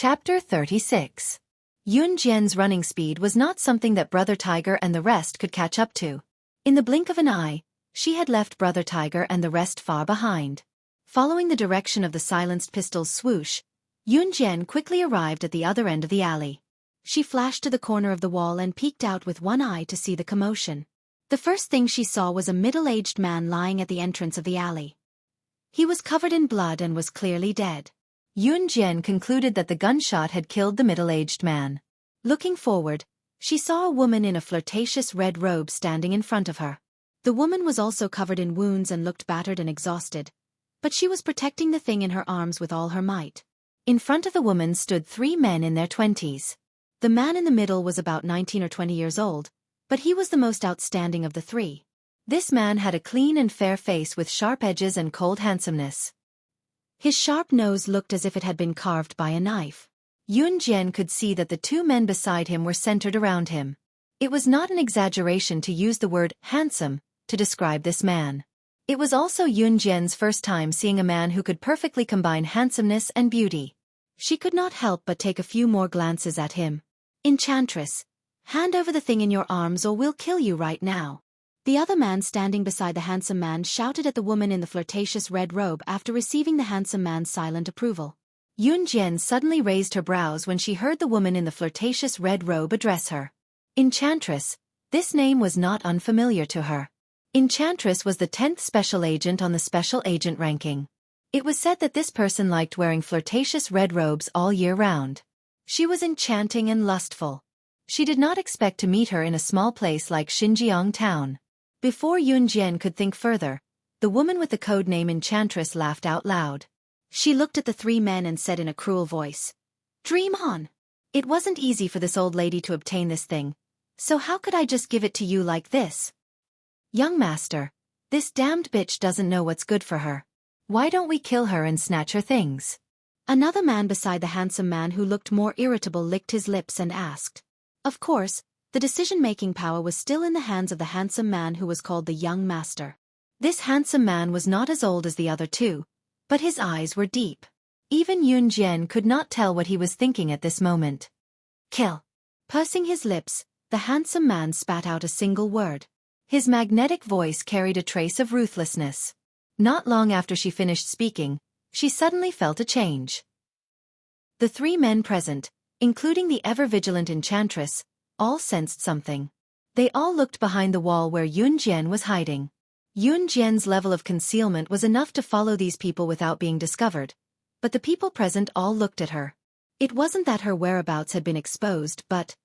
Chapter 36. Yun Jian's running speed was not something that Brother Tiger and the rest could catch up to. In the blink of an eye, she had left Brother Tiger and the rest far behind. Following the direction of the silenced pistol's swoosh, Yun Jian quickly arrived at the other end of the alley. She flashed to the corner of the wall and peeked out with one eye to see the commotion. The first thing she saw was a middle-aged man lying at the entrance of the alley. He was covered in blood and was clearly dead. Yun Jian concluded that the gunshot had killed the middle-aged man. Looking forward, she saw a woman in a flirtatious red robe standing in front of her. The woman was also covered in wounds and looked battered and exhausted, but she was protecting the thing in her arms with all her might. In front of the woman stood 3 men in their 20s. The man in the middle was about 19 or 20 years old, but he was the most outstanding of the 3. This man had a clean and fair face with sharp edges and cold handsomeness. His sharp nose looked as if it had been carved by a knife. Yun Jian could see that the 2 men beside him were centered around him. It was not an exaggeration to use the word handsome to describe this man. It was also Yun Jian's first time seeing a man who could perfectly combine handsomeness and beauty. She could not help but take a few more glances at him. "Enchantress, hand over the thing in your arms or we'll kill you right now." The other man standing beside the handsome man shouted at the woman in the flirtatious red robe after receiving the handsome man's silent approval. Yun Jian suddenly raised her brows when she heard the woman in the flirtatious red robe address her. Enchantress, this name was not unfamiliar to her. Enchantress was the 10th special agent on the special agent ranking. It was said that this person liked wearing flirtatious red robes all year round. She was enchanting and lustful. She did not expect to meet her in a small place like Xinjiang town. Before Yun Jian could think further, the woman with the code name Enchantress laughed out loud. She looked at the 3 men and said in a cruel voice, "Dream on! It wasn't easy for this old lady to obtain this thing, so how could I just give it to you like this? Young master, this damned bitch doesn't know what's good for her. Why don't we kill her and snatch her things?" Another man beside the handsome man who looked more irritable licked his lips and asked. Of course, the decision-making power was still in the hands of the handsome man who was called the young master. This handsome man was not as old as the other 2, but his eyes were deep. Even Yun Jian could not tell what he was thinking at this moment. "Kill." Pursing his lips, the handsome man spat out a single word. His magnetic voice carried a trace of ruthlessness. Not long after she finished speaking, she suddenly felt a change. The 3 men present, including the ever-vigilant Enchantress, all sensed something. They all looked behind the wall where Yun Jian was hiding. Yun Jian's level of concealment was enough to follow these people without being discovered, but the people present all looked at her. It wasn't that her whereabouts had been exposed, but...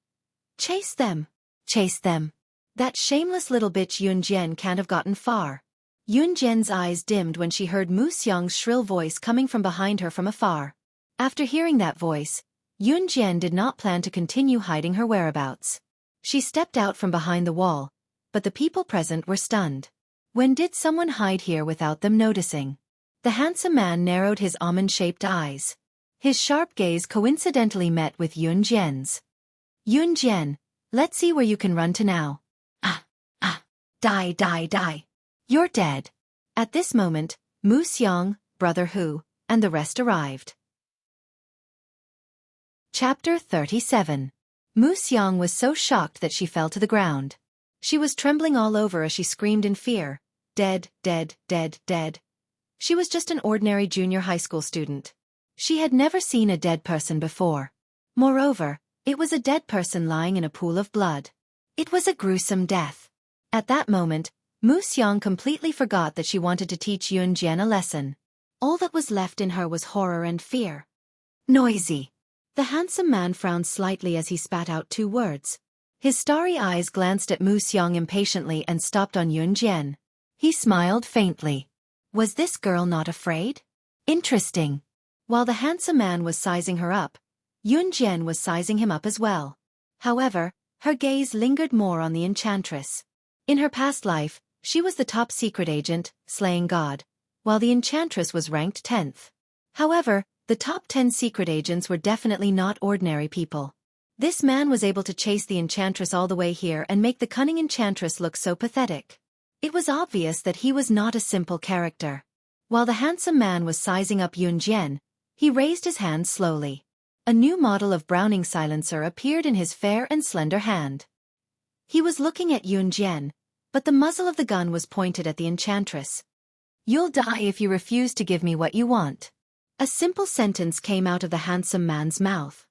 Chase them! Chase them! That shameless little bitch Yun Jian can't have gotten far. Yun Jian's eyes dimmed when she heard Mu Xiang's shrill voice coming from behind her from afar. After hearing that voice, Yun Jian did not plan to continue hiding her whereabouts. She stepped out from behind the wall, but the people present were stunned. When did someone hide here without them noticing? The handsome man narrowed his almond-shaped eyes. His sharp gaze coincidentally met with Yun Jian's. "Yun Jian, let's see where you can run to now." Die, die, die. You're dead." At this moment, Mu Xiang, Brother Hu, and the rest arrived. Chapter 37. Mu Xiang was so shocked that she fell to the ground. She was trembling all over as she screamed in fear, "Dead, dead, dead, dead." She was just an ordinary junior high school student. She had never seen a dead person before. Moreover, it was a dead person lying in a pool of blood. It was a gruesome death. At that moment, Mu Xiang completely forgot that she wanted to teach Yun Jian a lesson. All that was left in her was horror and fear. "Noisy." The handsome man frowned slightly as he spat out 2 words. His starry eyes glanced at Mu Xiang impatiently and stopped on Yun Jian. He smiled faintly. Was this girl not afraid? Interesting. While the handsome man was sizing her up, Yun Jian was sizing him up as well. However, her gaze lingered more on the Enchantress. In her past life, she was the top secret agent, slaying God, while the Enchantress was ranked 10th. However, the top 10 secret agents were definitely not ordinary people. This man was able to chase the Enchantress all the way here and make the cunning Enchantress look so pathetic. It was obvious that he was not a simple character. While the handsome man was sizing up Yun Jian, he raised his hand slowly. A new model of Browning silencer appeared in his fair and slender hand. He was looking at Yunjian, but the muzzle of the gun was pointed at the enchantress. "You'll die if you refuse to give me what you want." A simple sentence came out of the handsome man's mouth.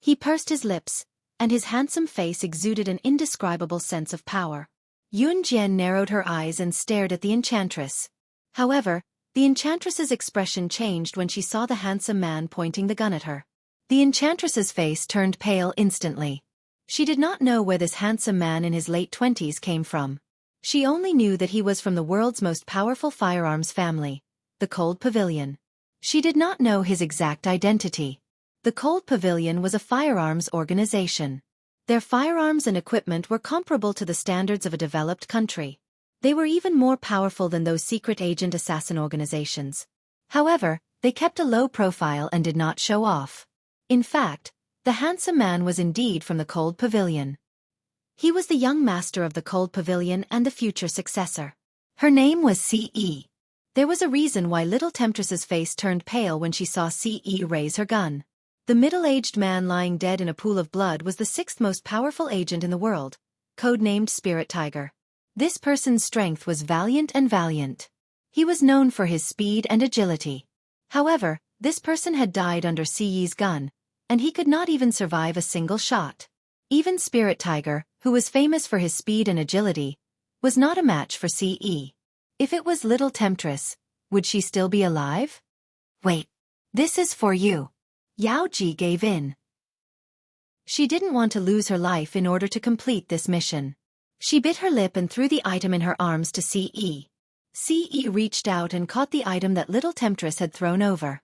He pursed his lips, and his handsome face exuded an indescribable sense of power. Yunjian narrowed her eyes and stared at the enchantress. However, the enchantress's expression changed when she saw the handsome man pointing the gun at her. The enchantress's face turned pale instantly. She did not know where this handsome man in his late 20s came from. She only knew that he was from the world's most powerful firearms family, the Cold Pavilion. She did not know his exact identity. The Cold Pavilion was a firearms organization. Their firearms and equipment were comparable to the standards of a developed country. They were even more powerful than those secret agent assassin organizations. However, they kept a low profile and did not show off. In fact, the handsome man was indeed from the Cold Pavilion. He was the young master of the Cold Pavilion and the future successor. Her name was Ce. There was a reason why Little Temptress's face turned pale when she saw Ce raise her gun. The middle-aged man lying dead in a pool of blood was the sixth most powerful agent in the world, codenamed Spirit Tiger. This person's strength was valiant. He was known for his speed and agility. However, this person had died under Ce's gun, and he could not even survive a single shot. Even Spirit Tiger, who was famous for his speed and agility, was not a match for Ce. If it was Little Temptress, would she still be alive? "Wait. This is for you." Yao Ji gave in. She didn't want to lose her life in order to complete this mission. She bit her lip and threw the item in her arms to Ce. Ce reached out and caught the item that Little Temptress had thrown over.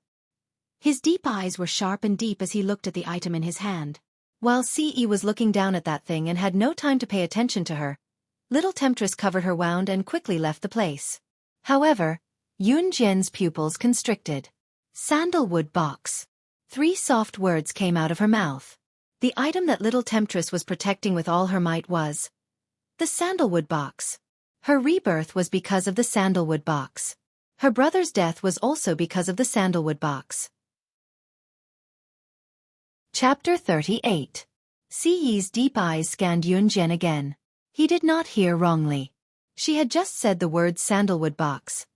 His deep eyes were sharp and deep as he looked at the item in his hand. While Ce was looking down at that thing and had no time to pay attention to her, Little Temptress covered her wound and quickly left the place. However, Yunjian's pupils constricted. "Sandalwood box." 3 soft words came out of her mouth. The item that Little Temptress was protecting with all her might was the sandalwood box. Her rebirth was because of the sandalwood box. Her brother's death was also because of the sandalwood box. Chapter 38. Ce's deep eyes scanned Yunjian again. He did not hear wrongly. She had just said the word sandalwood box.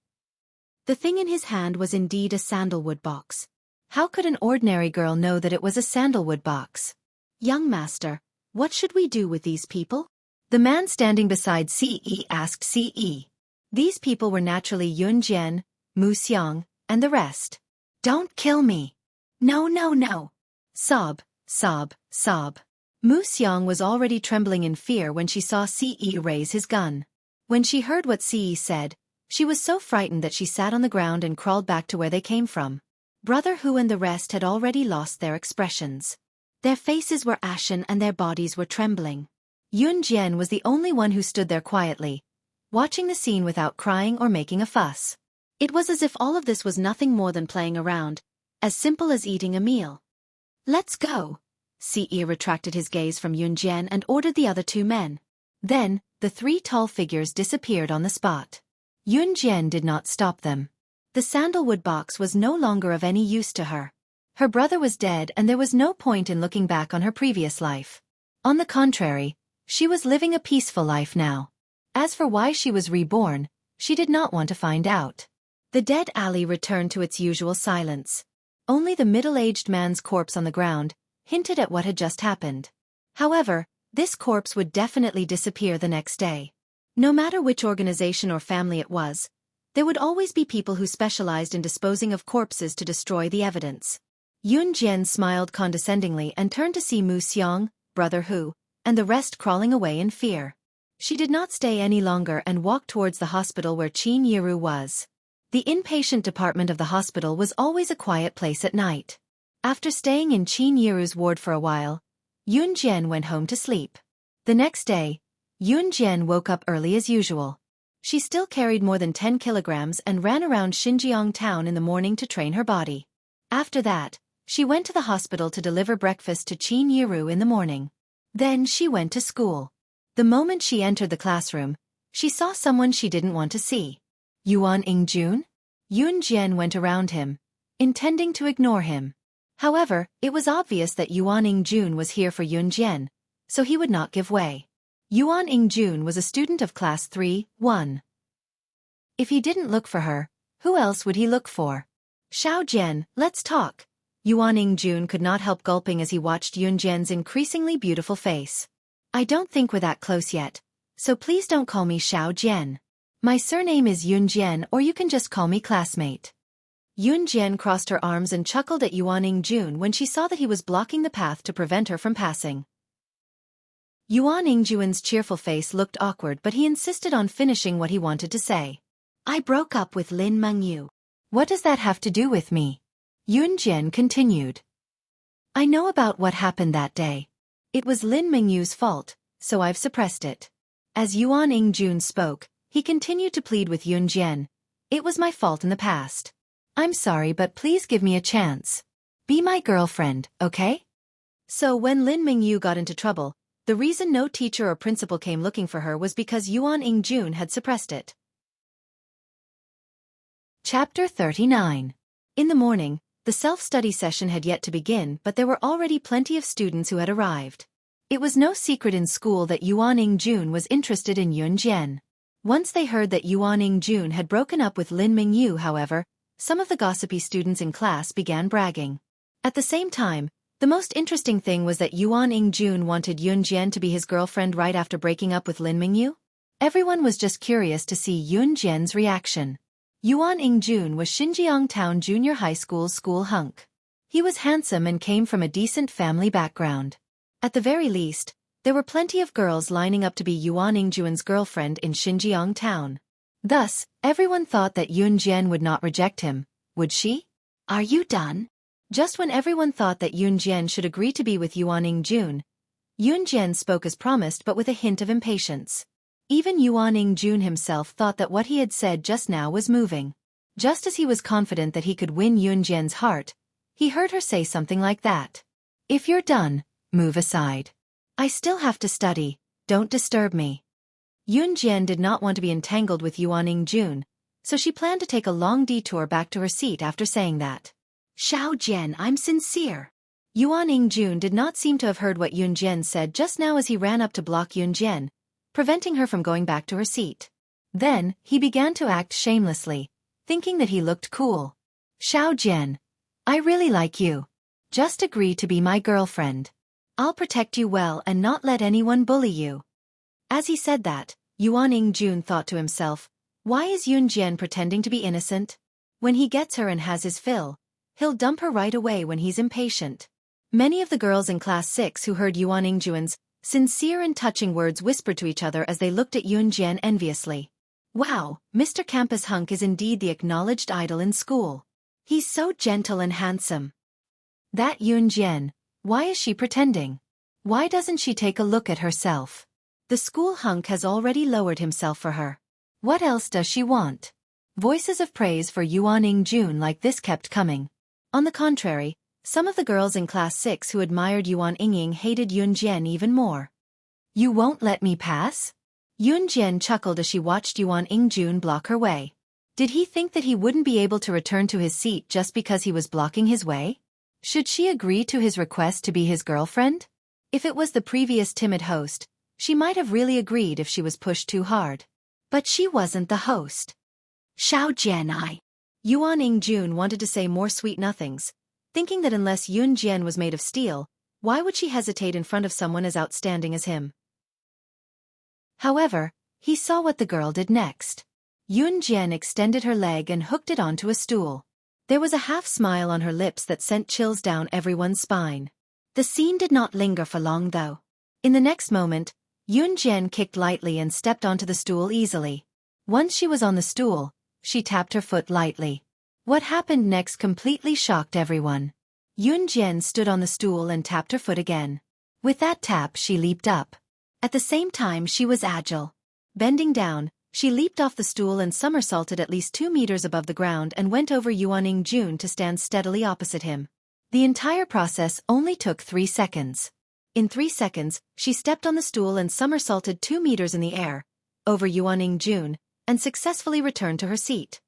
The thing in his hand was indeed a sandalwood box. How could an ordinary girl know that it was a sandalwood box? "Young master, what should we do with these people?" The man standing beside Ce asked Ce. These people were naturally Yunjian, Mu Xiang, and the rest. "Don't kill me." "No, no, no." Sob, sob, sob. Mu Xiang was already trembling in fear when she saw Ce raise his gun. When she heard what Ce said, she was so frightened that she sat on the ground and crawled back to where they came from. Brother Hu and the rest had already lost their expressions. Their faces were ashen and their bodies were trembling. Yunjian was the only one who stood there quietly, watching the scene without crying or making a fuss. It was as if all of this was nothing more than playing around, as simple as eating a meal. "Let's go." Ce retracted his gaze from Yunjian and ordered the other 2 men. Then, the 3 tall figures disappeared on the spot. Yunjian did not stop them. The sandalwood box was no longer of any use to her. Her brother was dead and there was no point in looking back on her previous life. On the contrary, she was living a peaceful life now. As for why she was reborn, she did not want to find out. The dead alley returned to its usual silence. Only the middle-aged man's corpse on the ground hinted at what had just happened. However, this corpse would definitely disappear the next day. No matter which organization or family it was, there would always be people who specialized in disposing of corpses to destroy the evidence. Yunjian smiled condescendingly and turned to see Mu Xiang, Brother Hu, and the rest crawling away in fear. She did not stay any longer and walked towards the hospital where Qin Yiru was. The inpatient department of the hospital was always a quiet place at night. After staying in Qin Yiru's ward for a while, Yunjian went home to sleep. The next day, Yunjian woke up early as usual. She still carried more than 10 kilograms and ran around Xinjiang town in the morning to train her body. After that, she went to the hospital to deliver breakfast to Qin Yiru in the morning. Then she went to school. The moment she entered the classroom, she saw someone she didn't want to see. Yuan Ingjun? Yunjian went around him, intending to ignore him. However, it was obvious that Yuan Ingjun was here for Yunjian, so he would not give way. Yuan Ingjun was a student of class 3-1. If he didn't look for her, who else would he look for? Xiao Jian, let's talk. Yuan Ingjun could not help gulping as he watched Yunjian's increasingly beautiful face. I don't think we're that close yet, so please don't call me Xiao Jian. My surname is Yunjian, or you can just call me classmate. Yunjian crossed her arms and chuckled at Yuan Ingjun when she saw that he was blocking the path to prevent her from passing. Yuan Ingjun's cheerful face looked awkward, but he insisted on finishing what he wanted to say. I broke up with Lin Mengyu. What does that have to do with me? Yunjian continued. I know about what happened that day. It was Lin Mengyu's fault, so I've suppressed it. As Yuan Ingjun spoke, he continued to plead with Yunjian. It was my fault in the past. I'm sorry, but please give me a chance. Be my girlfriend, okay? So when Lin Mengyu got into trouble, the reason no teacher or principal came looking for her was because Yuan Ingjun had suppressed it. Chapter 39. In the morning, the self-study session had yet to begin, but there were already plenty of students who had arrived. It was no secret in school that Yuan Ingjun was interested in Yunjian. Once they heard that Yuan Ingjun had broken up with Lin Mengyu, however, some of the gossipy students in class began bragging. At the same time, the most interesting thing was that Yuan Ingjun wanted Yunjian to be his girlfriend right after breaking up with Lin Mengyu. Everyone was just curious to see Yunjian's reaction. Yuan Ingjun was Xinjiang Town Junior High School's school hunk. He was handsome and came from a decent family background. At the very least, there were plenty of girls lining up to be Yuan Ingjun's girlfriend in Xinjiang Town. Thus, everyone thought that Yunjian would not reject him, would she? Are you done? Just when everyone thought that Yunjian should agree to be with Yuan Ingjun, Yunjian spoke as promised but with a hint of impatience. Even Yuan Ingjun himself thought that what he had said just now was moving. Just as he was confident that he could win Yunjian's heart, he heard her say something like that. If you're done, move aside. I still have to study, don't disturb me. Yunjian did not want to be entangled with Yuan Ingjun, so she planned to take a long detour back to her seat after saying that. Xiao Jian, I'm sincere. Yuan Ingjun did not seem to have heard what Yunjian said just now as he ran up to block Yunjian, preventing her from going back to her seat. Then, he began to act shamelessly, thinking that he looked cool. Xiao Jian, I really like you. Just agree to be my girlfriend. I'll protect you well and not let anyone bully you. As he said that, Yuan Ingjun thought to himself, why is Yunjian pretending to be innocent? When he gets her and has his fill, he'll dump her right away when he's impatient. Many of the girls in class 6 who heard Yuan Ingjun's sincere and touching words whispered to each other as they looked at Yunjian enviously. Wow, Mr. Campus Hunk is indeed the acknowledged idol in school. He's so gentle and handsome. That Yunjian, why is she pretending? Why doesn't she take a look at herself? The school hunk has already lowered himself for her. What else does she want? Voices of praise for Yuan Ingjun like this kept coming. On the contrary, some of the girls in class 6 who admired Yuan Ingying hated Yunjian even more. You won't let me pass? Yunjian chuckled as she watched Yuan Ingjun block her way. Did he think that he wouldn't be able to return to his seat just because he was blocking his way? Should she agree to his request to be his girlfriend? If it was the previous timid host, she might have really agreed if she was pushed too hard. But she wasn't the host. Xiao Jian. Yuan Ingjun wanted to say more sweet nothings, thinking that unless Yunjian was made of steel, why would she hesitate in front of someone as outstanding as him? However, he saw what the girl did next. Yunjian extended her leg and hooked it onto a stool. There was a half-smile on her lips that sent chills down everyone's spine. The scene did not linger for long though. In the next moment, Yunjian kicked lightly and stepped onto the stool easily. Once she was on the stool, she tapped her foot lightly. What happened next completely shocked everyone. Yunjian stood on the stool and tapped her foot again. With that tap she leaped up. At the same time she was agile. Bending down, she leaped off the stool and somersaulted at least 2 meters above the ground and went over Yuan Ingjun to stand steadily opposite him. The entire process only took 3 seconds. In 3 seconds, she stepped on the stool and somersaulted 2 meters in the air, over Yuan Ingjun, and successfully returned to her seat.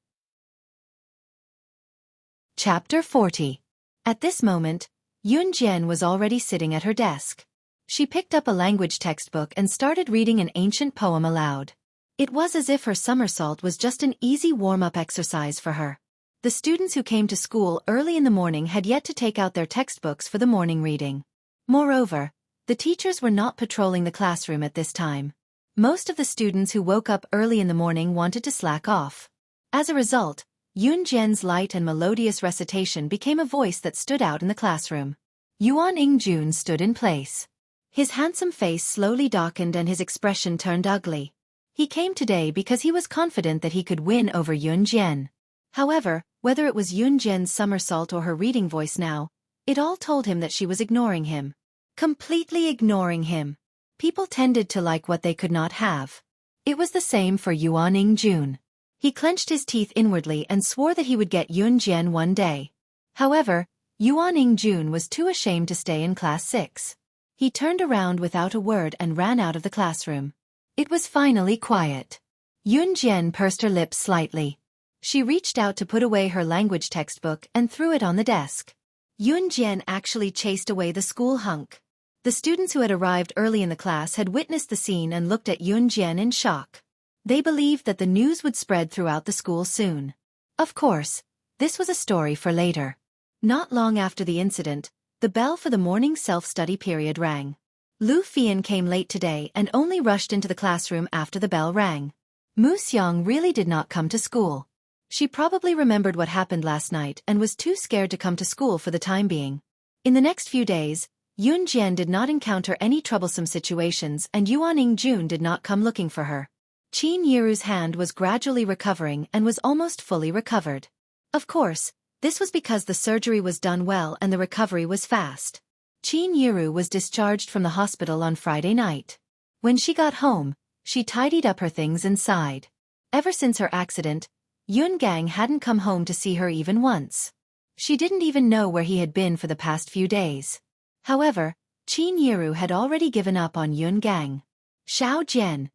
Chapter 40. At this moment, Yun Jian was already sitting at her desk. She picked up a language textbook and started reading an ancient poem aloud. It was as if her somersault was just an easy warm-up exercise for her. The students who came to school early in the morning had yet to take out their textbooks for the morning reading. Moreover, the teachers were not patrolling the classroom at this time. Most of the students who woke up early in the morning wanted to slack off. As a result, Yun Jian's light and melodious recitation became a voice that stood out in the classroom. Yuan Ingjun stood in place. His handsome face slowly darkened and his expression turned ugly. He came today because he was confident that he could win over Yun Jian. However, whether it was Yun Jian's somersault or her reading voice now, it all told him that she was ignoring him. Completely ignoring him. People tended to like what they could not have. It was the same for Yuan Ingjun. He clenched his teeth inwardly and swore that he would get Yun Jian one day. However, Yuan Ingjun was too ashamed to stay in class 6. He turned around without a word and ran out of the classroom. It was finally quiet. Yun Jian pursed her lips slightly. She reached out to put away her language textbook and threw it on the desk. Yun Jian actually chased away the school hunk. The students who had arrived early in the class had witnessed the scene and looked at Yun Jian in shock. They believed that the news would spread throughout the school soon. Of course, this was a story for later. Not long after the incident, the bell for the morning self-study period rang. Lu Fian came late today and only rushed into the classroom after the bell rang. Mu Xiang really did not come to school. She probably remembered what happened last night and was too scared to come to school for the time being. In the next few days, Yun Jian did not encounter any troublesome situations and Yuan Ingjun did not come looking for her. Qin Yiru's hand was gradually recovering and was almost fully recovered. Of course, this was because the surgery was done well and the recovery was fast. Qin Yiru was discharged from the hospital on Friday night. When she got home, she tidied up her things and sighed. Ever since her accident, Yun Gang hadn't come home to see her even once. She didn't even know where he had been for the past few days. However, Qin Yiru had already given up on Yun Gang. Xiao Jian.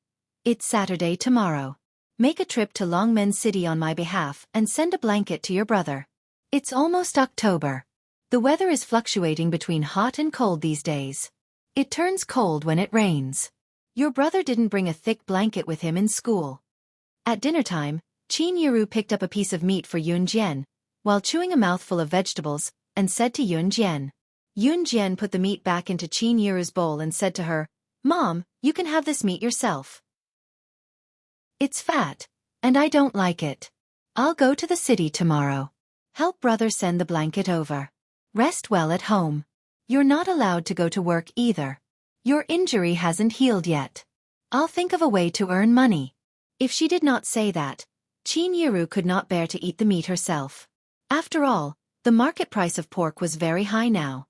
It's Saturday tomorrow. Make a trip to Longmen City on my behalf and send a blanket to your brother. It's almost October. The weather is fluctuating between hot and cold these days. It turns cold when it rains. Your brother didn't bring a thick blanket with him in school. At dinner time, Qin Yiru picked up a piece of meat for Yun Jian, while chewing a mouthful of vegetables, and said to Yun Jian. Yun Jian put the meat back into Qin Yiru's bowl and said to her, "Mom, you can have this meat yourself. It's fat, and I don't like it. I'll go to the city tomorrow. Help brother send the blanket over. Rest well at home. You're not allowed to go to work either. Your injury hasn't healed yet. I'll think of a way to earn money." If she did not say that, Qin Yiru could not bear to eat the meat herself. After all, the market price of pork was very high now.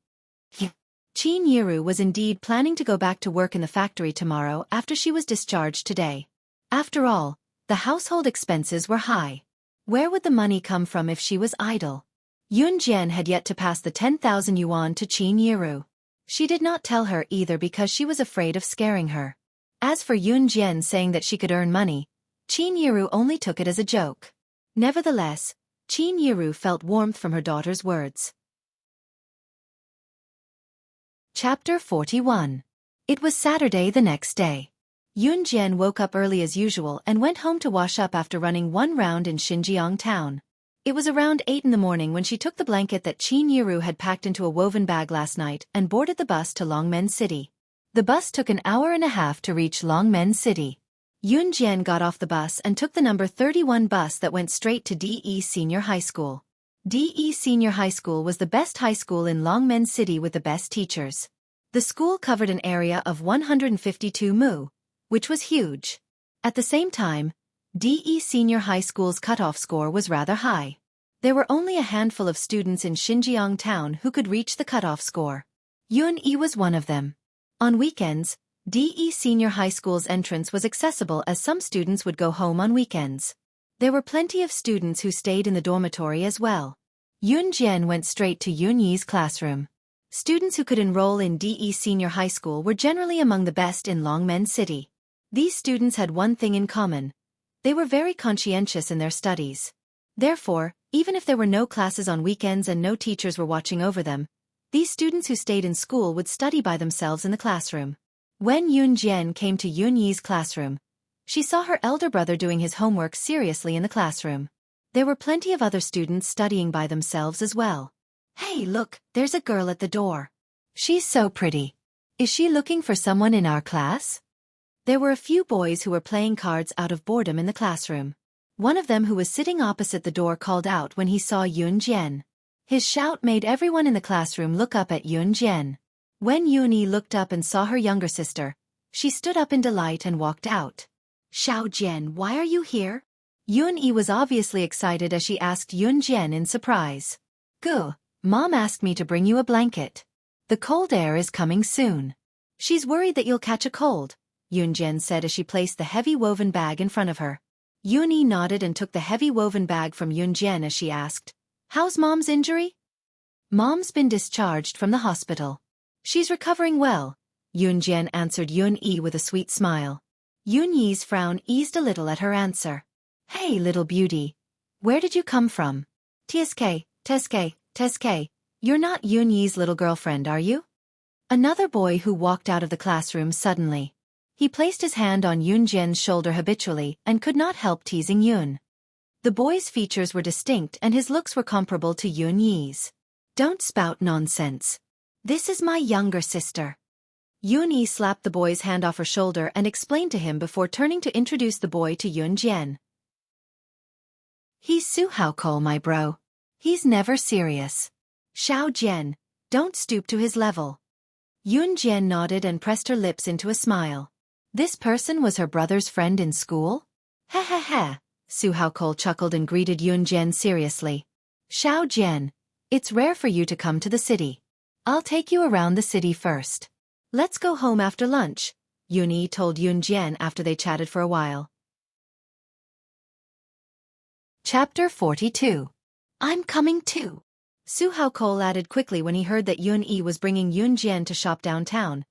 Qin Yiru was indeed planning to go back to work in the factory tomorrow after she was discharged today. After all, the household expenses were high. Where would the money come from if she was idle? Yun Jian had yet to pass the 10,000 yuan to Qin Yiru. She did not tell her either because she was afraid of scaring her. As for Yun Jian saying that she could earn money, Qin Yiru only took it as a joke. Nevertheless, Qin Yiru felt warmth from her daughter's words. Chapter 41. It was Saturday the next day. Yun Jian woke up early as usual and went home to wash up after running one round in Xinjiang town. It was around 8 in the morning when she took the blanket that Qin Yiru had packed into a woven bag last night and boarded the bus to Longmen City. The bus took an hour and a half to reach Longmen City. Yun Jian got off the bus and took the number 31 bus that went straight to DE Senior High School. DE Senior High School was the best high school in Longmen City with the best teachers. The school covered an area of 152 mu, which was huge. At the same time, DE Senior High School's cutoff score was rather high. There were only a handful of students in Xinjiang town who could reach the cutoff score. Yun Yi was one of them. On weekends, DE Senior High School's entrance was accessible as some students would go home on weekends. There were plenty of students who stayed in the dormitory as well. Yun Jian went straight to Yun Yi's classroom. Students who could enroll in DE Senior High School were generally among the best in Longmen City. These students had one thing in common. They were very conscientious in their studies. Therefore, Even if there were no classes on weekends and no teachers were watching over them, these students who stayed in school would study by themselves in the classroom. When Yunjian came to Yunyi's classroom, she saw her elder brother doing his homework seriously in the classroom. There were plenty of other students studying by themselves as well. Hey, look, there's a girl at the door. She's so pretty. Is she looking for someone in our class? There were a few boys who were playing cards out of boredom in the classroom. One of them who was sitting opposite the door called out when he saw Yunjian. His shout made everyone in the classroom look up at Yunjian. When Yunyi looked up and saw her younger sister, she stood up in delight and walked out. Xiaojian, why are you here? Yunyi was obviously excited as she asked Yunjian in surprise. Go, Mom asked me to bring you a blanket. The cold air is coming soon. She's worried that you'll catch a cold, Yunjian said as she placed the heavy woven bag in front of her. Yunyi nodded and took the heavy woven bag from Yunjian as she asked, How's Mom's injury? Mom's been discharged from the hospital. She's recovering well, Yunjian answered Yunyi with a sweet smile. Yunyi's frown eased a little at her answer. Hey little beauty. Where did you come from? Teske, you're not Yunyi's little girlfriend, are you? Another boy who walked out of the classroom suddenly. He placed his hand on Yunjian's shoulder habitually and could not help teasing Yun. The boy's features were distinct and his looks were comparable to Yunyi's. Don't spout nonsense. This is my younger sister. Yunyi slapped the boy's hand off her shoulder and explained to him before turning to introduce the boy to Yunjian. He's Xueqi, my bro. He's never serious. Xiaojian, don't stoop to his level. Yunjian nodded and pressed her lips into a smile. This person was her brother's friend in school? Ha ha ha, Xueqi chuckled and greeted Yunjian seriously. Xiaojian, it's rare for you to come to the city. I'll take you around the city first. Let's go home after lunch, Yunyi told Yunjian after they chatted for a while. Chapter 42. I'm coming too. Xueqi added quickly when he heard that Yunyi was bringing Yunjian to shop downtown,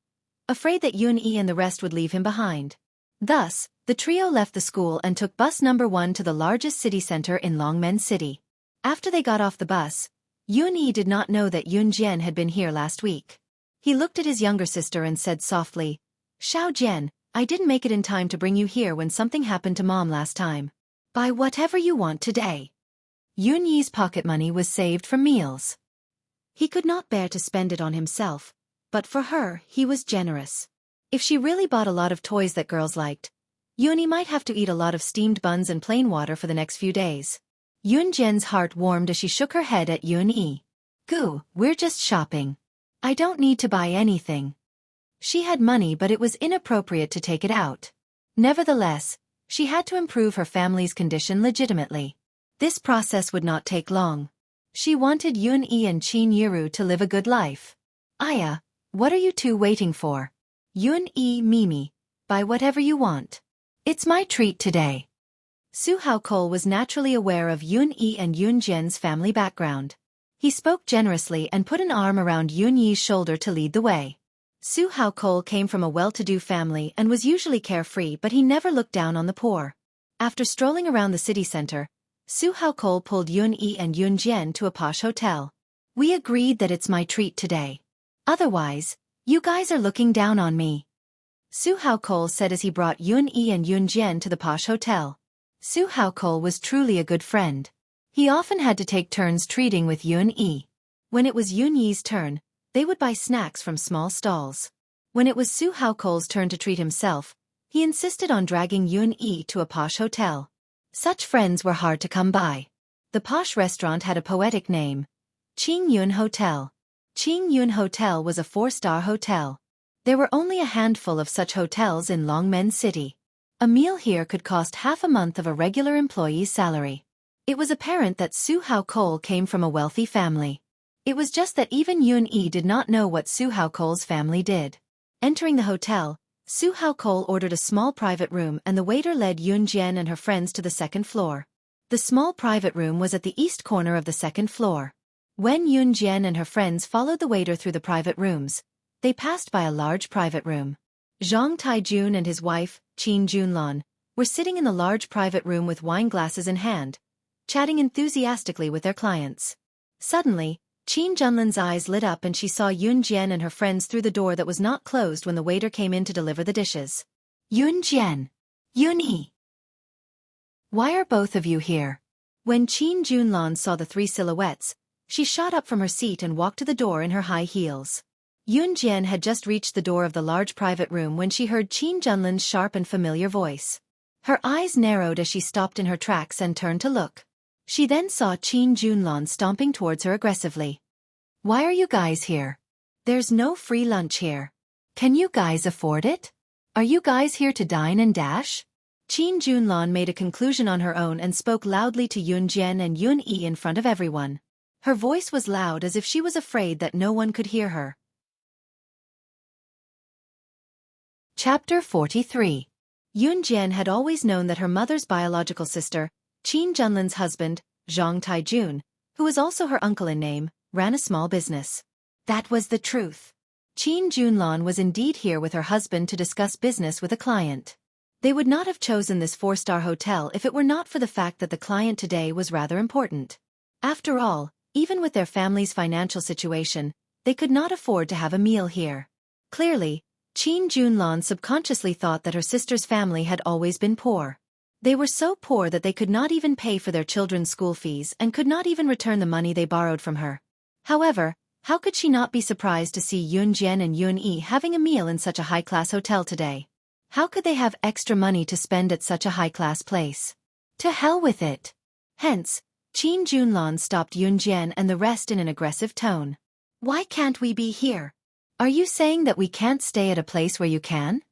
afraid that Yunyi and the rest would leave him behind. Thus, the trio left the school and took bus number 1 to the largest city center in Longmen City. After they got off the bus, Yunyi did not know that Yunjian had been here last week. He looked at his younger sister and said softly, Xiaojian, I didn't make it in time to bring you here when something happened to Mom last time. Buy whatever you want today. Yunyi's pocket money was saved from meals. He could not bear to spend it on himself, but for her, he was generous. If she really bought a lot of toys that girls liked, Yunyi might have to eat a lot of steamed buns and plain water for the next few days. Yunjian's heart warmed as she shook her head at Yunyi. Goo, we're just shopping. I don't need to buy anything. She had money but it was inappropriate to take it out. Nevertheless, she had to improve her family's condition legitimately. This process would not take long. She wanted Yunyi and Qin Yiru to live a good life. Aya, what are you two waiting for? Yunyi, Mimi, buy whatever you want. It's my treat today. Xueqi was naturally aware of Yunyi and Yunjian's family background. He spoke generously and put an arm around Yunyi's shoulder to lead the way. Xueqi came from a well-to-do family and was usually carefree, but he never looked down on the poor. After strolling around the city center, Xueqi pulled Yunyi and Yunjian to a posh hotel. We agreed that it's my treat today. Otherwise, you guys are looking down on me. Xueqi said as he brought Yunyi and Yunjian to the posh hotel. Xueqi was truly a good friend. He often had to take turns treating with Yunyi. When it was Yunyi's turn, they would buy snacks from small stalls. When it was Xueqi's turn to treat himself, he insisted on dragging Yunyi to a posh hotel. Such friends were hard to come by. The posh restaurant had a poetic name, Qingyun Hotel. Qingyun Hotel was a 4-star hotel. There were only a handful of such hotels in Longmen City. A meal here could cost half a month of a regular employee's salary. It was apparent that Xueqi came from a wealthy family. It was just that even Yunyi did not know what Xueqi's family did. Entering the hotel, Xueqi ordered a small private room and the waiter led Yunjian and her friends to the second floor. The small private room was at the east corner of the second floor. When Yunjian and her friends followed the waiter through the private rooms, they passed by a large private room. Zhang Taijun and his wife, Qin Junlan, were sitting in the large private room with wine glasses in hand, chatting enthusiastically with their clients. Suddenly, Qin Junlin's eyes lit up and she saw Yun Jian and her friends through the door that was not closed when the waiter came in to deliver the dishes. Yun Jian. Yun Yi. Why are both of you here? When Qin Junlan saw the three silhouettes, she shot up from her seat and walked to the door in her high heels. Yun Jian had just reached the door of the large private room when she heard Qin Junlin's sharp and familiar voice. Her eyes narrowed as she stopped in her tracks and turned to look. She then saw Qin Junlan stomping towards her aggressively. Why are you guys here? There's no free lunch here. Can you guys afford it? Are you guys here to dine and dash? Qin Junlan made a conclusion on her own and spoke loudly to Yun Jian and Yun Yi in front of everyone. Her voice was loud as if she was afraid that no one could hear her. Chapter 43. Yun Jian had always known that her mother's biological sister, Qin Junlin's husband, Zhang Taijun, who was also her uncle in name, ran a small business. That was the truth. Qin Junlan was indeed here with her husband to discuss business with a client. They would not have chosen this four-star hotel if it were not for the fact that the client today was rather important. After all, even with their family's financial situation, they could not afford to have a meal here. Clearly, Qin Junlan subconsciously thought that her sister's family had always been poor. They were so poor that they could not even pay for their children's school fees and could not even return the money they borrowed from her. However, how could she not be surprised to see Yun Jian and Yun Yi having a meal in such a high-class hotel today? How could they have extra money to spend at such a high-class place? To hell with it! Hence, Qin Junlan stopped Yun Jian and the rest in an aggressive tone. Why can't we be here? Are you saying that we can't stay at a place where you can?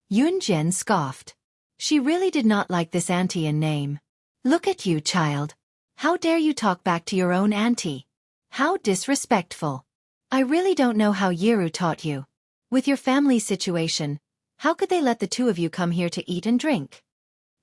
Yun Jian scoffed. She really did not like this auntie in name. Look at you, child. How dare you talk back to your own auntie? How disrespectful. I really don't know how Yiru taught you. With your family's situation, how could they let the two of you come here to eat and drink?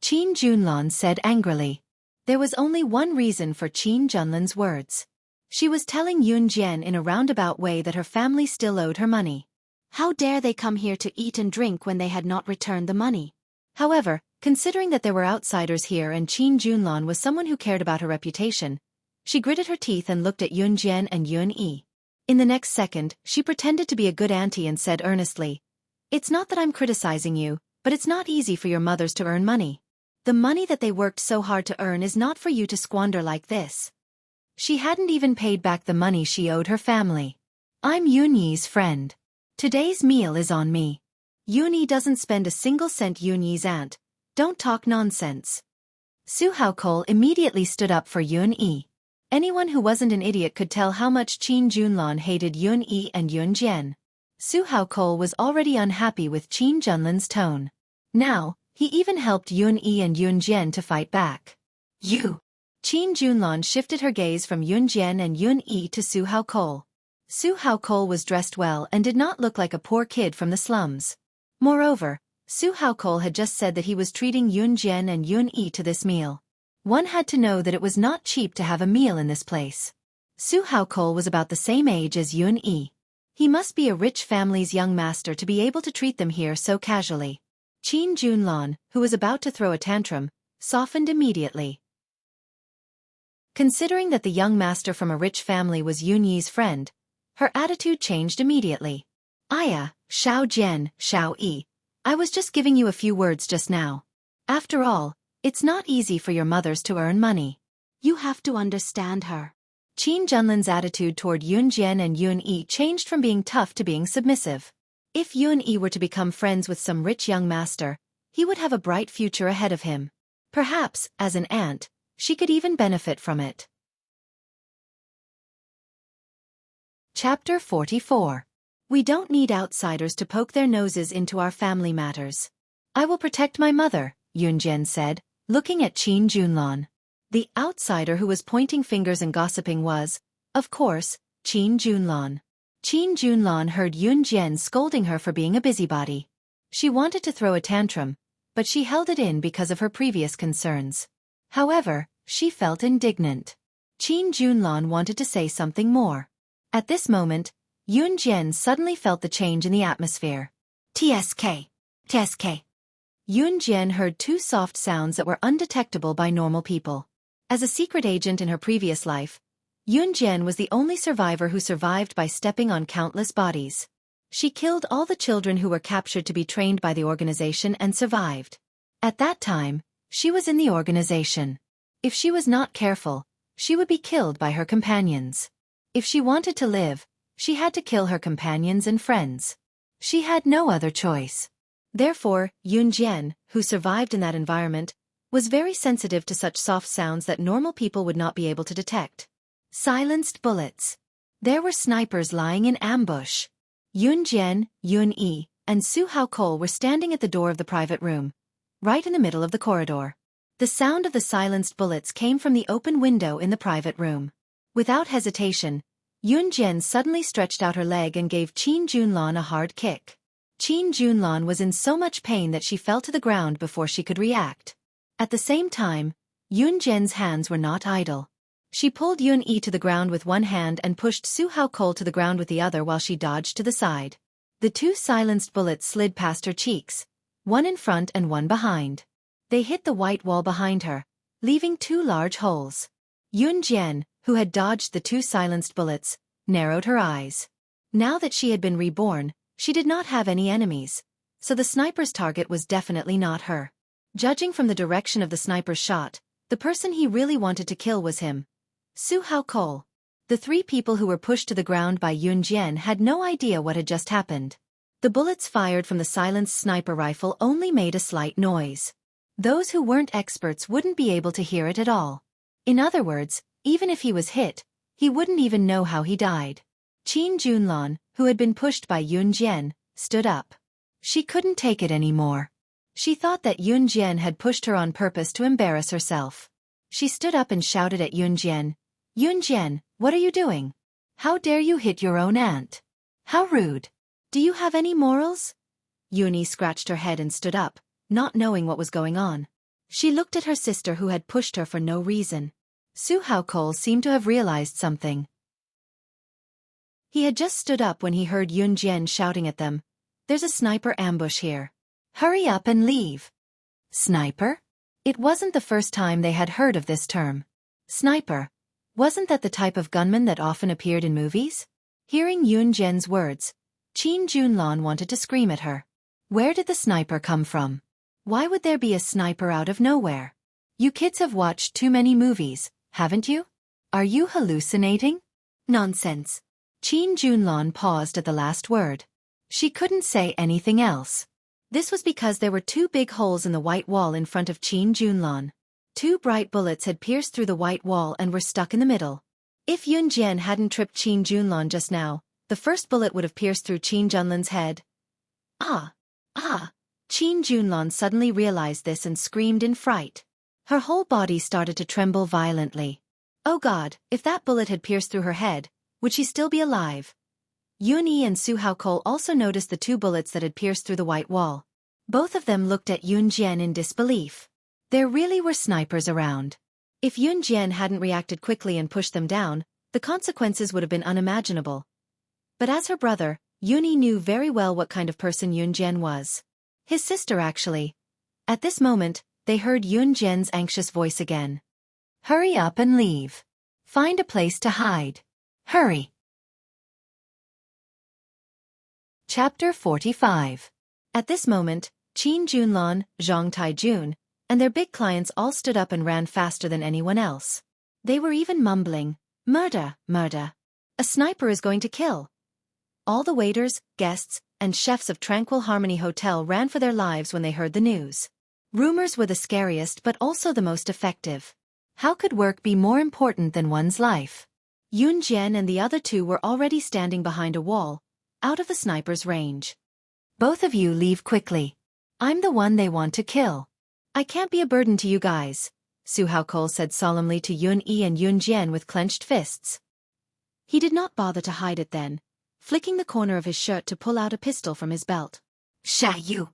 Qin Junlan said angrily. There was only one reason for Qin Junlan's words. She was telling Yun Jian in a roundabout way that her family still owed her money. How dare they come here to eat and drink when they had not returned the money? However, considering that there were outsiders here and Qin Junlan was someone who cared about her reputation, she gritted her teeth and looked at Yun Jian and Yun Yi. In the next second, she pretended to be a good auntie and said earnestly, "It's not that I'm criticizing you, but it's not easy for your mothers to earn money. The money that they worked so hard to earn is not for you to squander like this." She hadn't even paid back the money she owed her family. I'm Yun Yi's friend. Today's meal is on me. Yun Yi doesn't spend a single cent. Yun Yi's aunt. Don't talk nonsense. Su Haokol immediately stood up for Yun Yi. Anyone who wasn't an idiot could tell how much Qin Junlan hated Yun Yi and Yun Jian. Su Haokol was already unhappy with Qin Junlan's tone. Now, he even helped Yun Yi and Yun Jian to fight back. You! Qin Junlan shifted her gaze from Yun Jian and Yun Yi to Su Haokol. Su Haokol was dressed well and did not look like a poor kid from the slums. Moreover, Su Haokol had just said that he was treating Yun Jian and Yun Yi to this meal. One had to know that it was not cheap to have a meal in this place. Su Haokol was about the same age as Yun Yi. He must be a rich family's young master to be able to treat them here so casually. Qin Junlan, who was about to throw a tantrum, softened immediately. Considering that the young master from a rich family was Yun Yi's friend, her attitude changed immediately. Aya, Xiao Jian, Xiao Yi. I was just giving you a few words just now. After all, it's not easy for your mothers to earn money. You have to understand her. Qin Junlin's attitude toward Yun Jian and Yun Yi changed from being tough to being submissive. If Yun Yi were to become friends with some rich young master, he would have a bright future ahead of him. Perhaps, as an aunt, she could even benefit from it. Chapter 44. We don't need outsiders to poke their noses into our family matters. I will protect my mother, Yun Jian said, looking at Qin Junlan. The outsider who was pointing fingers and gossiping was, of course, Qin Junlan. Qin Junlan heard Yun Jian scolding her for being a busybody. She wanted to throw a tantrum, but she held it in because of her previous concerns. However, she felt indignant. Qin Junlan wanted to say something more. At this moment, Yun Jian suddenly felt the change in the atmosphere. TSK. TSK. Yun Jian heard two soft sounds that were undetectable by normal people. As a secret agent in her previous life, Yun Jian was the only survivor who survived by stepping on countless bodies. She killed all the children who were captured to be trained by the organization and survived. At that time, she was in the organization. If she was not careful, she would be killed by her companions. If she wanted to live, she had to kill her companions and friends. She had no other choice. Therefore, Yun Jian, who survived in that environment, was very sensitive to such soft sounds that normal people would not be able to detect. Silenced bullets. There were snipers lying in ambush. Yun Jian, Yun Yi, and Su Haokol were standing at the door of the private room, right in the middle of the corridor. The sound of the silenced bullets came from the open window in the private room. Without hesitation, Yun Jian suddenly stretched out her leg and gave Qin Junlan a hard kick. Qin Junlan was in so much pain that she fell to the ground before she could react. At the same time, Yun Jian's hands were not idle. She pulled Yun Yi to the ground with one hand and pushed Su Haokol to the ground with the other while she dodged to the side. The two silenced bullets slid past her cheeks, one in front and one behind. They hit the white wall behind her, leaving two large holes. Yun Jian, who had dodged the two silenced bullets, narrowed her eyes. Now that she had been reborn, she did not have any enemies, so the sniper's target was definitely not her. Judging from the direction of the sniper's shot, the person he really wanted to kill was him. Su Haokol. The three people who were pushed to the ground by Yun Jian had no idea what had just happened. The bullets fired from the silenced sniper rifle only made a slight noise. Those who weren't experts wouldn't be able to hear it at all. In other words, even if he was hit, he wouldn't even know how he died. Qin Junlan, who had been pushed by Yun Jian, stood up. She couldn't take it anymore. She thought that Yun Jian had pushed her on purpose to embarrass herself. She stood up and shouted at Yun Jian, "Yun Jian, what are you doing? How dare you hit your own aunt? How rude. Do you have any morals?" Yuni scratched her head and stood up, not knowing what was going on. She looked at her sister who had pushed her for no reason. Su Haokol seemed to have realized something. He had just stood up when he heard Yun Jian shouting at them, "There's a sniper ambush here. Hurry up and leave." Sniper? It wasn't the first time they had heard of this term. Sniper. Wasn't that the type of gunman that often appeared in movies? Hearing Yun Jian's words, Qin Junlan wanted to scream at her. Where did the sniper come from? Why would there be a sniper out of nowhere? You kids have watched too many movies, haven't you? Are you hallucinating? Nonsense. Qin Junlan paused at the last word. She couldn't say anything else. This was because there were two big holes in the white wall in front of Qin Junlan. Two bright bullets had pierced through the white wall and were stuck in the middle. If Yun Jian hadn't tripped Qin Junlan just now, the first bullet would have pierced through Qin Junlan's head. Ah! Qin Junlan suddenly realized this and screamed in fright. Her whole body started to tremble violently. Oh God, if that bullet had pierced through her head, would she still be alive? Yun Yi and Su Haokol also noticed the two bullets that had pierced through the white wall. Both of them looked at Yun Jian in disbelief. There really were snipers around. If Yun Jian hadn't reacted quickly and pushed them down, the consequences would have been unimaginable. But as her brother, Yun Yi knew very well what kind of person Yun Jian was. His sister actually. At this moment, they heard Yun Jian's anxious voice again. Hurry up and leave. Find a place to hide. Hurry. Chapter 45. At this moment, Qin Junlan, Zhang Taijun, and their big clients all stood up and ran faster than anyone else. They were even mumbling, "Murder, murder. A sniper is going to kill." All the waiters, guests, and chefs of Tranquil Harmony Hotel ran for their lives when they heard the news. Rumors were the scariest but also the most effective. How could work be more important than one's life? Yun Jian and the other two were already standing behind a wall, out of the sniper's range. Both of you leave quickly. I'm the one they want to kill. I can't be a burden to you guys, Su Haokol said solemnly to Yun Yi and Yun Jian with clenched fists. He did not bother to hide it then, flicking the corner of his shirt to pull out a pistol from his belt. Sha you!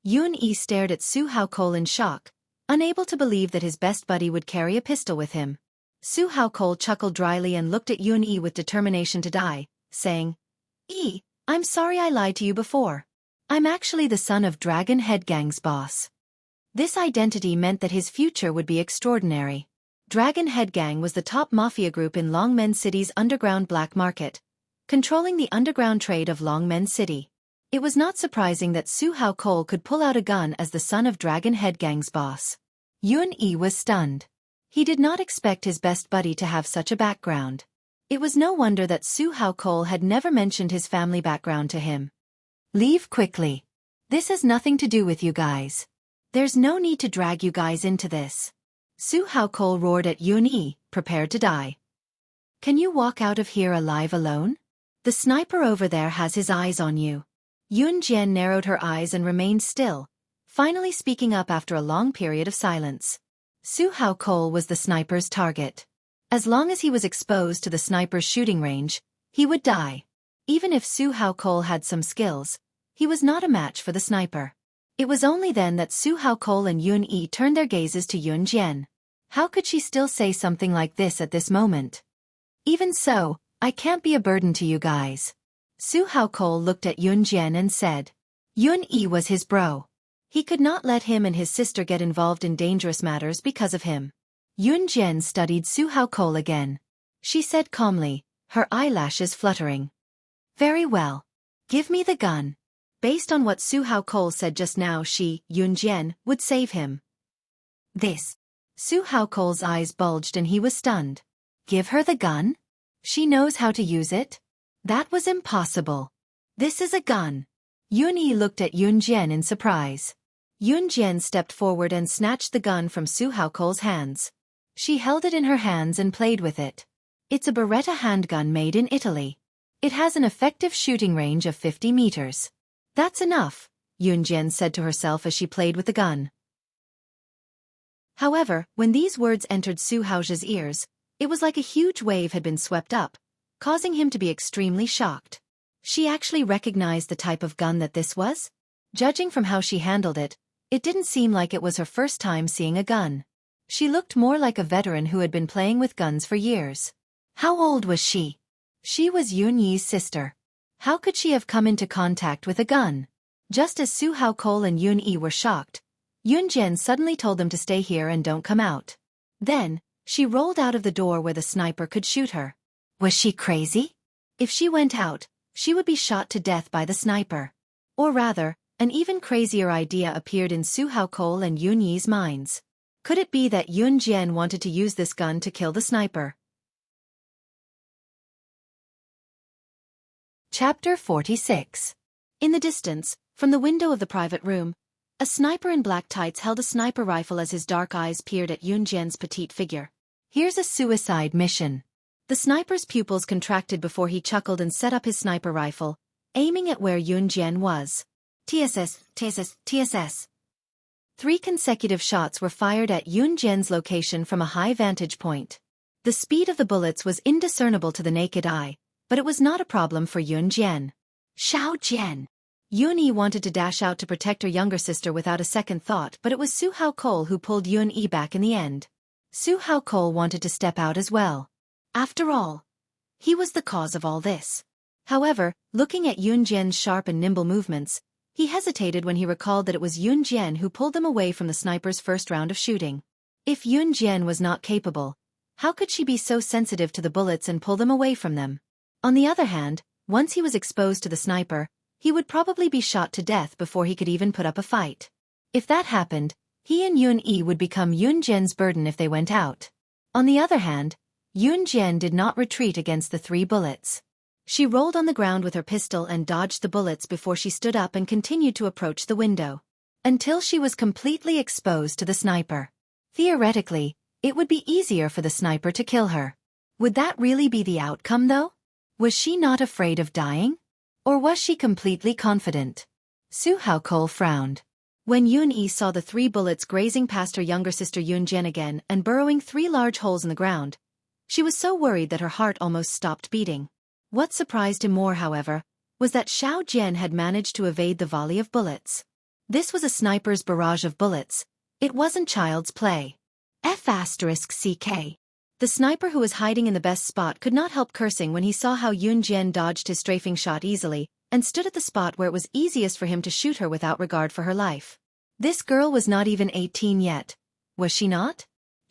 Yun Yi stared at Su Haokol in shock, unable to believe that his best buddy would carry a pistol with him. Su Haokol chuckled dryly and looked at Yun Yi with determination to die, saying, "Yi, I'm sorry I lied to you before. I'm actually the son of Dragon Head Gang's boss." This identity meant that his future would be extraordinary. Dragon Head Gang was the top mafia group in Longmen City's underground black market, controlling the underground trade of Longmen City. It was not surprising that Su Hao Cole could pull out a gun as the son of Dragon Head Gang's boss. Yun Yi was stunned. He did not expect his best buddy to have such a background. It was no wonder that Su Hao Cole had never mentioned his family background to him. Leave quickly. This has nothing to do with you guys. There's no need to drag you guys into this. Su Hao Cole roared at Yun Yi, prepared to die. Can you walk out of here alive alone? The sniper over there has his eyes on you. Yun Jian narrowed her eyes and remained still, finally speaking up after a long period of silence. Su Hao Cole was the sniper's target. As long as he was exposed to the sniper's shooting range, he would die. Even if Su Hao Cole had some skills, he was not a match for the sniper. It was only then that Su Hao Cole and Yun Yi turned their gazes to Yun Jian. How could she still say something like this at this moment? Even so, I can't be a burden to you guys. Su Hao Cole looked at Yun Jian and said. Yun Yi was his bro. He could not let him and his sister get involved in dangerous matters because of him. Yun Jian studied Su Hao Cole again. She said calmly, her eyelashes fluttering. Very well. Give me the gun. Based on what Su Hao Cole said just now, she, Yun Jian, would save him. This. Su Hao Cole's eyes bulged and he was stunned. Give her the gun? She knows how to use it? That was impossible. This is a gun. Yun Yi looked at Yun Jian in surprise. Yun Jian stepped forward and snatched the gun from Su Hao Cole's hands. She held it in her hands and played with it. It's a Beretta handgun made in Italy. It has an effective shooting range of 50 meters. That's enough, Yun Jian said to herself as she played with the gun. However, when these words entered Su Hao's ears, it was like a huge wave had been swept up, causing him to be extremely shocked. She actually recognized the type of gun that this was? Judging from how she handled it, it didn't seem like it was her first time seeing a gun. She looked more like a veteran who had been playing with guns for years. How old was she? She was Yun Yi's sister. How could she have come into contact with a gun? Just as Su Hao Cole and Yun Yi were shocked, Yun Jian suddenly told them to stay here and don't come out. Then, she rolled out of the door where the sniper could shoot her. Was she crazy? If she went out, she would be shot to death by the sniper. Or rather, an even crazier idea appeared in Su Hao Cole and Yun Yi's minds. Could it be that Yun Jian wanted to use this gun to kill the sniper? Chapter 46. In the distance, from the window of the private room, a sniper in black tights held a sniper rifle as his dark eyes peered at Yun Jian's petite figure. Here's a suicide mission. The sniper's pupils contracted before he chuckled and set up his sniper rifle, aiming at where Yun Jian was. TSS, TSS, TSS. 3 consecutive shots were fired at Yun Jian's location from a high vantage point. The speed of the bullets was indiscernible to the naked eye, but it was not a problem for Yun Jian. Xiao Jian. Yun Yi wanted to dash out to protect her younger sister without a second thought, but it was Su Hao Cole who pulled Yun Yi back in the end. Su Hao Cole wanted to step out as well. After all, he was the cause of all this. However, looking at Yun Jian's sharp and nimble movements, he hesitated when he recalled that it was Yun Jian who pulled them away from the sniper's first round of shooting. If Yun Jian was not capable, how could she be so sensitive to the bullets and pull them away from them? On the other hand, once he was exposed to the sniper, he would probably be shot to death before he could even put up a fight. If that happened, he and Yun Yi would become Yun Jian's burden if they went out. On the other hand, Yun Jian did not retreat against the 3 bullets. She rolled on the ground with her pistol and dodged the bullets before she stood up and continued to approach the window. Until she was completely exposed to the sniper. Theoretically, it would be easier for the sniper to kill her. Would that really be the outcome though? Was she not afraid of dying? Or was she completely confident? Su Hao Cole frowned. When Yun Yi saw the 3 bullets grazing past her younger sister Yun Jian again and burrowing 3 large holes in the ground, she was so worried that her heart almost stopped beating. What surprised him more, however, was that Xiao Jian had managed to evade the volley of bullets. This was a sniper's barrage of bullets. It wasn't child's play. F***CK. The sniper who was hiding in the best spot could not help cursing when he saw how Yun Jian dodged his strafing shot easily and stood at the spot where it was easiest for him to shoot her without regard for her life. This girl was not even 18 yet. Was she not?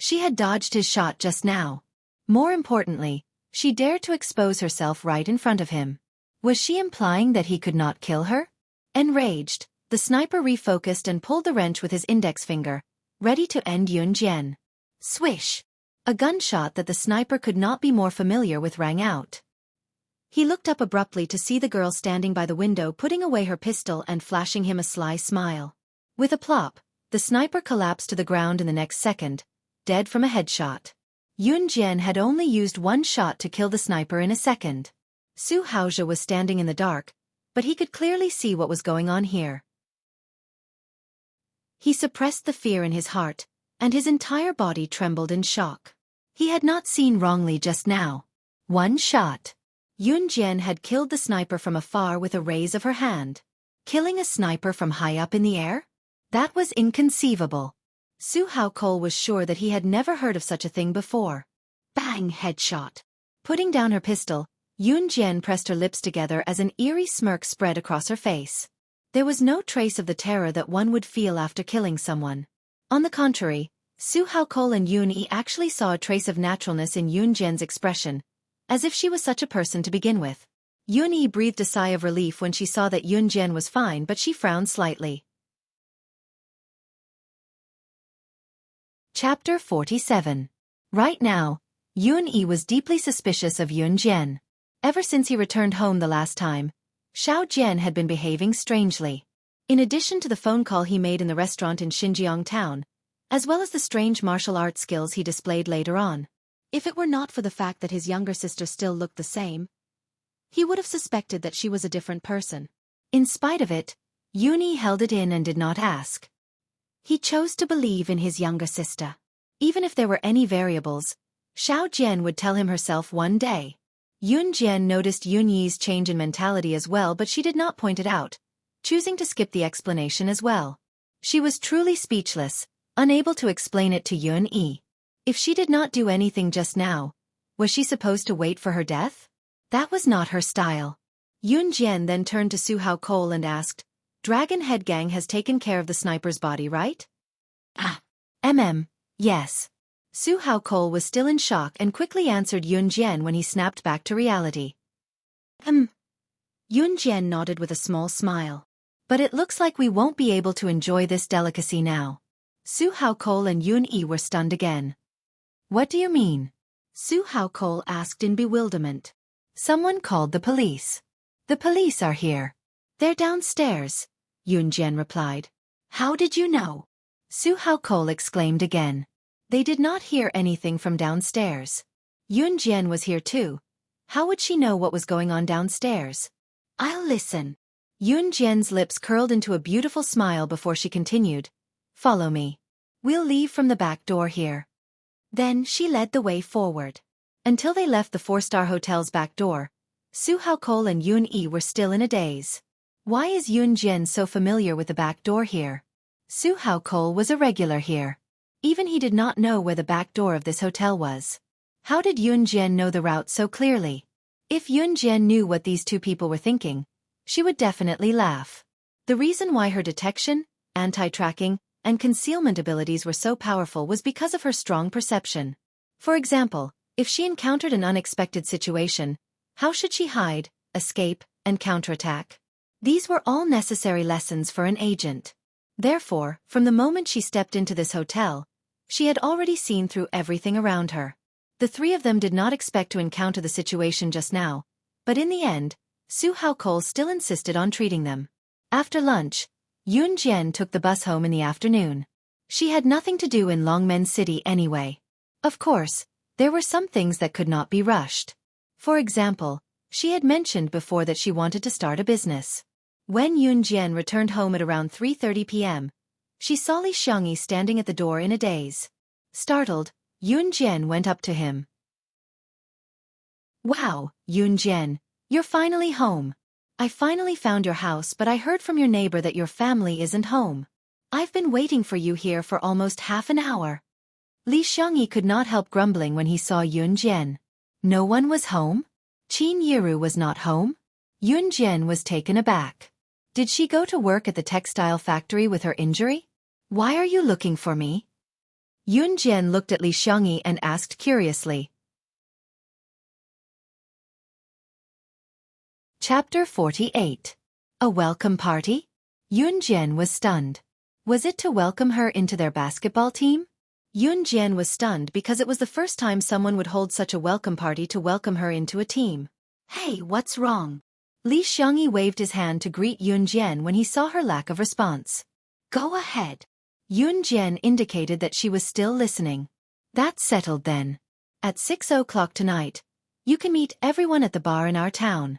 She had dodged his shot just now. More importantly, she dared to expose herself right in front of him. Was she implying that he could not kill her? Enraged, the sniper refocused and pulled the wrench with his index finger, ready to end Yun Jian. Swish! A gunshot that the sniper could not be more familiar with rang out. He looked up abruptly to see the girl standing by the window putting away her pistol and flashing him a sly smile. With a plop, the sniper collapsed to the ground in the next second, dead from a headshot. Yun Jian had only used one shot to kill the sniper in a second. Su Haozhe was standing in the dark, but he could clearly see what was going on here. He suppressed the fear in his heart, and his entire body trembled in shock. He had not seen wrongly just now. One shot. Yun Jian had killed the sniper from afar with a raise of her hand. Killing a sniper from high up in the air? That was inconceivable. Su Haozhe was sure that he had never heard of such a thing before. Bang! Headshot. Putting down her pistol, Yun Jian pressed her lips together as an eerie smirk spread across her face. There was no trace of the terror that one would feel after killing someone. On the contrary, Su Haozhe and Yun Yi actually saw a trace of naturalness in Yun Jian's expression, as if she was such a person to begin with. Yun Yi breathed a sigh of relief when she saw that Yun Jian was fine, but she frowned slightly. Chapter 47. Right now, Yun Yi was deeply suspicious of Yun Jian. Ever since he returned home the last time, Xiao Jian had been behaving strangely. In addition to the phone call he made in the restaurant in Xinjiang town, as well as the strange martial arts skills he displayed later on. If it were not for the fact that his younger sister still looked the same, he would have suspected that she was a different person. In spite of it, Yun Yi held it in and did not ask. He chose to believe in his younger sister. Even if there were any variables, Xiao Jian would tell him herself one day. Yun Jian noticed Yun Yi's change in mentality as well, but she did not point it out, choosing to skip the explanation as well. She was truly speechless, unable to explain it to Yun Yi. If she did not do anything just now, was she supposed to wait for her death? That was not her style. Yun Jian then turned to Su Haozhe and asked, Dragon Head Gang has taken care of the sniper's body, right? Yes. Su Haozhe was still in shock and quickly answered Yun Jian when he snapped back to reality. Yun Jian nodded with a small smile. But it looks like we won't be able to enjoy this delicacy now. Su Haozhe and Yun Yi were stunned again. What do you mean? Su Haozhe asked in bewilderment. Someone called the police. The police are here. They're downstairs, Yun Jian replied. How did you know? Su Haozhe exclaimed again. They did not hear anything from downstairs. Yun Jian was here too. How would she know what was going on downstairs? I'll listen. Yun Jian's lips curled into a beautiful smile before she continued. Follow me. We'll leave from the back door here. Then she led the way forward. Until they left the four-star hotel's back door, Su Haozhe and Yun Yi were still in a daze. Why is Yun Jian so familiar with the back door here? Su Haozhe was a regular here. Even he did not know where the back door of this hotel was. How did Yun Jian know the route so clearly? If Yun Jian knew what these two people were thinking, she would definitely laugh. The reason why her detection, anti-tracking, and concealment abilities were so powerful was because of her strong perception. For example, if she encountered an unexpected situation, how should she hide, escape, and counterattack? These were all necessary lessons for an agent. Therefore, from the moment she stepped into this hotel, she had already seen through everything around her. The three of them did not expect to encounter the situation just now, but in the end, Su Haozhe still insisted on treating them. After lunch, Yun Jian took the bus home in the afternoon. She had nothing to do in Longmen City anyway. Of course, there were some things that could not be rushed. For example, she had mentioned before that she wanted to start a business. When Yun Jian returned home at around 3:30 p.m., she saw Li Xiangyi standing at the door in a daze. Startled, Yun Jian went up to him. Wow, Yun Jian, you're finally home. I finally found your house, but I heard from your neighbor that your family isn't home. I've been waiting for you here for almost half an hour. Li Xiangyi could not help grumbling when he saw Yun Jian. No one was home? Qin Yiru was not home? Yun Jian was taken aback. Did she go to work at the textile factory with her injury? Why are you looking for me? Yun Jian looked at Li Xiangyi and asked curiously. Chapter 48. A welcome party? Yun Jian was stunned. Was it to welcome her into their basketball team? Yun Jian was stunned because it was the first time someone would hold such a welcome party to welcome her into a team. Hey, what's wrong? Li Xiangyi waved his hand to greet Yun Jian when he saw her lack of response. Go ahead. Yun Jian indicated that she was still listening. That's settled then. At 6 o'clock tonight, you can meet everyone at the bar in our town.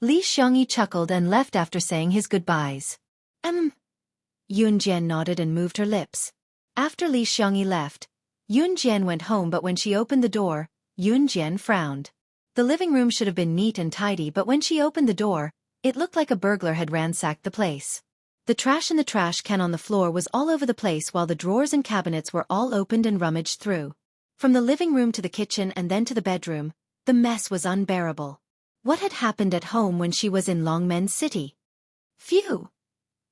Li Xiangyi chuckled and left after saying his goodbyes. Yun Jian nodded and moved her lips. After Li Xiangyi left, Yun Jian went home, but when she opened the door, Yun Jian frowned. The living room should have been neat and tidy, but when she opened the door, it looked like a burglar had ransacked the place. The trash in the trash can on the floor was all over the place, while the drawers and cabinets were all opened and rummaged through. From the living room to the kitchen and then to the bedroom, the mess was unbearable. What had happened at home when she was in Longmen City? Phew!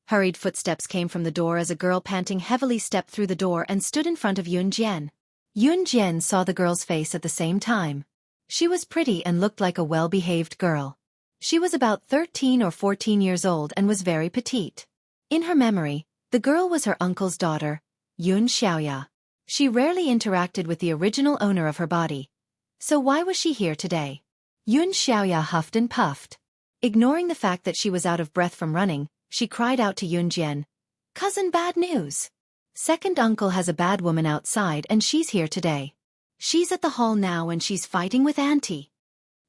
Hurried footsteps came from the door as a girl panting heavily stepped through the door and stood in front of Yun Jian. Yun Jian saw the girl's face at the same time. She was pretty and looked like a well-behaved girl. She was about 13 or 14 years old and was very petite. In her memory, the girl was her uncle's daughter, Yun Xiaoya. She rarely interacted with the original owner of her body. So why was she here today? Yun Xiaoya huffed and puffed. Ignoring the fact that she was out of breath from running, she cried out to Yun Jian. Cousin, bad news. Second uncle has a bad woman outside and she's here today. She's at the hall now and she's fighting with Auntie.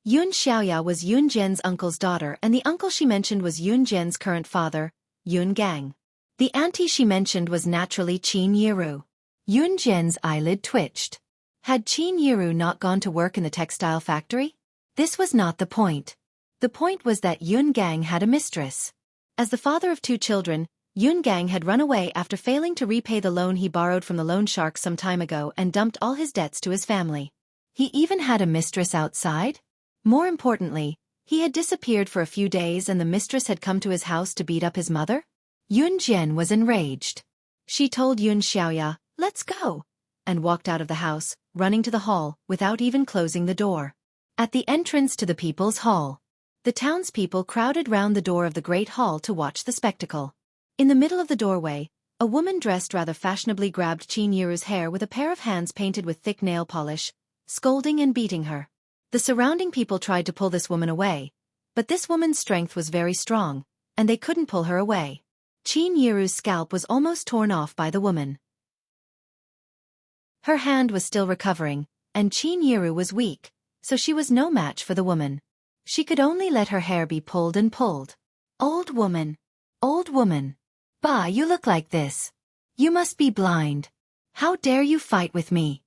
Yun Xiaoya was Yun Jian's uncle's daughter, and the uncle she mentioned was Yun Jian's current father, Yun Gang. The auntie she mentioned was naturally Qin Yiru. Yun Jian's eyelid twitched. Had Qin Yiru not gone to work in the textile factory? This was not the point. The point was that Yun Gang had a mistress. As the father of 2 children, Yun Gang had run away after failing to repay the loan he borrowed from the loan shark some time ago and dumped all his debts to his family. He even had a mistress outside? More importantly, he had disappeared for a few days and the mistress had come to his house to beat up his mother? Yun Jian was enraged. She told Yun Xiaoya, let's go, and walked out of the house, running to the hall, without even closing the door. At the entrance to the people's hall, the townspeople crowded round the door of the great hall to watch the spectacle. In the middle of the doorway, a woman dressed rather fashionably grabbed Qin Yiru's hair with a pair of hands painted with thick nail polish, scolding and beating her. The surrounding people tried to pull this woman away, but this woman's strength was very strong, and they couldn't pull her away. Qin Yiru's scalp was almost torn off by the woman. Her hand was still recovering, and Qin Yiru was weak, so she was no match for the woman. She could only let her hair be pulled and pulled. Old woman. Old woman. Bah, you look like this. You must be blind. How dare you fight with me?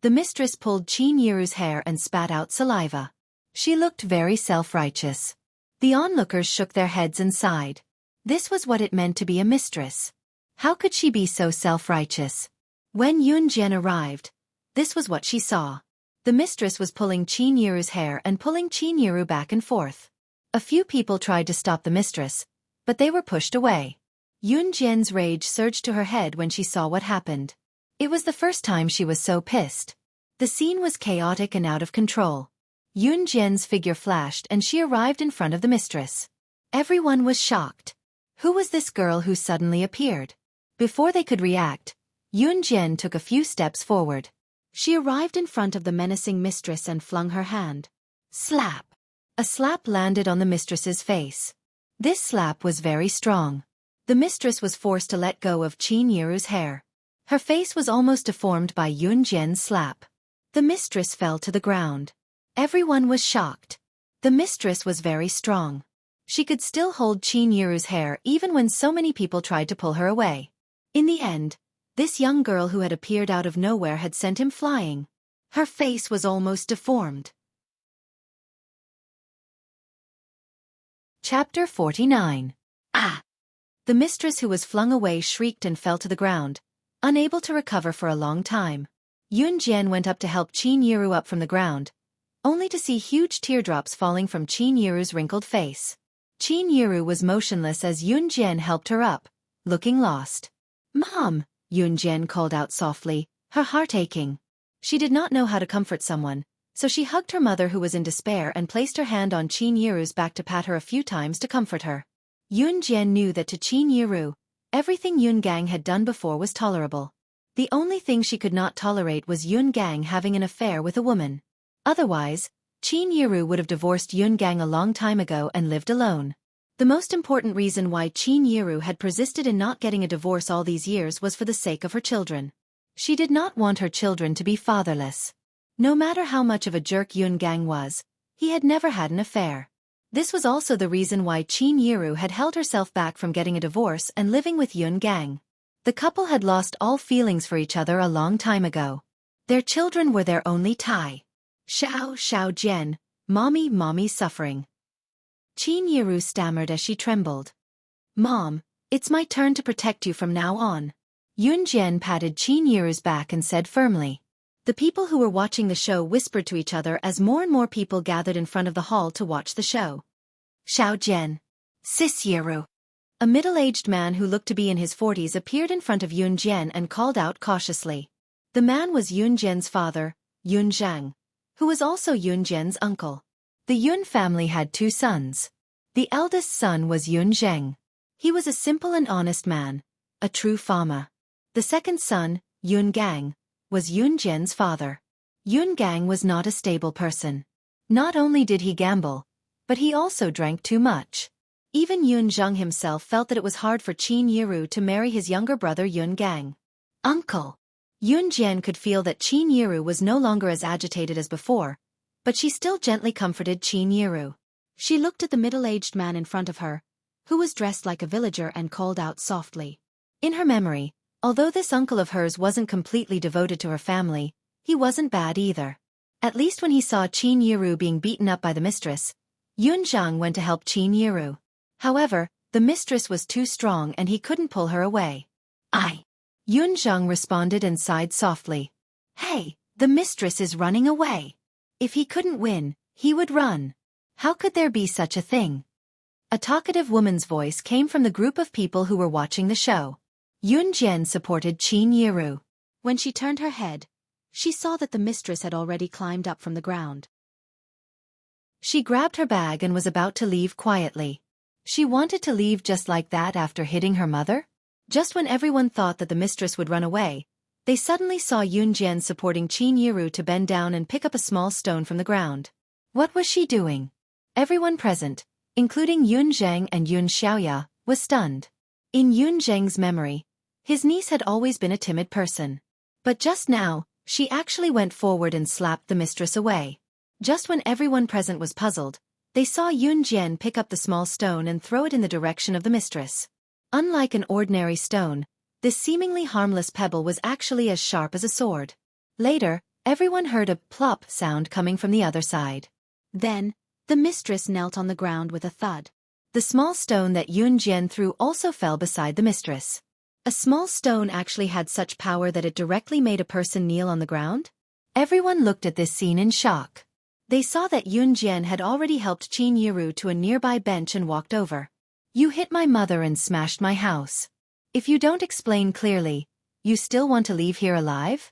The mistress pulled Qin Yiru's hair and spat out saliva. She looked very self-righteous. The onlookers shook their heads and sighed. This was what it meant to be a mistress. How could she be so self-righteous? When Yun Jian arrived, this was what she saw. The mistress was pulling Qin Yiru's hair and pulling Qin Yiru back and forth. A few people tried to stop the mistress, but they were pushed away. Yun Jian's rage surged to her head when she saw what happened. It was the first time she was so pissed. The scene was chaotic and out of control. Yun Jian's figure flashed and she arrived in front of the mistress. Everyone was shocked. Who was this girl who suddenly appeared? Before they could react, Yun Jian took a few steps forward. She arrived in front of the menacing mistress and flung her hand. Slap! A slap landed on the mistress's face. This slap was very strong. The mistress was forced to let go of Qin Yiru's hair. Her face was almost deformed by Yun Jian's slap. The mistress fell to the ground. Everyone was shocked. The mistress was very strong. She could still hold Qin Yiru's hair even when so many people tried to pull her away. In the end, this young girl who had appeared out of nowhere had sent him flying. Her face was almost deformed. Chapter 49. Ah! The mistress who was flung away shrieked and fell to the ground, unable to recover for a long time. Yun Jian went up to help Qin Yiru up from the ground, only to see huge teardrops falling from Qin Yiru's wrinkled face. Qin Yiru was motionless as Yun Jian helped her up, looking lost. Mom! Yun Jian called out softly, her heart aching. She did not know how to comfort someone, so she hugged her mother who was in despair and placed her hand on Qin Yiru's back to pat her a few times to comfort her. Yun Jian knew that to Qin Yiru, everything Yun Gang had done before was tolerable. The only thing she could not tolerate was Yun Gang having an affair with a woman. Otherwise, Qin Yiru would have divorced Yun Gang a long time ago and lived alone. The most important reason why Qin Yiru had persisted in not getting a divorce all these years was for the sake of her children. She did not want her children to be fatherless. No matter how much of a jerk Yun Gang was, he had never had an affair. This was also the reason why Qin Yiru had held herself back from getting a divorce and living with Yun Gang. The couple had lost all feelings for each other a long time ago. Their children were their only tie. Xiao Jian, mommy suffering. Qin Yiru stammered as she trembled. Mom, it's my turn to protect you from now on. Yun Jian patted Qin Yiru's back and said firmly. The people who were watching the show whispered to each other as more and more people gathered in front of the hall to watch the show. Xiao Jian. Sis Yiru. A middle-aged man who looked to be in his 40s appeared in front of Yun Jian and called out cautiously. The man was Yun Jian's father, Yun Zhang, who was also Yun Jian's uncle. The Yun family had 2 sons. The eldest son was Yun Zheng. He was a simple and honest man, a true farmer. The second son, Yun Gang, was Yun Jian's father. Yun Gang was not a stable person. Not only did he gamble, but he also drank too much. Even Yun Zheng himself felt that it was hard for Qin Yiru to marry his younger brother Yun Gang. Uncle. Yun Jian could feel that Qin Yiru was no longer as agitated as before, but she still gently comforted Qin Yiru. She looked at the middle-aged man in front of her, who was dressed like a villager, and called out softly. In her memory, although this uncle of hers wasn't completely devoted to her family, he wasn't bad either. At least when he saw Qin Yiru being beaten up by the mistress, Yun Zhang went to help Qin Yiru. However, the mistress was too strong and he couldn't pull her away. Yun Zhang responded and sighed softly. Hey, the mistress is running away. If he couldn't win, he would run. How could there be such a thing? A talkative woman's voice came from the group of people who were watching the show. Yun Jian supported Qin Yiru. When she turned her head, she saw that the mistress had already climbed up from the ground. She grabbed her bag and was about to leave quietly. She wanted to leave just like that after hitting her mother? Just when everyone thought that the mistress would run away, they suddenly saw Yun Jian supporting Qin Yiru to bend down and pick up a small stone from the ground. What was she doing? Everyone present, including Yun Zheng and Yun Xiaoya, was stunned. In Yun Zheng's memory, his niece had always been a timid person. But just now, she actually went forward and slapped the mistress away. Just when everyone present was puzzled, they saw Yun Jian pick up the small stone and throw it in the direction of the mistress. Unlike an ordinary stone, this seemingly harmless pebble was actually as sharp as a sword. Later, everyone heard a plop sound coming from the other side. Then, the mistress knelt on the ground with a thud. The small stone that Yun Jian threw also fell beside the mistress. A small stone actually had such power that it directly made a person kneel on the ground? Everyone looked at this scene in shock. They saw that Yun Jian had already helped Qin Yiru to a nearby bench and walked over. You hit my mother and smashed my house. If you don't explain clearly, you still want to leave here alive?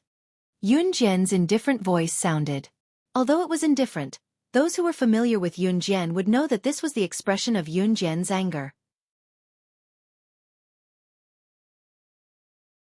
Yun Jian's indifferent voice sounded. Although it was indifferent, those who were familiar with Yun Jian would know that this was the expression of Yun Jian's anger.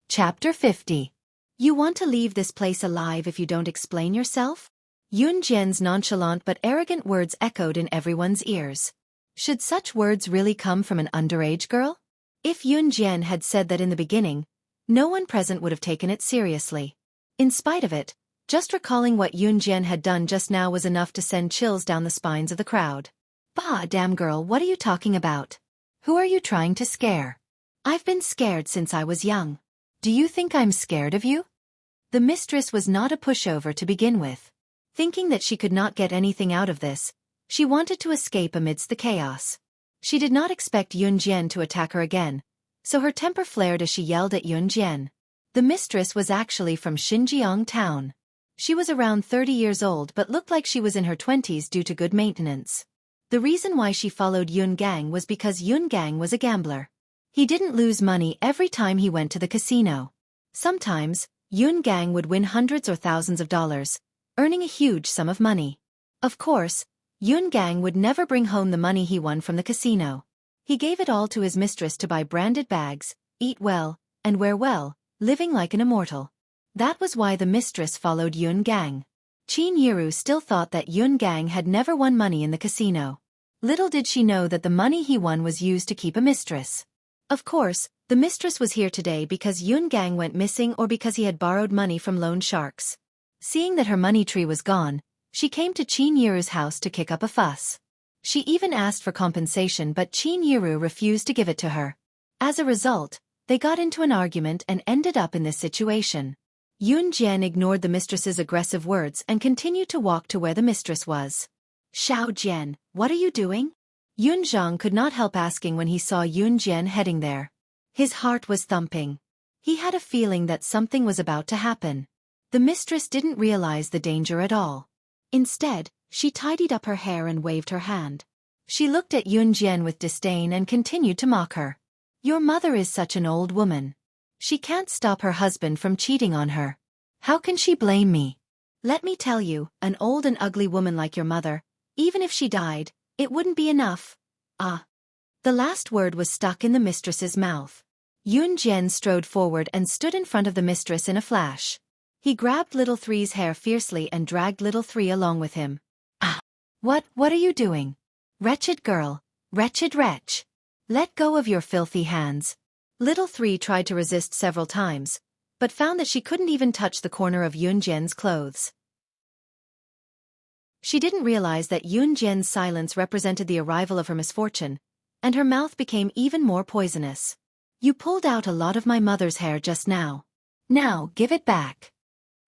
Chapter 50. You want to leave this place alive if you don't explain yourself? Yun Jian's nonchalant but arrogant words echoed in everyone's ears. Should such words really come from an underage girl? If Yun Jian had said that in the beginning, no one present would have taken it seriously. In spite of it, just recalling what Yun Jian had done just now was enough to send chills down the spines of the crowd. Bah, damn girl, what are you talking about? Who are you trying to scare? I've been scared since I was young. Do you think I'm scared of you? The mistress was not a pushover to begin with. Thinking that she could not get anything out of this, she wanted to escape amidst the chaos. She did not expect Yun Jian to attack her again, so her temper flared as she yelled at Yun Jian. The mistress was actually from Xinjiang town. She was around 30 years old but looked like she was in her 20s due to good maintenance. The reason why she followed Yun Gang was because Yun Gang was a gambler. He didn't lose money every time he went to the casino. Sometimes, Yun Gang would win hundreds or thousands of dollars, earning a huge sum of money. Of course, Yun Gang would never bring home the money he won from the casino. He gave it all to his mistress to buy branded bags, eat well, and wear well, living like an immortal. That was why the mistress followed Yun Gang. Qin Yiru still thought that Yun Gang had never won money in the casino. Little did she know that the money he won was used to keep a mistress. Of course, the mistress was here today because Yun Gang went missing or because he had borrowed money from loan sharks. Seeing that her money tree was gone, she came to Qin Yiru's house to kick up a fuss. She even asked for compensation, but Qin Yiru refused to give it to her. As a result, they got into an argument and ended up in this situation. Yun Jian ignored the mistress's aggressive words and continued to walk to where the mistress was. "Xiao Jian, what are you doing?" Yun Zhang could not help asking when he saw Yun Jian heading there. His heart was thumping. He had a feeling that something was about to happen. The mistress didn't realize the danger at all. Instead, she tidied up her hair and waved her hand. She looked at Yun Jian with disdain and continued to mock her. "Your mother is such an old woman. She can't stop her husband from cheating on her. How can she blame me? Let me tell you, an old and ugly woman like your mother, even if she died, it wouldn't be enough." Ah. The last word was stuck in the mistress's mouth. Yun Jian strode forward and stood in front of the mistress in a flash. He grabbed Little Three's hair fiercely and dragged Little Three along with him. "Ah! What are you doing? Wretched girl, wretched wretch! Let go of your filthy hands." Little Three tried to resist several times, but found that she couldn't even touch the corner of Yun Jian's clothes. She didn't realize that Yun Jian's silence represented the arrival of her misfortune, and her mouth became even more poisonous. "You pulled out a lot of my mother's hair just now. Now, give it back."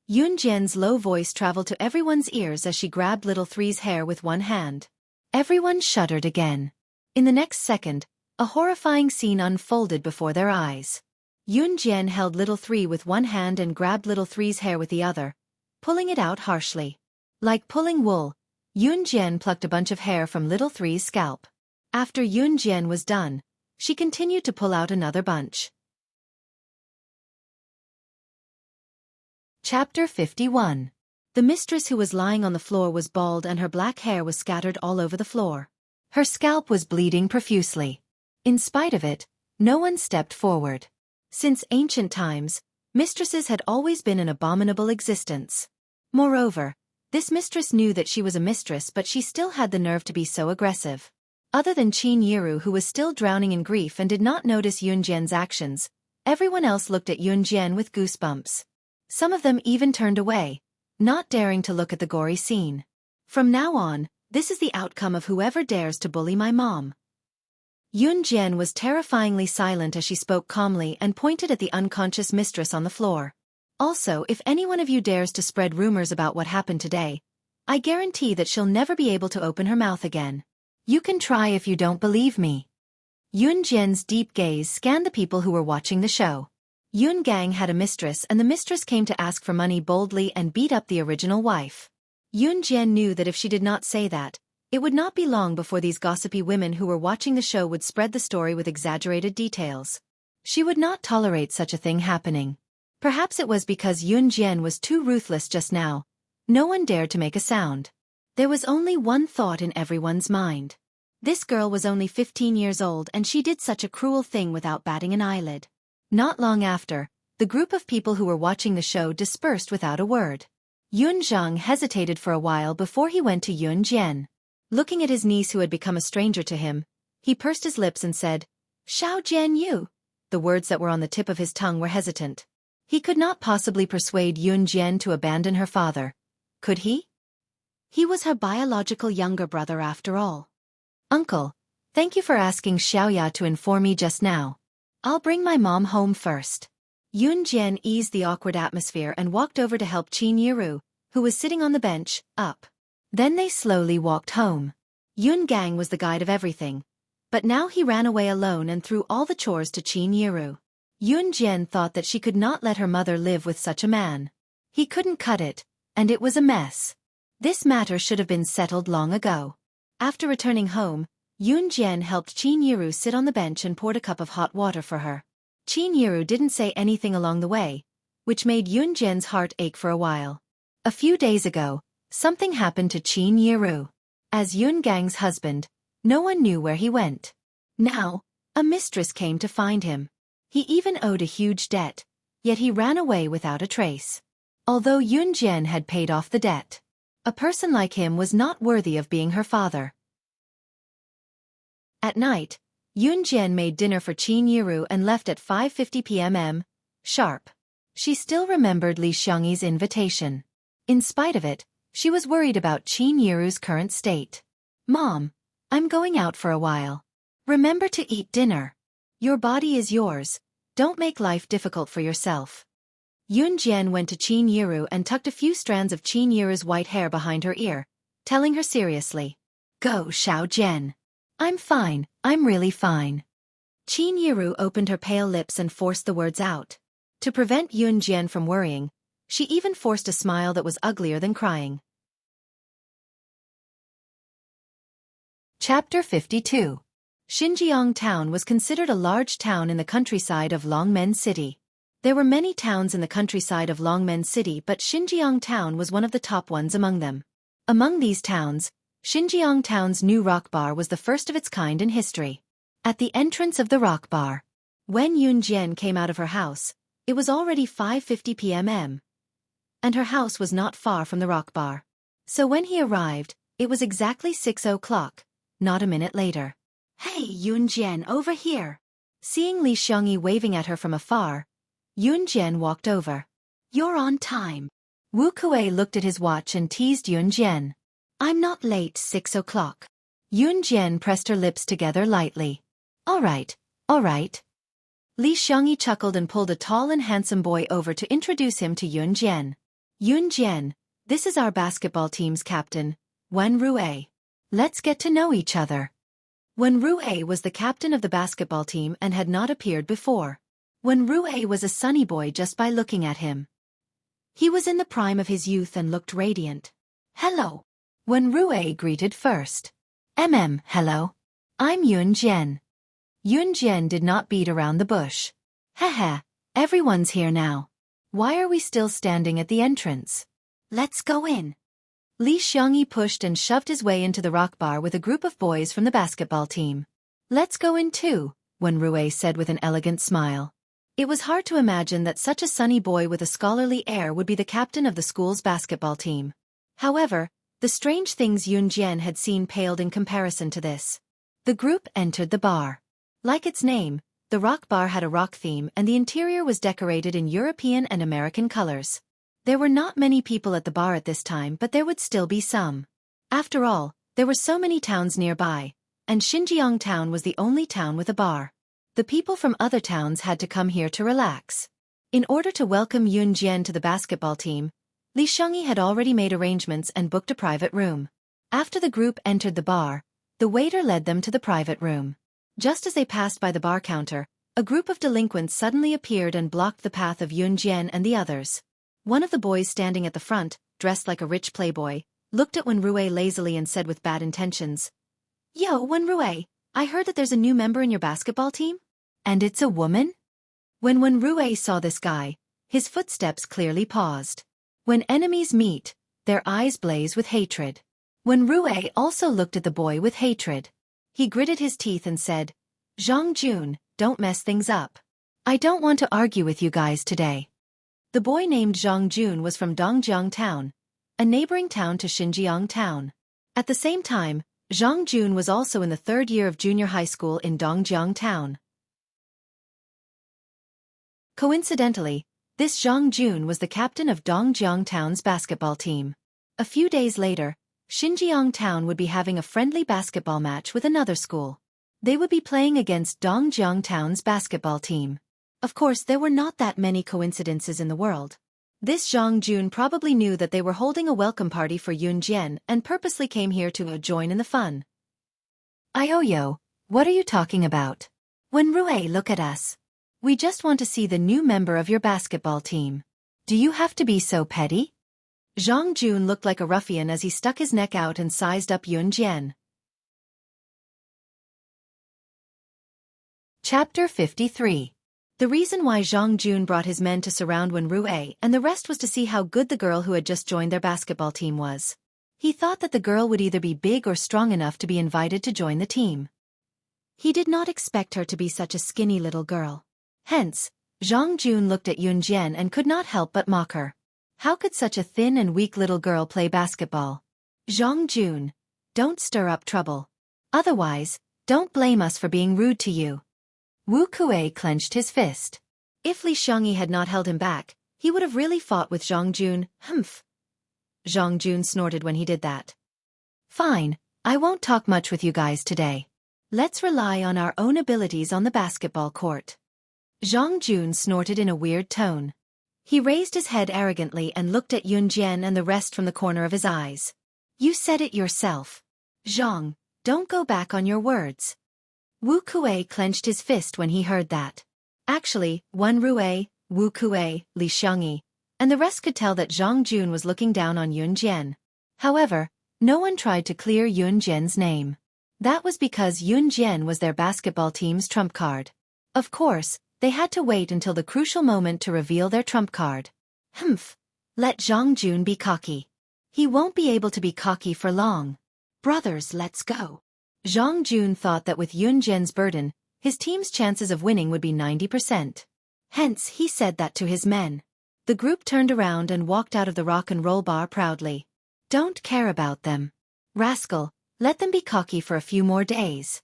Yun Jian's low voice traveled to everyone's ears as she grabbed Little Three's hair with one hand. Everyone shuddered again. In the next second, a horrifying scene unfolded before their eyes. Yun Jian held Little Three with one hand and grabbed Little Three's hair with the other, pulling it out harshly. Like pulling wool, Yun Jian plucked a bunch of hair from Little Three's scalp. After Yun Jian was done, she continued to pull out another bunch. Chapter 51. The mistress who was lying on the floor was bald and her black hair was scattered all over the floor. Her scalp was bleeding profusely. In spite of it, no one stepped forward. Since ancient times, mistresses had always been an abominable existence. Moreover, this mistress knew that she was a mistress, but she still had the nerve to be so aggressive. Other than Qin Yiru, who was still drowning in grief and did not notice Yun Jian's actions, everyone else looked at Yun Jian with goosebumps. Some of them even turned away, not daring to look at the gory scene. "From now on, this is the outcome of whoever dares to bully my mom." Yun Jian was terrifyingly silent as she spoke calmly and pointed at the unconscious mistress on the floor. "Also, if any one of you dares to spread rumors about what happened today, I guarantee that she'll never be able to open her mouth again. You can try if you don't believe me." Yun Jian's deep gaze scanned the people who were watching the show. Yun Gang had a mistress, and the mistress came to ask for money boldly and beat up the original wife. Yun Jian knew that if she did not say that, it would not be long before these gossipy women who were watching the show would spread the story with exaggerated details. She would not tolerate such a thing happening. Perhaps it was because Yun Jian was too ruthless just now. No one dared to make a sound. There was only one thought in everyone's mind. This girl was only 15 years old and she did such a cruel thing without batting an eyelid. Not long after, the group of people who were watching the show dispersed without a word. Yun Zhang hesitated for a while before he went to Yun Jian. Looking at his niece who had become a stranger to him, he pursed his lips and said, "Xiao Jian Yu." The words that were on the tip of his tongue were hesitant. He could not possibly persuade Yun Jian to abandon her father. Could he? He was her biological younger brother after all. "Uncle, thank you for asking Xiaoya to inform me just now. I'll bring my mom home first." Yun Jian eased the awkward atmosphere and walked over to help Qin Yiru, who was sitting on the bench, up. Then they slowly walked home. Yun Gang was the guide of everything, but now he ran away alone and threw all the chores to Qin Yiru. Yun Jian thought that she could not let her mother live with such a man. He couldn't cut it, and it was a mess. This matter should have been settled long ago. After returning home, Yun Jian helped Qin Yiru sit on the bench and poured a cup of hot water for her. Qin Yiru didn't say anything along the way, which made Yunjian's heart ache for a while. A few days ago, something happened to Qin Yiru. As Yun Gang's husband, no one knew where he went. Now, a mistress came to find him. He even owed a huge debt, yet he ran away without a trace. Although Yunjian had paid off the debt, a person like him was not worthy of being her father. At night, Yunjian made dinner for Qin Yiru and left at 5:50 p.m. sharp. She still remembered Li Xiangyi's invitation. In spite of it, she was worried about Qin Yiru's current state. "Mom, I'm going out for a while. Remember to eat dinner. Your body is yours. Don't make life difficult for yourself." Yunjian went to Qin Yiru and tucked a few strands of Qin Yiru's white hair behind her ear, telling her seriously, "Go, Xiaojian. I'm fine, I'm really fine." Qin Yiru opened her pale lips and forced the words out. To prevent Yunjian from worrying, she even forced a smile that was uglier than crying. Chapter 52. Xinjiang Town was considered a large town in the countryside of Longmen City. There were many towns in the countryside of Longmen City, but Xinjiang Town was one of the top ones among them. Among these towns, Xinjiang Town's new rock bar was the first of its kind in history. At the entrance of the rock bar, when Yunjian came out of her house, it was already 5:50 p.m. and her house was not far from the rock bar. So when he arrived, it was exactly 6 o'clock, not a minute later. "Hey, Yunjian, over here." Seeing Li Xiangyi waving at her from afar, Yunjian walked over. "You're on time." Wu Kuei looked at his watch and teased Yunjian. "I'm not late, 6 o'clock. Yunjian pressed her lips together lightly. All right. Li Xiangyi chuckled and pulled a tall and handsome boy over to introduce him to Yunjian. "Yunjian, this is our basketball team's captain, Wen Rue. Let's get to know each other." Wen Rue was the captain of the basketball team and had not appeared before. Wen Rue was a sunny boy just by looking at him. He was in the prime of his youth and looked radiant. "Hello." Wen Rue greeted first. Hello. I'm Yunjian." Yunjian did not beat around the bush. "Haha, everyone's here now. Why are we still standing at the entrance? Let's go in." Li Xiangyi pushed and shoved his way into the rock bar with a group of boys from the basketball team. "Let's go in too," Wen Rue said with an elegant smile. It was hard to imagine that such a sunny boy with a scholarly air would be the captain of the school's basketball team. However, the strange things Yunjian had seen paled in comparison to this. The group entered the bar. Like its name, the rock bar had a rock theme and the interior was decorated in European and American colors. There were not many people at the bar at this time, but there would still be some. After all, there were so many towns nearby, and Xinjiang Town was the only town with a bar. The people from other towns had to come here to relax. In order to welcome Yunjian to the basketball team, Li Xiangyi had already made arrangements and booked a private room. After the group entered the bar, the waiter led them to the private room. Just as they passed by the bar counter, a group of delinquents suddenly appeared and blocked the path of Yunjian and the others. One of the boys standing at the front, dressed like a rich playboy, looked at Wen Rue lazily and said with bad intentions, "Yo, Wen Rue, I heard that there's a new member in your basketball team? And it's a woman?" When Wen Rue saw this guy, his footsteps clearly paused. When enemies meet, their eyes blaze with hatred. Wen Rue also looked at the boy with hatred. He gritted his teeth and said, "Zhang Jun, don't mess things up. I don't want to argue with you guys today." The boy named Zhang Jun was from Dongjiang Town, a neighboring town to Xinjiang Town. At the same time, Zhang Jun was also in the 3rd year of junior high school in Dongjiang Town. Coincidentally, this Zhang Jun was the captain of Dongjiang Town's basketball team. A few days later, Xinjiang Town would be having a friendly basketball match with another school. They would be playing against Dongjiang Town's basketball team. Of course, there were not that many coincidences in the world. This Zhang Jun probably knew that they were holding a welcome party for Yunjian and purposely came here to join in the fun. "Ioyo, what are you talking about? Wen Rue, look at us. We just want to see the new member of your basketball team. Do you have to be so petty?" Zhang Jun looked like a ruffian as he stuck his neck out and sized up Yunjian. Chapter 53. The reason why Zhang Jun brought his men to surround Wen Rue and the rest was to see how good the girl who had just joined their basketball team was. He thought that the girl would either be big or strong enough to be invited to join the team. He did not expect her to be such a skinny little girl. Hence, Zhang Jun looked at Yun Jian and could not help but mock her. How could such a thin and weak little girl play basketball? Zhang Jun, don't stir up trouble. Otherwise, don't blame us for being rude to you. Wu Kuei clenched his fist. If Li Xiangyi had not held him back, he would have really fought with Zhang Jun. Humph. Zhang Jun snorted when he did that. Fine, I won't talk much with you guys today. Let's rely on our own abilities on the basketball court. Zhang Jun snorted in a weird tone. He raised his head arrogantly and looked at Yun Jian and the rest from the corner of his eyes. You said it yourself. Zhang, don't go back on your words. Wu Kuei clenched his fist when he heard that. Actually, Wen Rue, Wu Kuei, Li Xiangyi, and the rest could tell that Zhang Jun was looking down on Yun Jian. However, no one tried to clear Yun Jian's name. That was because Yun Jian was their basketball team's trump card. Of course, they had to wait until the crucial moment to reveal their trump card. Humph. Let Zhang Jun be cocky. He won't be able to be cocky for long. Brothers, let's go. Zhang Jun thought that with Yun Jian's burden, his team's chances of winning would be 90%. Hence, he said that to his men. The group turned around and walked out of the rock and roll bar proudly. Don't care about them. Rascal, let them be cocky for a few more days.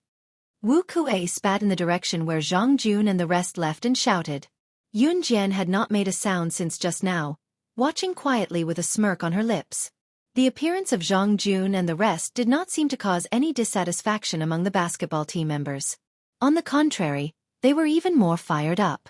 Wu Kuei spat in the direction where Zhang Jun and the rest left and shouted. Yun Jian had not made a sound since just now, watching quietly with a smirk on her lips. The appearance of Zhang Jun and the rest did not seem to cause any dissatisfaction among the basketball team members. On the contrary, they were even more fired up.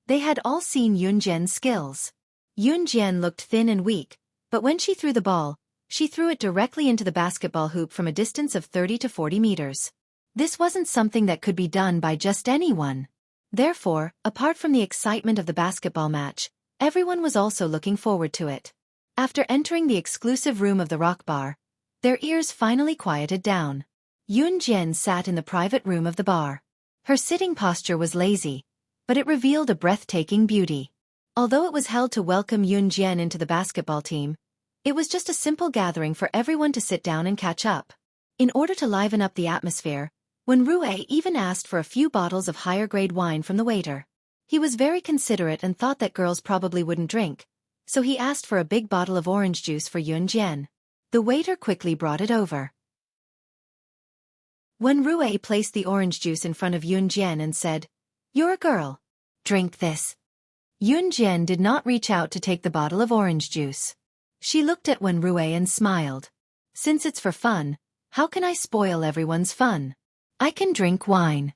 They had all seen Yun Jian's skills. Yun Jian looked thin and weak, but when she threw the ball, she threw it directly into the basketball hoop from a distance of 30 to 40 meters. This wasn't something that could be done by just anyone. Therefore, apart from the excitement of the basketball match, everyone was also looking forward to it. After entering the exclusive room of the rock bar, their ears finally quieted down. Yun Jian sat in the private room of the bar. Her sitting posture was lazy, but it revealed a breathtaking beauty. Although it was held to welcome Yun Jian into the basketball team, it was just a simple gathering for everyone to sit down and catch up. In order to liven up the atmosphere, Wen Rue even asked for a few bottles of higher-grade wine from the waiter. He was very considerate and thought that girls probably wouldn't drink, so he asked for a big bottle of orange juice for Yun Jian. The waiter quickly brought it over. Wen Rue placed the orange juice in front of Yun Jian and said, "You're a girl. Drink this." Yun Jian did not reach out to take the bottle of orange juice. She looked at Wen Rue and smiled. Since it's for fun, how can I spoil everyone's fun? I can drink wine.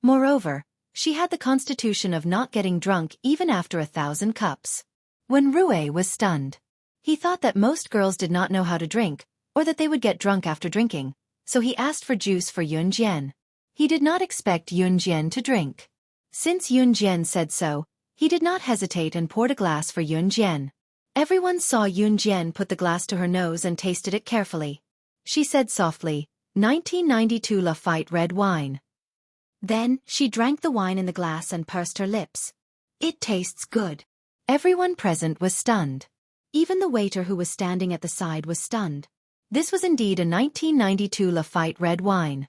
Moreover, she had the constitution of not getting drunk even after 1,000 cups. Wen Rue was stunned. He thought that most girls did not know how to drink, or that they would get drunk after drinking, so he asked for juice for Yun Jian. He did not expect Yun Jian to drink. Since Yun Jian said so, he did not hesitate and poured a glass for Yun Jian. Everyone saw Yun Jian put the glass to her nose and tasted it carefully. She said softly, 1992 Lafite red wine. Then, she drank the wine in the glass and pursed her lips. It tastes good. Everyone present was stunned. Even the waiter who was standing at the side was stunned. This was indeed a 1992 Lafite red wine.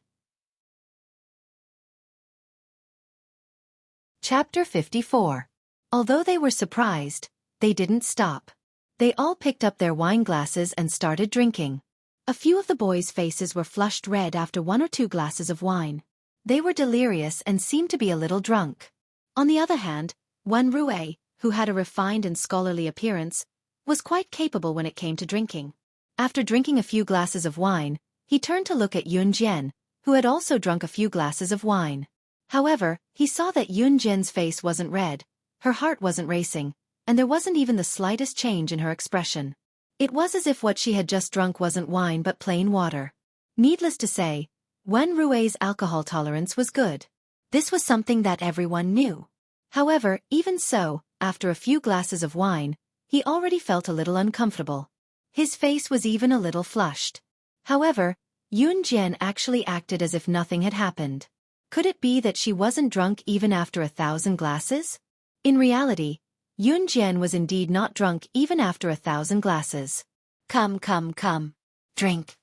Chapter 54. Although they were surprised, they didn't stop. They all picked up their wine glasses and started drinking. A few of the boys' faces were flushed red after 1 or 2 glasses of wine. They were delirious and seemed to be a little drunk. On the other hand, Wen Rue, who had a refined and scholarly appearance, was quite capable when it came to drinking. After drinking a few glasses of wine, he turned to look at Yun Jian, who had also drunk a few glasses of wine. However, he saw that Yun Jian's face wasn't red, her heart wasn't racing, and there wasn't even the slightest change in her expression. It was as if what she had just drunk wasn't wine but plain water. Needless to say, Wen Rue's alcohol tolerance was good. This was something that everyone knew. However, even so, after a few glasses of wine, he already felt a little uncomfortable. His face was even a little flushed. However, Yun Jian actually acted as if nothing had happened. Could it be that she wasn't drunk even after 1,000 glasses? In reality, Yunjian was indeed not drunk even after 1,000 glasses. Come, come, come. Drink.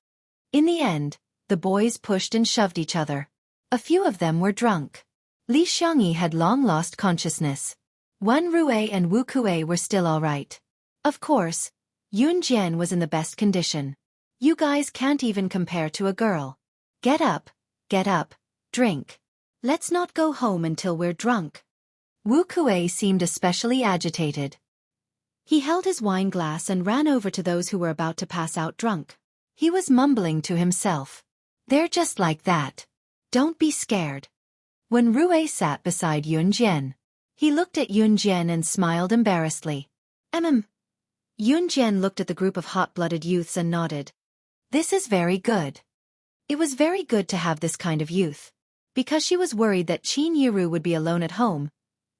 In the end, the boys pushed and shoved each other. A few of them were drunk. Li Xiangyi had long lost consciousness. Wen Rue and Wu Kue were still all right. Of course, Yunjian was in the best condition. You guys can't even compare to a girl. Get up, drink. Let's not go home until we're drunk. Wu Kue seemed especially agitated. He held his wine glass and ran over to those who were about to pass out drunk. He was mumbling to himself. They're just like that. Don't be scared. When Rue sat beside Yunjian, he looked at Yunjian and smiled embarrassedly. Yunjian looked at the group of hot-blooded youths and nodded. This is very good. It was very good to have this kind of youth. Because she was worried that Qin Yiru would be alone at home,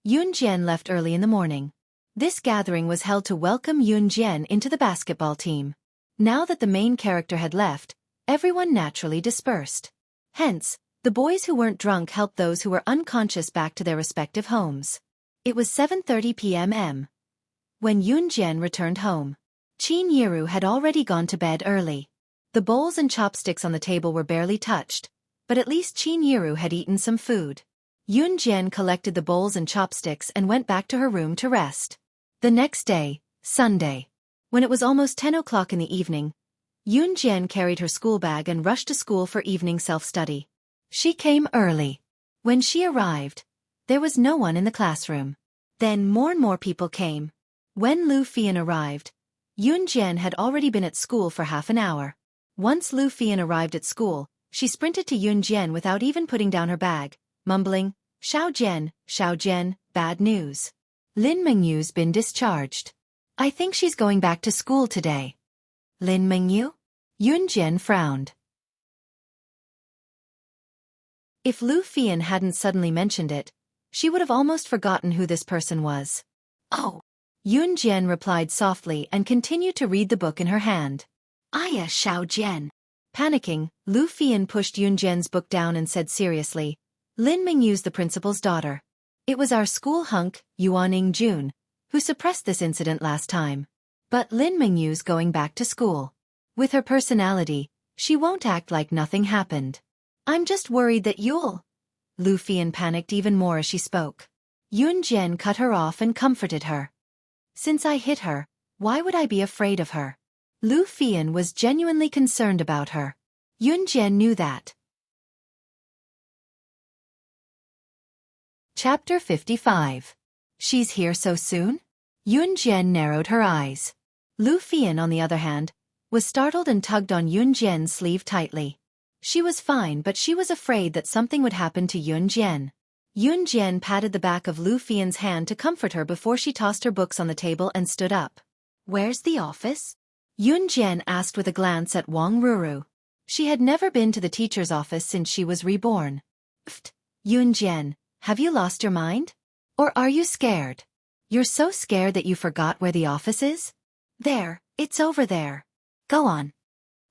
Yunjian left early in the morning. This gathering was held to welcome Yunjian into the basketball team. Now that the main character had left, everyone naturally dispersed. Hence, the boys who weren't drunk helped those who were unconscious back to their respective homes. It was 7:30 p.m. When Yunjian returned home. Qin Yiru had already gone to bed early. The bowls and chopsticks on the table were barely touched, but at least Qin Yiru had eaten some food. Yunjian collected the bowls and chopsticks and went back to her room to rest. The next day, Sunday. When it was almost 10 o'clock in the evening, Yunjian carried her school bag and rushed to school for evening self-study. She came early. When she arrived, there was no one in the classroom. Then more and more people came. When Lu Fian arrived, Yunjian had already been at school for half an hour. Once Lu Fian arrived at school, she sprinted to Yunjian without even putting down her bag, mumbling, Xiao Jian, bad news. Lin Mengyu's been discharged. I think she's going back to school today. Lin Mengyu? Yunjian frowned. If Lu Fian hadn't suddenly mentioned it, she would have almost forgotten who this person was. Oh. Yunjian replied softly and continued to read the book in her hand. Aya Xiaojian. Panicking, Lu Fian pushed Yunjian's book down and said seriously, Lin Mengyu's the principal's daughter. It was our school hunk, Yuaning Jun, who suppressed this incident last time. But Lin Mengyu's going back to school. With her personality, she won't act like nothing happened. I'm just worried that you'll... Lu Fian panicked even more as she spoke. Yunjian cut her off and comforted her. Since I hit her, why would I be afraid of her? Lu Fian was genuinely concerned about her. Yunjian knew that. Chapter 55. She's here so soon? Yunjian narrowed her eyes. Lu Fian, on the other hand, was startled and tugged on Yunjian's sleeve tightly. She was fine, but she was afraid that something would happen to Yunjian. Yunjian patted the back of Lu Fian's hand to comfort her before she tossed her books on the table and stood up. Where's the office? Yunjian asked with a glance at Wang Ruru. She had never been to the teacher's office since she was reborn. Pfft, Yunjian, have you lost your mind? Or are you scared? You're so scared that you forgot where the office is? There, it's over there. Go on.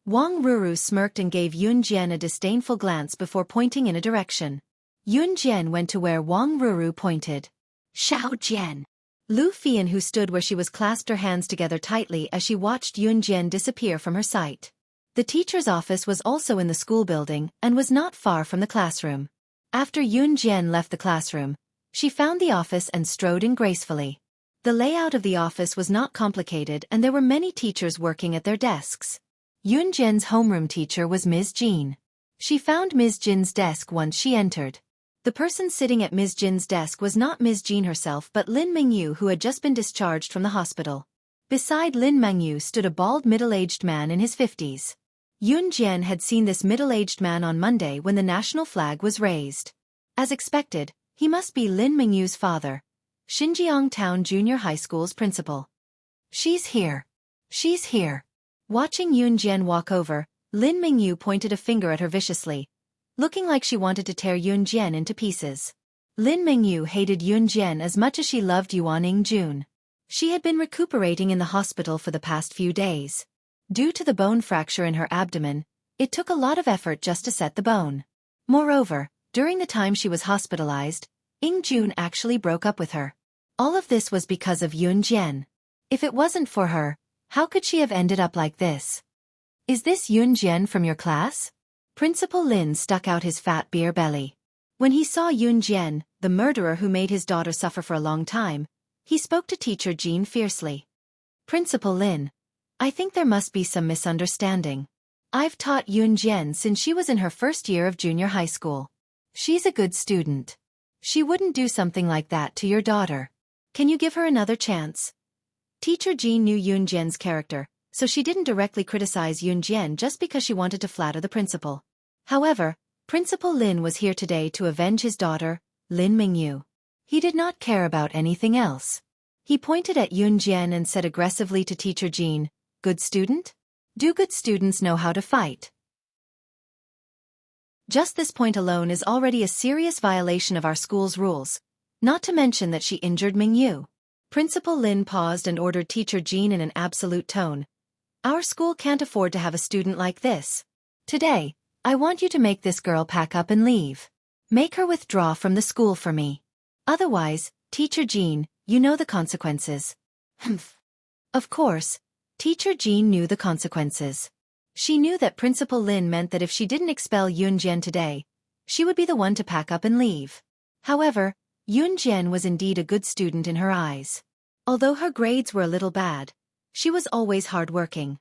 Wang Ruru smirked and gave Yunjian a disdainful glance before pointing in a direction. Yunjian went to where Wang Ruru pointed. Xiaojian. Lu Fian, who stood where she was, clasped her hands together tightly as she watched Yunjian disappear from her sight. The teacher's office was also in the school building and was not far from the classroom. After Yunjian left the classroom, she found the office and strode in gracefully. The layout of the office was not complicated and there were many teachers working at their desks. Yunjian's homeroom teacher was Ms. Jean. She found Ms. Jin's desk once she entered. The person sitting at Ms. Jin's desk was not Ms. Jean herself but Lin Mengyu, who had just been discharged from the hospital. Beside Lin Mengyu stood a bald middle-aged man in his 50s. Yunjian had seen this middle-aged man on Monday when the national flag was raised. As expected, he must be Lin Mengyu's father, Xinjiang Town Junior High School's principal. She's here. She's here. Watching Yunjian walk over, Lin Mengyu pointed a finger at her viciously, looking like she wanted to tear Yunjian into pieces. Lin Mengyu hated Yunjian as much as she loved Yuaning Jun. She had been recuperating in the hospital for the past few days. Due to the bone fracture in her abdomen, it took a lot of effort just to set the bone. Moreover, During the time she was hospitalized, Jun actually broke up with her. All of this was because of Yun Jian. If it wasn't for her, how could she have ended up like this? Is this Yun Jian from your class? Principal Lin stuck out his fat beer belly. When he saw Yun Jian, the murderer who made his daughter suffer for a long time, he spoke to Teacher Jean fiercely. Principal Lin, I think there must be some misunderstanding. I've taught Yun Jian since she was in her first year of junior high school. She's a good student. She wouldn't do something like that to your daughter. Can you give her another chance? Teacher Jean knew Yun Jian's character, so she didn't directly criticize Yun Jian just because she wanted to flatter the principal. However, Principal Lin was here today to avenge his daughter, Lin Mingyu. He did not care about anything else. He pointed at Yun Jian and said aggressively to Teacher Jean, "Good student? Do good students know how to fight?" Just this point alone is already a serious violation of our school's rules, not to mention that she injured Mingyu. Principal Lin paused and ordered Teacher Jean in an absolute tone. Our school can't afford to have a student like this. Today, I want you to make this girl pack up and leave. Make her withdraw from the school for me. Otherwise, Teacher Jean, you know the consequences. Humph. Of course, Teacher Jean knew the consequences. She knew that Principal Lin meant that if she didn't expel Yun Jian today, she would be the one to pack up and leave. However, Yun Jian was indeed a good student in her eyes. Although her grades were a little bad, she was always hardworking.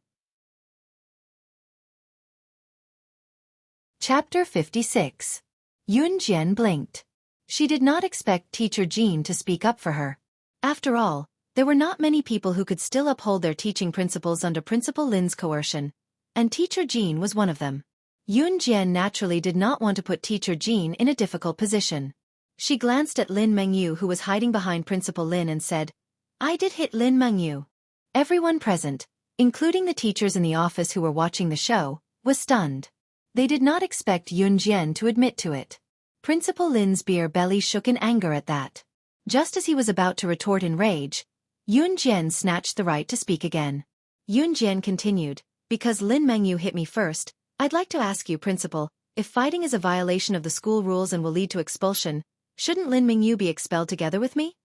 Chapter 56. Yun Jian blinked. She did not expect Teacher Jean to speak up for her. After all, there were not many people who could still uphold their teaching principles under Principal Lin's coercion, and Teacher Jean was one of them. Yun Jian naturally did not want to put Teacher Jean in a difficult position. She glanced at Lin Mengyu, who was hiding behind Principal Lin, and said, "I did hit Lin Mengyu." Everyone present, including the teachers in the office who were watching the show, was stunned. They did not expect Yun Jian to admit to it. Principal Lin's beer belly shook in anger at that. Just as he was about to retort in rage, Yun Jian snatched the right to speak again. Yun Jian continued, "Because Lin Mengyu hit me first, I'd like to ask you, Principal, if fighting is a violation of the school rules and will lead to expulsion, shouldn't Lin Mengyu be expelled together with me?"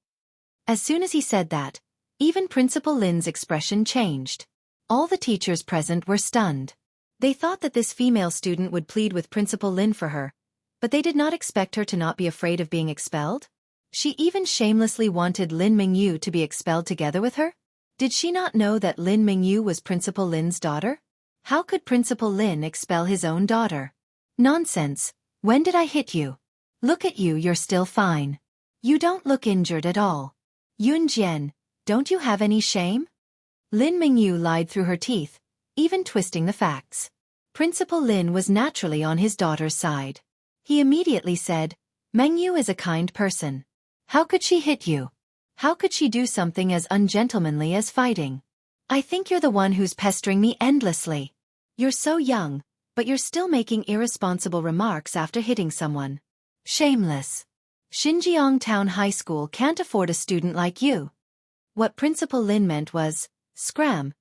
As soon as he said that, even Principal Lin's expression changed. All the teachers present were stunned. They thought that this female student would plead with Principal Lin for her, but they did not expect her to not be afraid of being expelled. She even shamelessly wanted Lin Mengyu to be expelled together with her? Did she not know that Lin Mengyu was Principal Lin's daughter? How could Principal Lin expel his own daughter? Nonsense. When did I hit you? Look at you, you're still fine. You don't look injured at all. Yun Jian, don't you have any shame? Lin Mengyu lied through her teeth, even twisting the facts. Principal Lin was naturally on his daughter's side. He immediately said, "Mengyu is a kind person. How could she hit you? How could she do something as ungentlemanly as fighting? I think you're the one who's pestering me endlessly. You're so young, but you're still making irresponsible remarks after hitting someone. Shameless. Xinjiang Town High School can't afford a student like you." What Principal Lin meant was, scram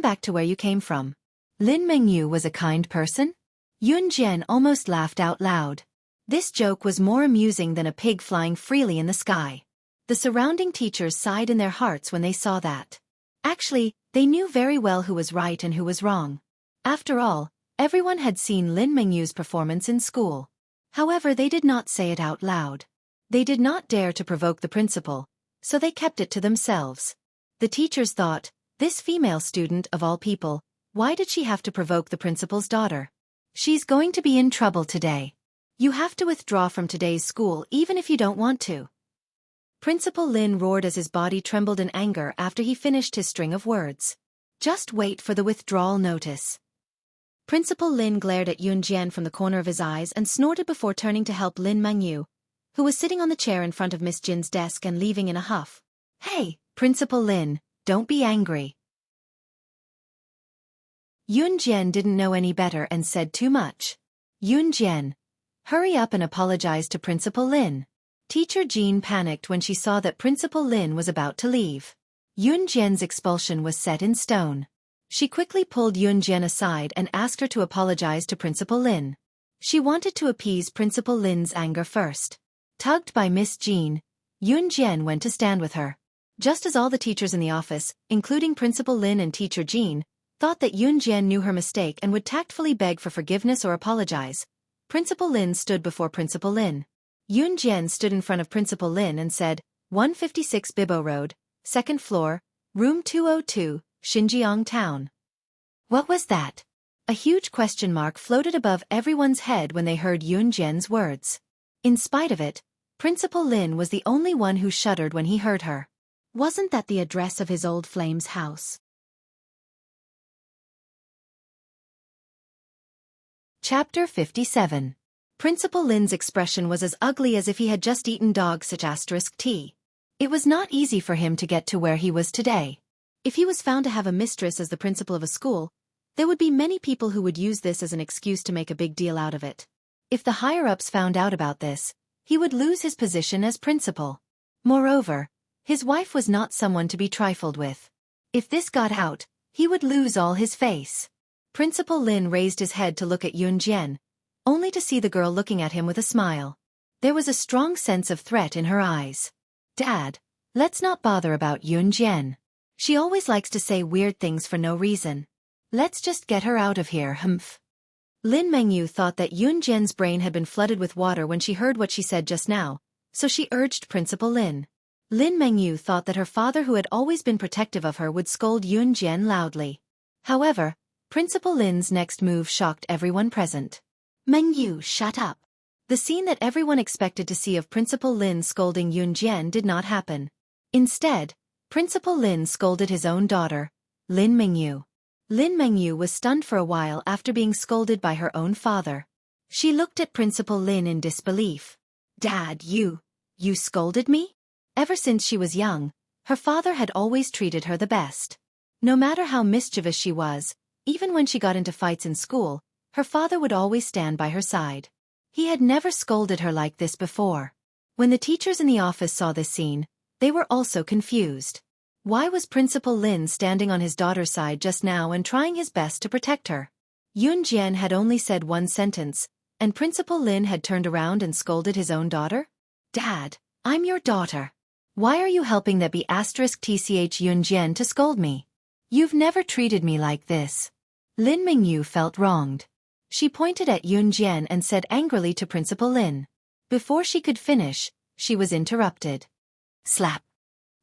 back to where you came from. Lin Mengyu was a kind person? Yun Jian almost laughed out loud. This joke was more amusing than a pig flying freely in the sky. The surrounding teachers sighed in their hearts when they saw that. Actually, they knew very well who was right and who was wrong. After all, everyone had seen Lin Mengyu's performance in school. However, they did not say it out loud. They did not dare to provoke the principal, so they kept it to themselves. The teachers thought, this female student of all people, why did she have to provoke the principal's daughter? She's going to be in trouble today. You have to withdraw from today's school even if you don't want to. Principal Lin roared as his body trembled in anger after he finished his string of words. Just wait for the withdrawal notice. Principal Lin glared at Yun Jian from the corner of his eyes and snorted before turning to help Lin Mengyu, who was sitting on the chair in front of Miss Jin's desk and leaving in a huff. Hey, Principal Lin, don't be angry. Yun Jian didn't know any better and said too much. Yun Jian, hurry up and apologize to Principal Lin. Teacher Jean panicked when she saw that Principal Lin was about to leave. Yun Jian's expulsion was set in stone. She quickly pulled Yun Jian aside and asked her to apologize to Principal Lin. She wanted to appease Principal Lin's anger first. Tugged by Miss Jean, Yun Jian went to stand with her. Just as all the teachers in the office, including Principal Lin and Teacher Jean, thought that Yun Jian knew her mistake and would tactfully beg for forgiveness or apologize, Principal Lin stood before Principal Lin. Yun Jian stood in front of Principal Lin and said, 156 Bibo Road, 2nd floor, room 202, Xinjiang Town. What was that? A huge question mark floated above everyone's head when they heard Yun Jian's words. In spite of it, Principal Lin was the only one who shuddered when he heard her. Wasn't that the address of his old flame's house? Chapter 57. Principal Lin's expression was as ugly as if he had just eaten *tea. It was not easy for him to get to where he was today. If he was found to have a mistress as the principal of a school, there would be many people who would use this as an excuse to make a big deal out of it. If the higher-ups found out about this, he would lose his position as principal. Moreover, his wife was not someone to be trifled with. If this got out, he would lose all his face. Principal Lin raised his head to look at Yun Jian, only to see the girl looking at him with a smile. There was a strong sense of threat in her eyes. Dad, let's not bother about Yun Jian. She always likes to say weird things for no reason. Let's just get her out of here, humph. Lin Mengyu thought that Yun Jian's brain had been flooded with water when she heard what she said just now, so she urged Principal Lin. Lin Mengyu thought that her father, who had always been protective of her, would scold Yun Jian loudly. However, Principal Lin's next move shocked everyone present. Mengyu, shut up. The scene that everyone expected to see of Principal Lin scolding Yun Jian did not happen. Instead, Principal Lin scolded his own daughter, Lin Mengyu. Lin Mengyu was stunned for a while after being scolded by her own father. She looked at Principal Lin in disbelief. Dad, you scolded me? Ever since she was young, her father had always treated her the best. No matter how mischievous she was, even when she got into fights in school, her father would always stand by her side. He had never scolded her like this before. When the teachers in the office saw this scene, they were also confused. Why was Principal Lin standing on his daughter's side just now and trying his best to protect her? Yun Jian had only said one sentence, and Principal Lin had turned around and scolded his own daughter? Dad, I'm your daughter. Why are you helping that *tch Yun Jian to scold me? You've never treated me like this. Lin Mengyu felt wronged. She pointed at Yun Jian and said angrily to Principal Lin. Before she could finish, she was interrupted. Slap.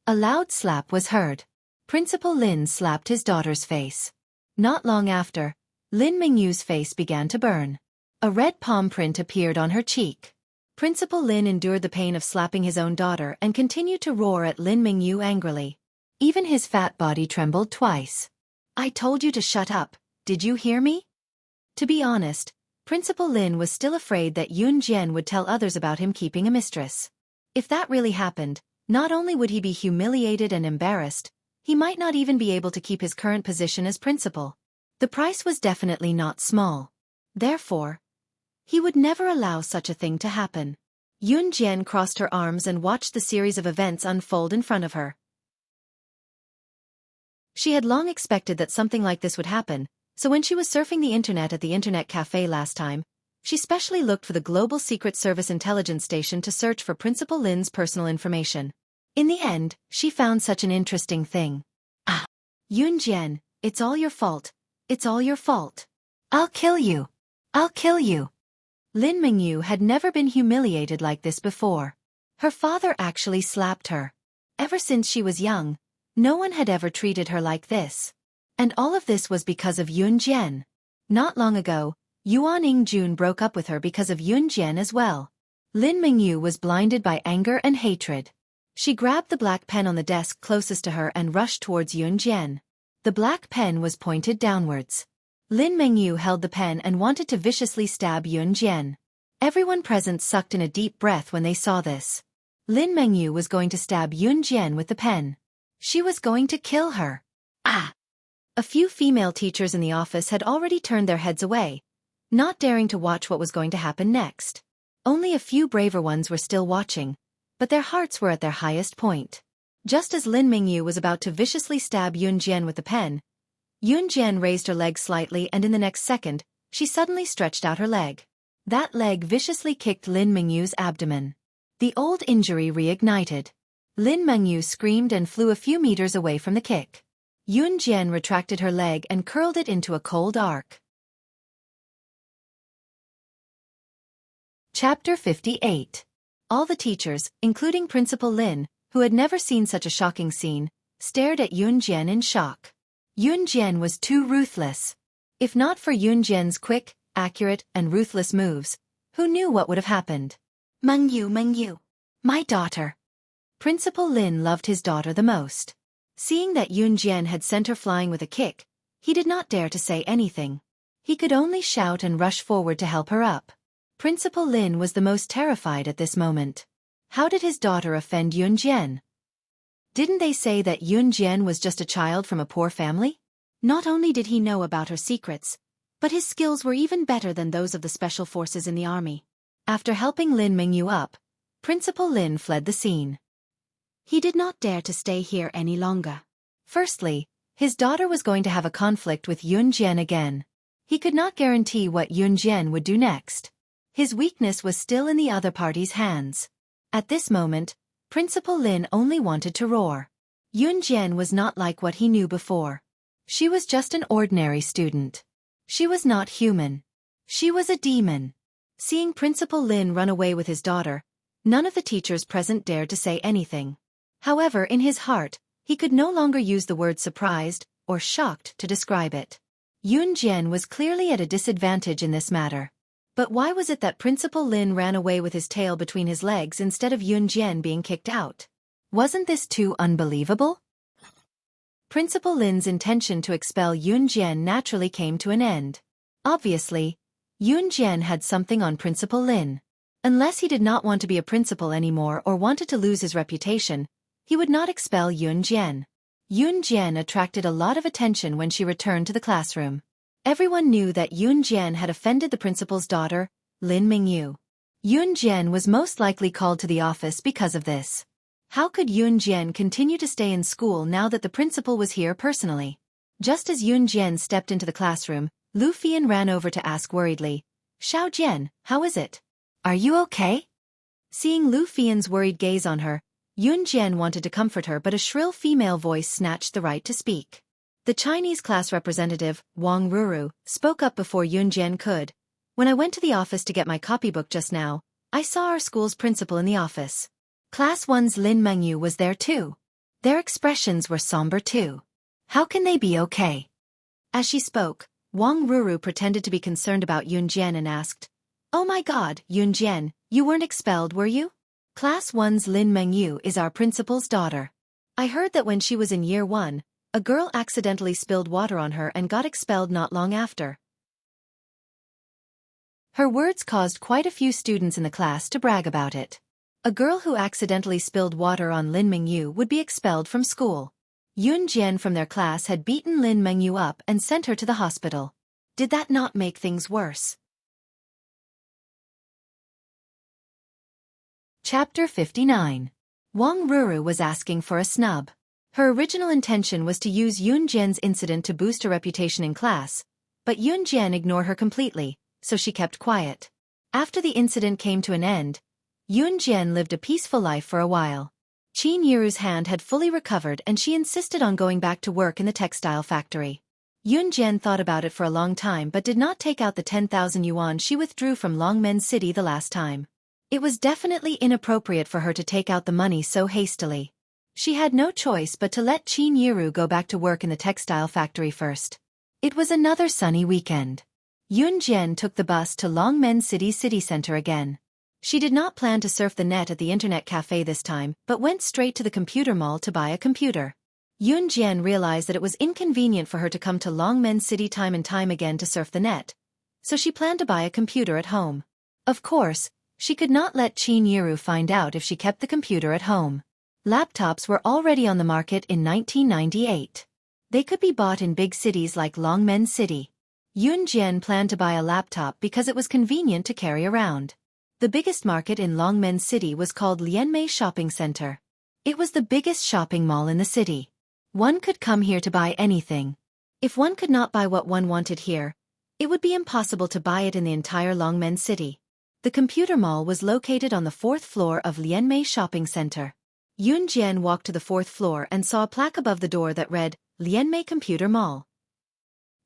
A loud slap was heard. Principal Lin slapped his daughter's face. Not long after, Lin Mengyu's face began to burn. A red palm print appeared on her cheek. Principal Lin endured the pain of slapping his own daughter and continued to roar at Lin Mengyu angrily. Even his fat body trembled twice. I told you to shut up, did you hear me? To be honest, Principal Lin was still afraid that Yun Jian would tell others about him keeping a mistress. If that really happened, not only would he be humiliated and embarrassed, he might not even be able to keep his current position as principal. The price was definitely not small. Therefore, he would never allow such a thing to happen. Yun Jian crossed her arms and watched the series of events unfold in front of her. She had long expected that something like this would happen, so when she was surfing the internet at the internet cafe last time, she specially looked for the Global Secret Service intelligence station to search for Principal Lin's personal information. In the end, she found such an interesting thing. Ah! Yun Jian, it's all your fault. It's all your fault. I'll kill you. I'll kill you. Lin Mengyu had never been humiliated like this before. Her father actually slapped her. Ever since she was young, no one had ever treated her like this. And all of this was because of Yun Jian. Not long ago, Yuan Yingjun broke up with her because of Yun Jian as well. Lin Mengyu was blinded by anger and hatred. She grabbed the black pen on the desk closest to her and rushed towards Yun Jian. The black pen was pointed downwards. Lin Mengyu held the pen and wanted to viciously stab Yun Jian. Everyone present sucked in a deep breath when they saw this. Lin Mengyu was going to stab Yun Jian with the pen. She was going to kill her. Ah! A few female teachers in the office had already turned their heads away, not daring to watch what was going to happen next. Only a few braver ones were still watching, but their hearts were at their highest point. Just as Lin Mengyu was about to viciously stab Yun Jian with the pen, Yun Jian raised her leg slightly and in the next second, she suddenly stretched out her leg. That leg viciously kicked Lin Mingyu's abdomen. The old injury reignited. Lin Mingyu screamed and flew a few meters away from the kick. Yun Jian retracted her leg and curled it into a cold arc. Chapter 58. All the teachers, including Principal Lin, who had never seen such a shocking scene, stared at Yun Jian in shock. Yun Jian was too ruthless. If not for Yun Jian's quick, accurate, and ruthless moves, who knew what would have happened? Mingyu, my daughter. Principal Lin loved his daughter the most. Seeing that Yun Jian had sent her flying with a kick, he did not dare to say anything. He could only shout and rush forward to help her up. Principal Lin was the most terrified at this moment. How did his daughter offend Yun Jian? Didn't they say that Yun Jian was just a child from a poor family? Not only did he know about her secrets, but his skills were even better than those of the special forces in the army. After helping Lin Mingyu up, Principal Lin fled the scene. He did not dare to stay here any longer. Firstly, his daughter was going to have a conflict with Yun Jian again. He could not guarantee what Yun Jian would do next. His weakness was still in the other party's hands. At this moment, Principal Lin only wanted to roar. Yun Jian was not like what he knew before. She was just an ordinary student. She was not human. She was a demon. Seeing Principal Lin run away with his daughter, none of the teachers present dared to say anything. However, in his heart, he could no longer use the word surprised or shocked to describe it. Yun Jian was clearly at a disadvantage in this matter. But why was it that Principal Lin ran away with his tail between his legs instead of Yun Jian being kicked out? Wasn't this too unbelievable? Principal Lin's intention to expel Yun Jian naturally came to an end. Obviously, Yun Jian had something on Principal Lin. Unless he did not want to be a principal anymore or wanted to lose his reputation, he would not expel Yun Jian. Yun Jian attracted a lot of attention when she returned to the classroom. Everyone knew that Yun Jian had offended the principal's daughter, Lin Mingyu. Yun Jian was most likely called to the office because of this. How could Yun Jian continue to stay in school now that the principal was here personally? Just as Yun Jian stepped into the classroom, Lu Fian ran over to ask worriedly, "Xiao Jian, how is it? Are you okay?" Seeing Lu Fian's worried gaze on her, Yun Jian wanted to comfort her, but a shrill female voice snatched the right to speak. The Chinese class representative, Wang Ruru, spoke up before Yun Jian could. "When I went to the office to get my copybook just now, I saw our school's principal in the office. Class 1's Lin Mengyu was there too. Their expressions were somber too. How can they be okay?" As she spoke, Wang Ruru pretended to be concerned about Yun Jian and asked, "Oh my god, Yun Jian, you weren't expelled, were you? Class 1's Lin Mengyu is our principal's daughter. I heard that when she was in year 1, a girl accidentally spilled water on her and got expelled not long after." Her words caused quite a few students in the class to brag about it. A girl who accidentally spilled water on Lin Mengyu would be expelled from school. Yun Jian from their class had beaten Lin Mengyu up and sent her to the hospital. Did that not make things worse? Chapter 59. Wang Ruru was asking for a snub. Her original intention was to use Yun Jian's incident to boost her reputation in class, but Yun Jian ignored her completely, so she kept quiet. After the incident came to an end, Yun Jian lived a peaceful life for a while. Qin Yiru's hand had fully recovered and she insisted on going back to work in the textile factory. Yun Jian thought about it for a long time but did not take out the 10,000 yuan she withdrew from Longmen City the last time. It was definitely inappropriate for her to take out the money so hastily. She had no choice but to let Qin Yiru go back to work in the textile factory first. It was another sunny weekend. Yun Jian took the bus to Longmen City city center again. She did not plan to surf the net at the internet cafe this time, but went straight to the computer mall to buy a computer. Yun Jian realized that it was inconvenient for her to come to Longmen City time and time again to surf the net, so she planned to buy a computer at home. Of course, she could not let Qin Yiru find out if she kept the computer at home. Laptops were already on the market in 1998. They could be bought in big cities like Longmen City. Yun Jian planned to buy a laptop because it was convenient to carry around. The biggest market in Longmen City was called Lianmei Shopping Center. It was the biggest shopping mall in the city. One could come here to buy anything. If one could not buy what one wanted here, It would be impossible to buy it in the entire Longmen City. The computer mall was located on the 4th floor of Lianmei Shopping Center. Yun Jian walked to the 4th floor and saw a plaque above the door that read, Lianmei Computer Mall.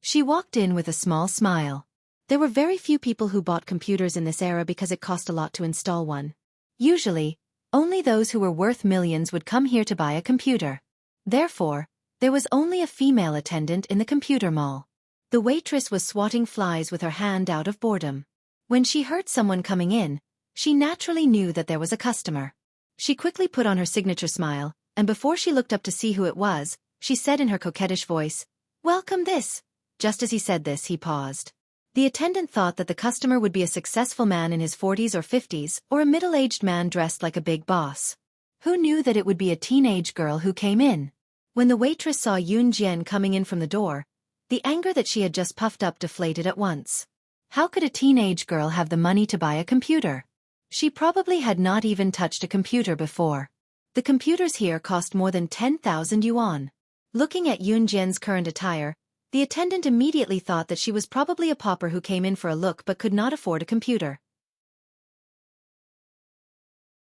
She walked in with a small smile. There were very few people who bought computers in this era because it cost a lot to install one. Usually, only those who were worth millions would come here to buy a computer. Therefore, there was only a female attendant in the computer mall. The waitress was swatting flies with her hand out of boredom. When she heard someone coming in, she naturally knew that there was a customer. She quickly put on her signature smile, and before she looked up to see who it was, she said in her coquettish voice, "Welcome this." Just as he said this, he paused. The attendant thought that the customer would be a successful man in his 40s or 50s, or a middle-aged man dressed like a big boss. Who knew that it would be a teenage girl who came in? When the waitress saw Yun Jian coming in from the door, the anger that she had just puffed up deflated at once. How could a teenage girl have the money to buy a computer? She probably had not even touched a computer before. The computers here cost more than 10,000 yuan. Looking at Yun Jian's current attire, the attendant immediately thought that she was probably a pauper who came in for a look but could not afford a computer.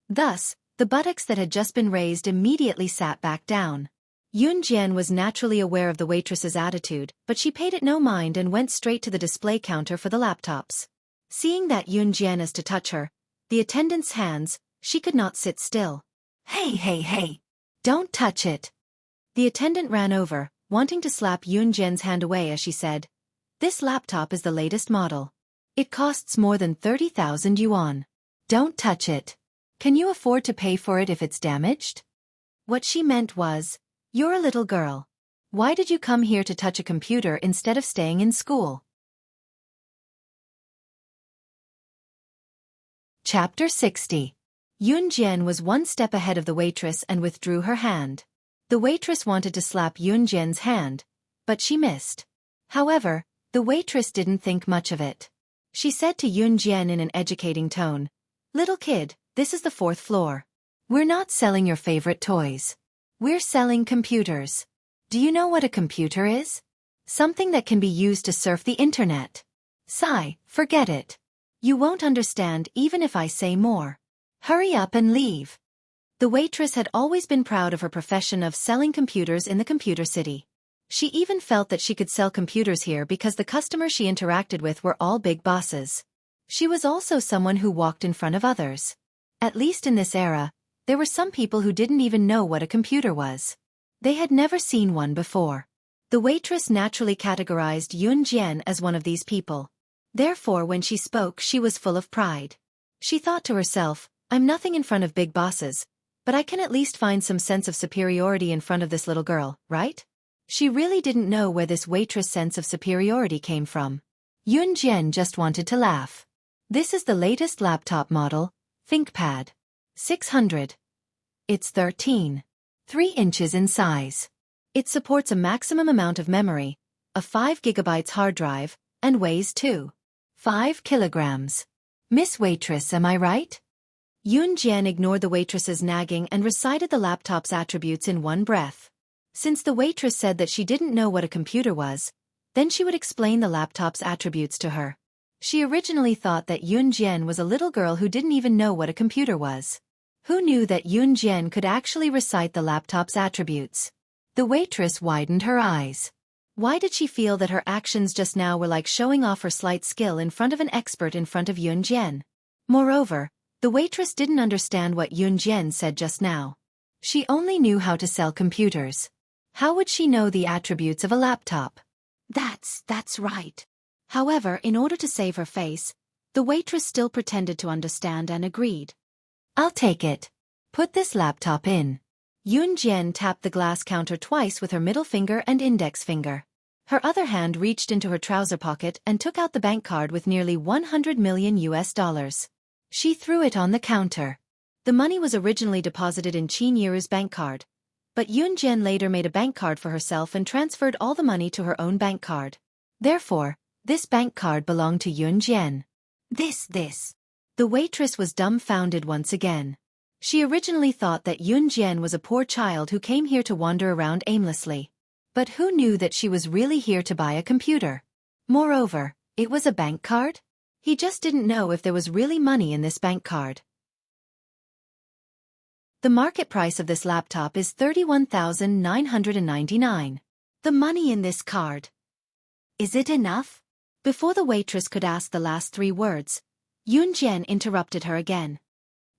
Thus, the buttocks that had just been raised immediately sat back down. Yun Jian was naturally aware of the waitress's attitude, but she paid it no mind and went straight to the display counter for the laptops. Seeing that Yun Jian is to touch her, the attendant's hands, she could not sit still. Hey, don't touch it. The attendant ran over, wanting to slap Yun Jian's hand away as she said, "This laptop is the latest model. It costs more than 30,000 yuan. Don't touch it. Can you afford to pay for it if it's damaged?" What she meant was, "You're a little girl. Why did you come here to touch a computer instead of staying in school?" Chapter 60. Yun Jian was one step ahead of the waitress and withdrew her hand. The waitress wanted to slap Yun Jian's hand, but she missed. However, the waitress didn't think much of it. She said to Yun Jian in an educating tone, "Little kid, this is the 4th floor. We're not selling your favorite toys. We're selling computers. Do you know what a computer is? Something that can be used to surf the internet. Sigh, forget it. You won't understand even if I say more. Hurry up and leave." The waitress had always been proud of her profession of selling computers in the computer city. She even felt that she could sell computers here because the customers she interacted with were all big bosses. She was also someone who walked in front of others. At least in this era, there were some people who didn't even know what a computer was. They had never seen one before. The waitress naturally categorized Yun Jian as one of these people. Therefore, when she spoke, she was full of pride. She thought to herself, "I'm nothing in front of big bosses, but I can at least find some sense of superiority in front of this little girl, right?" She really didn't know where this waitress' sense of superiority came from. Yun Jian just wanted to laugh. This is the latest laptop model, ThinkPad 600. It's 13.3 inches in size. It supports a maximum amount of memory, a 5 GB hard drive, and weighs 2.5 kilograms. Miss Waitress, am I right? Yun Jian ignored the waitress's nagging and recited the laptop's attributes in one breath. Since the waitress said that she didn't know what a computer was, then she would explain the laptop's attributes to her. She originally thought that Yun Jian was a little girl who didn't even know what a computer was. Who knew that Yun Jian could actually recite the laptop's attributes? The waitress widened her eyes. Why did she feel that her actions just now were like showing off her slight skill in front of an expert in front of Yun Jian? Moreover, the waitress didn't understand what Yun Jian said just now. She only knew how to sell computers. How would she know the attributes of a laptop? That's right. However, in order to save her face, the waitress still pretended to understand and agreed. "I'll take it. Put this laptop in." Yun Jian tapped the glass counter twice with her middle finger and index finger. Her other hand reached into her trouser pocket and took out the bank card with nearly 100 million US dollars. She threw it on the counter. The money was originally deposited in Qin Yiru's bank card, but Yun Jian later made a bank card for herself and transferred all the money to her own bank card. Therefore, this bank card belonged to Yun Jian. This. The waitress was dumbfounded once again. She originally thought that Yun Jian was a poor child who came here to wander around aimlessly. But who knew that she was really here to buy a computer? Moreover, It was a bank card? He just didn't know if there was really money in this bank card. The market price of this laptop is 31,999. The money in this card. Is it enough? Before the waitress could ask the last 3 words, Yunjian interrupted her again.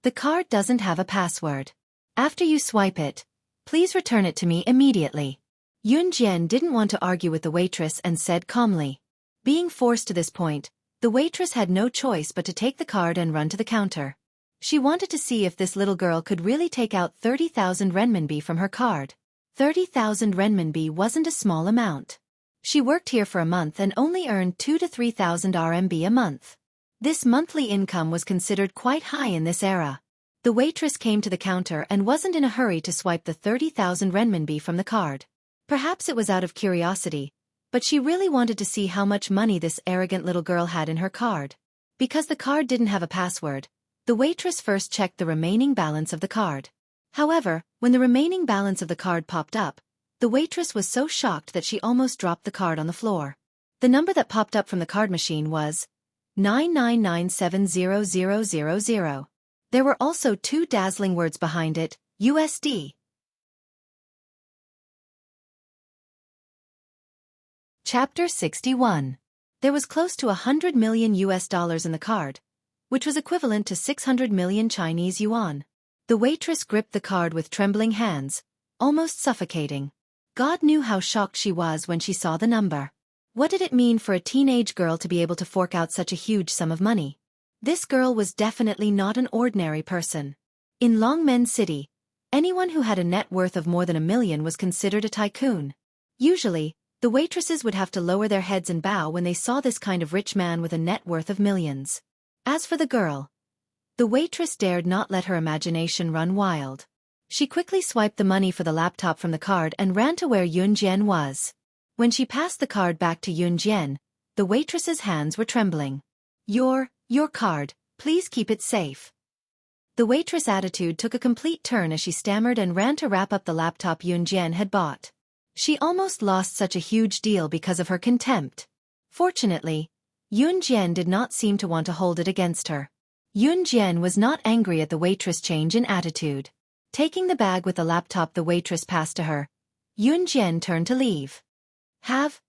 The card doesn't have a password. After you swipe it, please return it to me immediately. Yunjian didn't want to argue with the waitress and said calmly. Being forced to this point, the waitress had no choice but to take the card and run to the counter. She wanted to see if this little girl could really take out 30,000 renminbi from her card. 30,000 renminbi wasn't a small amount. She worked here for a month and only earned 2 to 3,000 RMB a month. This monthly income was considered quite high in this era. The waitress came to the counter and wasn't in a hurry to swipe the 30,000 renminbi from the card. Perhaps it was out of curiosity, but she really wanted to see how much money this arrogant little girl had in her card. Because the card didn't have a password, the waitress first checked the remaining balance of the card. However, when the remaining balance of the card popped up, the waitress was so shocked that she almost dropped the card on the floor. The number that popped up from the card machine was 9997000. There were also 2 dazzling words behind it, USD. Chapter 61. There was close to $100 million in the card, which was equivalent to 600 million Chinese yuan. The waitress gripped the card with trembling hands, almost suffocating. God knew how shocked she was when she saw the number. What did it mean for a teenage girl to be able to fork out such a huge sum of money? This girl was definitely not an ordinary person. In Longmen City, anyone who had a net worth of more than $1 million was considered a tycoon. Usually, the waitresses would have to lower their heads and bow when they saw this kind of rich man with a net worth of millions. As for the girl, the waitress dared not let her imagination run wild. She quickly swiped the money for the laptop from the card and ran to where Yunjian was. When she passed the card back to Yunjian, the waitress's hands were trembling. Your card, please keep it safe. The waitress' attitude took a complete turn as she stammered and ran to wrap up the laptop Yunjian had bought. She almost lost such a huge deal because of her contempt. Fortunately, Yunjian did not seem to want to hold it against her. Yunjian was not angry at the waitress' change in attitude. Taking the bag with the laptop the waitress passed to her, Yunjian turned to leave. Have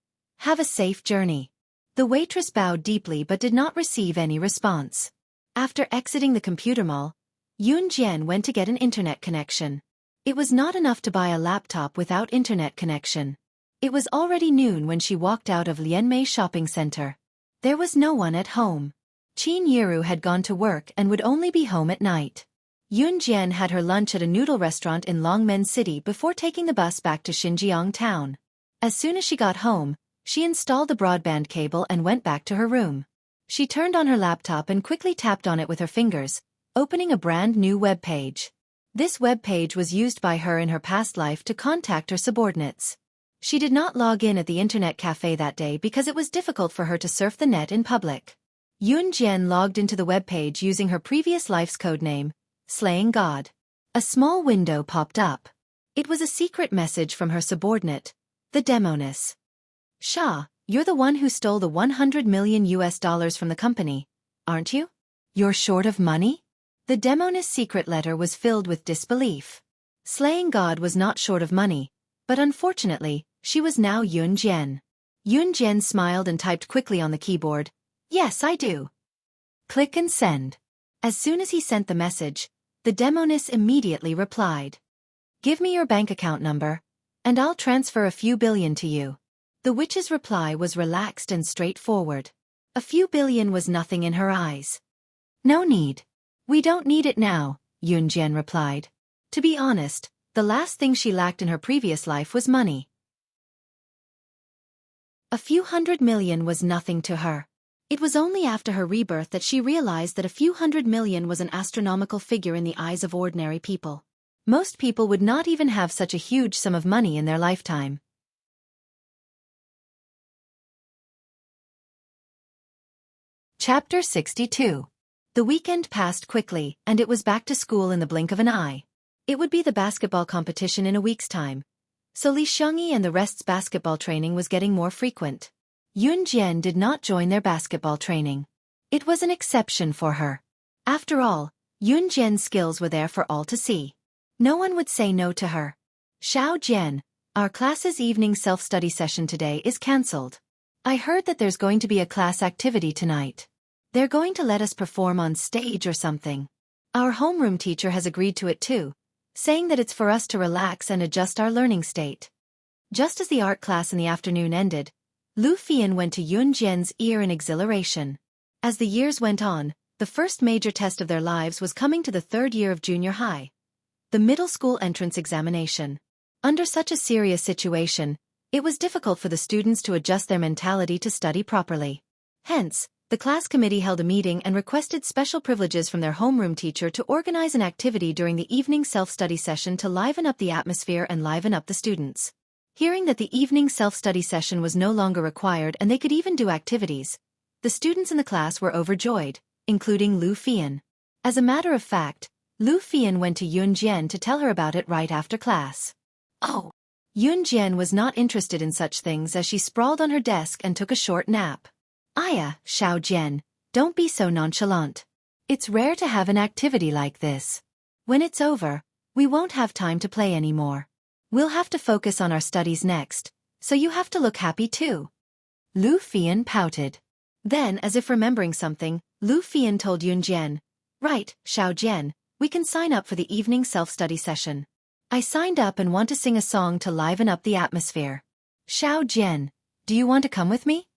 a safe journey. The waitress bowed deeply but did not receive any response. After exiting the computer mall, Yunjian went to get an internet connection. It was not enough to buy a laptop without internet connection. It was already noon when she walked out of Lianmei shopping center. There was no one at home. Qin Yiru had gone to work and would only be home at night. Yunjian had her lunch at a noodle restaurant in Longmen City before taking the bus back to Xinjiang town. As soon as she got home, she installed the broadband cable and went back to her room. She turned on her laptop and quickly tapped on it with her fingers, opening a brand new web page. This web page was used by her in her past life to contact her subordinates. She did not log in at the internet cafe that day because it was difficult for her to surf the net in public. Yunjian logged into the web page using her previous life's codename, Slaying God. A small window popped up. It was a secret message from her subordinate, the Demoness. Shah, you're the one who stole the $100 million from the company, aren't you? You're short of money? The Demoness' secret letter was filled with disbelief. Slaying God was not short of money, but unfortunately, she was now Yunjian. Yunjian smiled and typed quickly on the keyboard, "Yes, I do." Click and send. As soon as he sent the message, the Demoness immediately replied. "Give me your bank account number, and I'll transfer a few billion to you." The witch's reply was relaxed and straightforward. A few billion was nothing in her eyes. "No need. We don't need it now," Yunjian replied. To be honest, the last thing she lacked in her previous life was money. A few $100 million was nothing to her. It was only after her rebirth that she realized that a few $100 million was an astronomical figure in the eyes of ordinary people. Most people would not even have such a huge sum of money in their lifetime. Chapter 62. The weekend passed quickly, and it was back to school in the blink of an eye. It would be the basketball competition in a week's time, so Xueqi and the rest's basketball training was getting more frequent. Yun Jian did not join their basketball training. It was an exception for her. After all, Yun Jian's skills were there for all to see. No one would say no to her. Xiao Jian, our class's evening self-study session today is cancelled. I heard that there's going to be a class activity tonight. They're going to let us perform on stage or something. Our homeroom teacher has agreed to it too, saying that it's for us to relax and adjust our learning state. Just as the art class in the afternoon ended, Lu Fian went to Yun Jian's ear in exhilaration. As the years went on, the first major test of their lives was coming to the third year of junior high, the middle school entrance examination. Under such a serious situation, it was difficult for the students to adjust their mentality to study properly. Hence, the class committee held a meeting and requested special privileges from their homeroom teacher to organize an activity during the evening self-study session to liven up the atmosphere and liven up the students. Hearing that the evening self-study session was no longer required and they could even do activities, the students in the class were overjoyed, including Lu Fian. As a matter of fact, Lu Fian went to Yun Jian to tell her about it right after class. Oh! Yun Jian was not interested in such things as she sprawled on her desk and took a short nap. Aya, Xiao Jian, don't be so nonchalant. It's rare to have an activity like this. When it's over, we won't have time to play anymore. We'll have to focus on our studies next, so you have to look happy too. Lu Fian pouted. Then, as if remembering something, Lu Fian told Yun Jian, "Right, Xiao Jian, we can sign up for the evening self-study session. I signed up and want to sing a song to liven up the atmosphere. Xiao Jian, do you want to come with me?"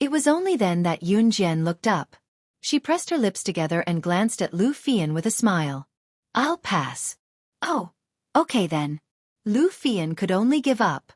It was only then that Yun Jian looked up. She pressed her lips together and glanced at Lu Fian with a smile. "I'll pass." "Oh, okay then." Lu Fian could only give up.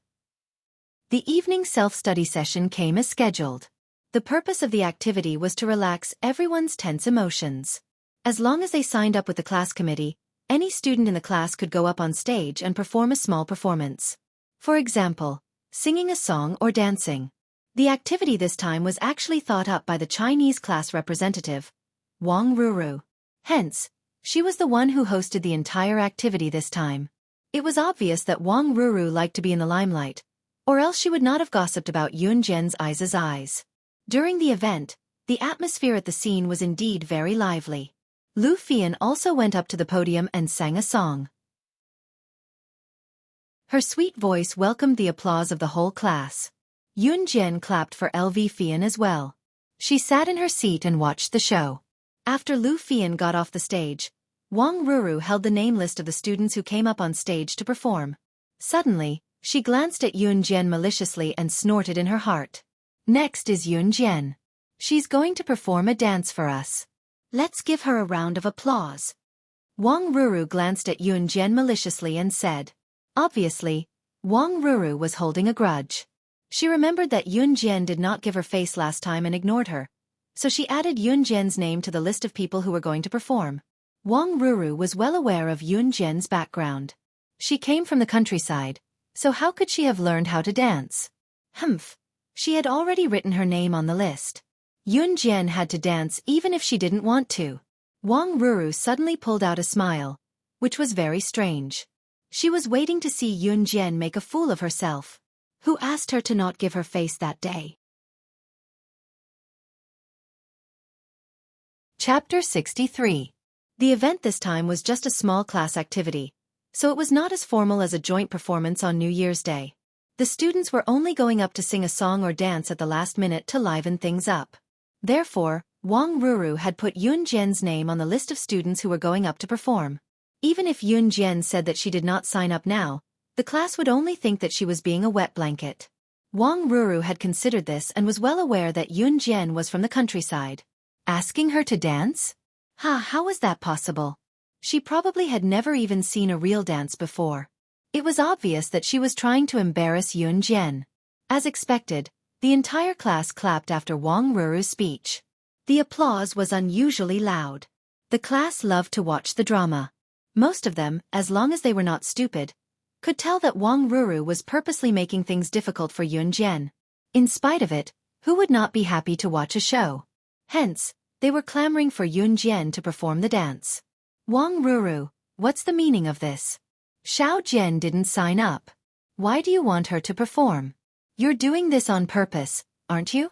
The evening self-study session came as scheduled. The purpose of the activity was to relax everyone's tense emotions. As long as they signed up with the class committee, any student in the class could go up on stage and perform a small performance. For example, singing a song or dancing. The activity this time was actually thought up by the Chinese class representative, Wang Ruru. Hence, she was the one who hosted the entire activity this time. It was obvious that Wang Ruru liked to be in the limelight, or else she would not have gossiped about Yun Jian's eyes. During the event, the atmosphere at the scene was indeed very lively. Lu Fian also went up to the podium and sang a song. Her sweet voice welcomed the applause of the whole class. Yun Jian clapped for Lu Fian as well. She sat in her seat and watched the show. After Lu Fian got off the stage, Wang Ruru held the name list of the students who came up on stage to perform. Suddenly, she glanced at Yun Jian maliciously and snorted in her heart. "Next is Yun Jian. She's going to perform a dance for us. Let's give her a round of applause." Wang Ruru glanced at Yun Jian maliciously and said. Obviously, Wang Ruru was holding a grudge. She remembered that Yun Jian did not give her face last time and ignored her, so she added Yun Jian's name to the list of people who were going to perform. Wang Ruru was well aware of Yun Jian's background. She came from the countryside, so how could she have learned how to dance? Humph! She had already written her name on the list. Yun Jian had to dance even if she didn't want to. Wang Ruru suddenly pulled out a smile, which was very strange. She was waiting to see Yun Jian make a fool of herself. Who asked her to not give her face that day? Chapter 63. The event this time was just a small class activity, so it was not as formal as a joint performance on New Year's Day. The students were only going up to sing a song or dance at the last minute to liven things up. Therefore, Wang Ruru had put Yun Jian's name on the list of students who were going up to perform. Even if Yun Jian said that she did not sign up now, the class would only think that she was being a wet blanket. Wang Ruru had considered this and was well aware that Yun Jian was from the countryside. Asking her to dance? How was that possible? She probably had never even seen a real dance before. It was obvious that she was trying to embarrass Yun Jian. As expected, the entire class clapped after Wang Ruru's speech. The applause was unusually loud. The class loved to watch the drama. Most of them, as long as they were not stupid, could tell that Wang Ruru was purposely making things difficult for Yun Jian. In spite of it, who would not be happy to watch a show? Hence, they were clamoring for Yun Jian to perform the dance. Wang Ruru, what's the meaning of this? Xiao Jian didn't sign up. Why do you want her to perform? You're doing this on purpose, aren't you?"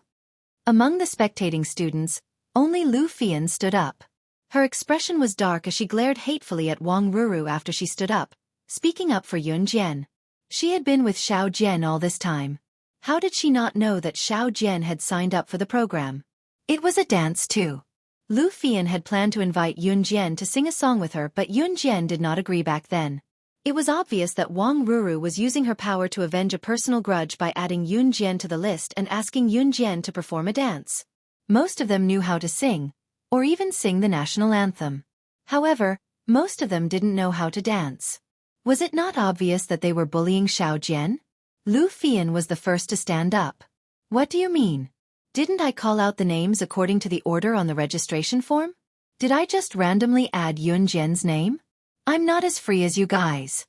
Among the spectating students, only Lu Fian stood up. Her expression was dark as she glared hatefully at Wang Ruru after she stood up, speaking up for Yun Jian. She had been with Xiao Jian all this time. How did she not know that Xiao Jian had signed up for the program? It was a dance too. Lu Fian had planned to invite Yun Jian to sing a song with her, but Yun Jian did not agree back then. It was obvious that Wang Ruru was using her power to avenge a personal grudge by adding Yun Jian to the list and asking Yun Jian to perform a dance. Most of them knew how to sing, or even sing the national anthem. However, most of them didn't know how to dance. Was it not obvious that they were bullying Xiao Jian? Lu Fian was the first to stand up. "What do you mean? Didn't I call out the names according to the order on the registration form? Did I just randomly add Yun Jian's name? I'm not as free as you guys."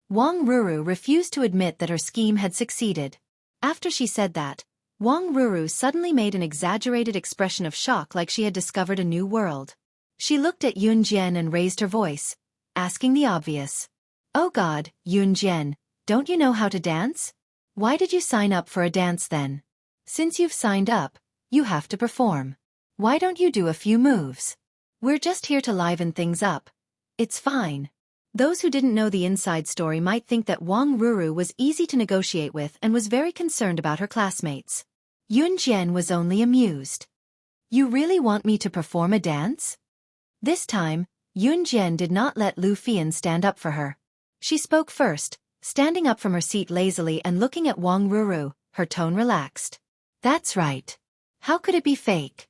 Wang Ruru refused to admit that her scheme had succeeded. After she said that, Wang Ruru suddenly made an exaggerated expression of shock, like she had discovered a new world. She looked at Yun Jian and raised her voice, asking the obvious. "Oh God, Yun Jian, don't you know how to dance? Why did you sign up for a dance then? Since you've signed up, you have to perform. Why don't you do a few moves? We're just here to liven things up. It's fine." Those who didn't know the inside story might think that Wang Ruru was easy to negotiate with and was very concerned about her classmates. Yun Jian was only amused. "You really want me to perform a dance?" This time, Yun Jian did not let Lu Fian stand up for her. She spoke first, standing up from her seat lazily and looking at Wang Ruru, her tone relaxed. "That's right. How could it be fake?"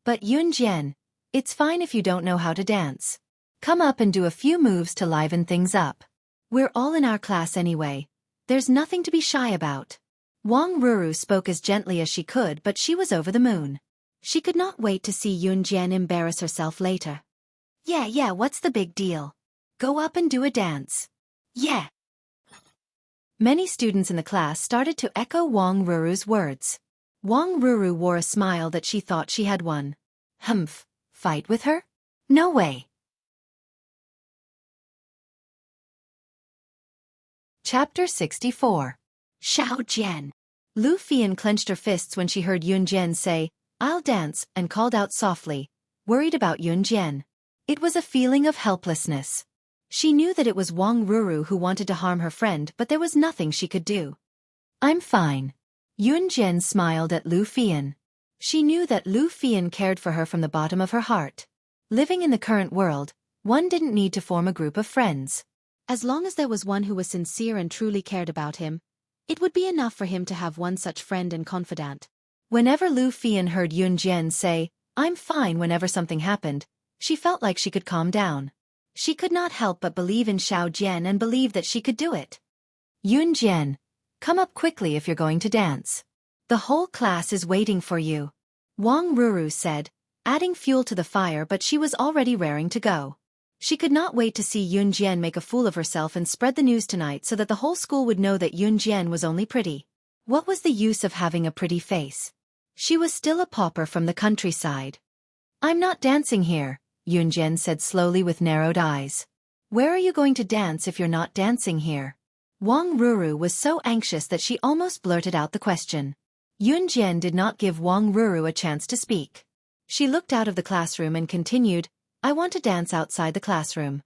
"But Yun Jian, it's fine if you don't know how to dance. Come up and do a few moves to liven things up. We're all in our class anyway. There's nothing to be shy about." Wang Ruru spoke as gently as she could, but she was over the moon. She could not wait to see Yun Jian embarrass herself later. Yeah, what's the big deal? Go up and do a dance." "Yeah." Many students in the class started to echo Wang Ruru's words. Wang Ruru wore a smile that she thought she had won. Humph, fight with her? No way. Chapter 64. Xiao Jian. Lu Fian clenched her fists when she heard Yun Jian say, "I'll dance," and called out softly, worried about Yun Jian. It was a feeling of helplessness. She knew that it was Wang Ruru who wanted to harm her friend, but there was nothing she could do. "I'm fine." Yun Jian smiled at Lu Fian. She knew that Lu Fian cared for her from the bottom of her heart. Living in the current world, one didn't need to form a group of friends. As long as there was one who was sincere and truly cared about him, it would be enough for him to have one such friend and confidant. Whenever Lu Fian heard Yun Jian say, "I'm fine," whenever something happened, she felt like she could calm down. She could not help but believe in Xiao Jian and believe that she could do it. "Yun Jian, come up quickly if you're going to dance. The whole class is waiting for you," Wang Ruru said, adding fuel to the fire, but she was already raring to go. She could not wait to see Yun Jian make a fool of herself and spread the news tonight so that the whole school would know that Yun Jian was only pretty. What was the use of having a pretty face? She was still a pauper from the countryside. "I'm not dancing here," Yun Jian said slowly with narrowed eyes. "Where are you going to dance if you're not dancing here?" Wang Ruru was so anxious that she almost blurted out the question. Yun Jian did not give Wang Ruru a chance to speak. She looked out of the classroom and continued, "I want to dance outside the classroom."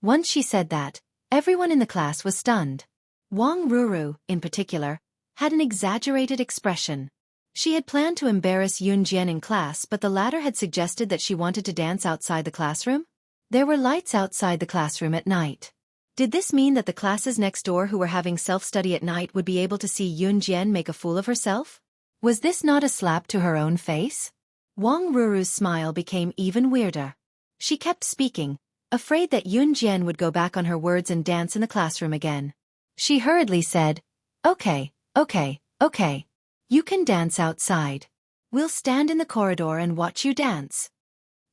Once she said that, everyone in the class was stunned. Wang Ruru, in particular, had an exaggerated expression. She had planned to embarrass Yun Jian in class, but the latter had suggested that she wanted to dance outside the classroom? There were lights outside the classroom at night. Did this mean that the classes next door who were having self-study at night would be able to see Yun Jian make a fool of herself? Was this not a slap to her own face? Wang Ruru's smile became even weirder. She kept speaking, afraid that Yun Jian would go back on her words and dance in the classroom again. She hurriedly said, Okay. You can dance outside. We'll stand in the corridor and watch you dance."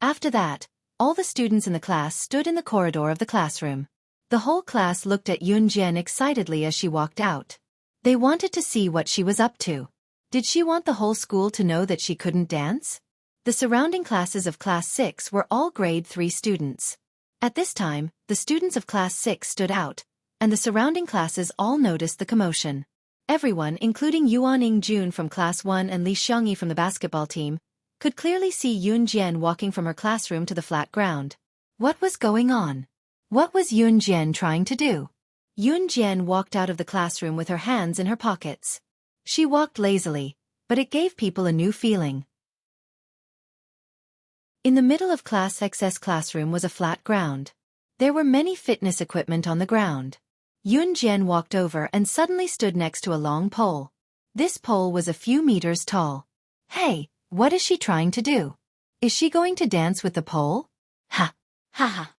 After that, all the students in the class stood in the corridor of the classroom. The whole class looked at Yun Jian excitedly as she walked out. They wanted to see what she was up to. Did she want the whole school to know that she couldn't dance? The surrounding classes of Class 6 were all Grade 3 students. At this time, the students of Class 6 stood out, and the surrounding classes all noticed the commotion. Everyone, including Yuan Ing-jun from Class 1 and Li Xiangyi from the basketball team, could clearly see Yun Jian walking from her classroom to the flat ground. What was going on? What was Yun Jian trying to do? Yun Jian walked out of the classroom with her hands in her pockets. She walked lazily, but it gave people a new feeling. In the middle of Class X's classroom was a flat ground. There were many fitness equipment on the ground. Yun Jian walked over and suddenly stood next to a long pole. This pole was a few meters tall. Hey, what is she trying to do? Is she going to dance with the pole? Ha! Ha ha!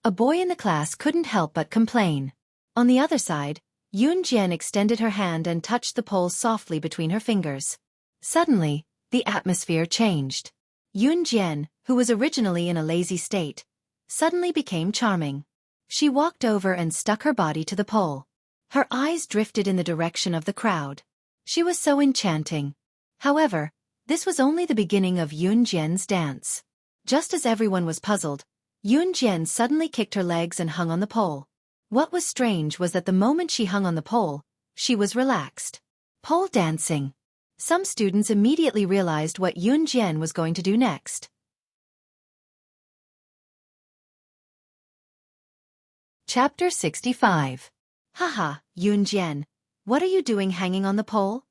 A boy in the class couldn't help but complain. On the other side, Yun Jian extended her hand and touched the pole softly between her fingers. Suddenly, the atmosphere changed. Yun Jian, who was originally in a lazy state, suddenly became charming. She walked over and stuck her body to the pole. Her eyes drifted in the direction of the crowd. She was so enchanting. However, this was only the beginning of Yun Jian's dance. Just as everyone was puzzled, Yun Jian suddenly kicked her legs and hung on the pole. What was strange was that the moment she hung on the pole, she was relaxed. Pole dancing. Some students immediately realized what Yun Jian was going to do next. Chapter 65. Haha, Yun Jian, what are you doing hanging on the pole?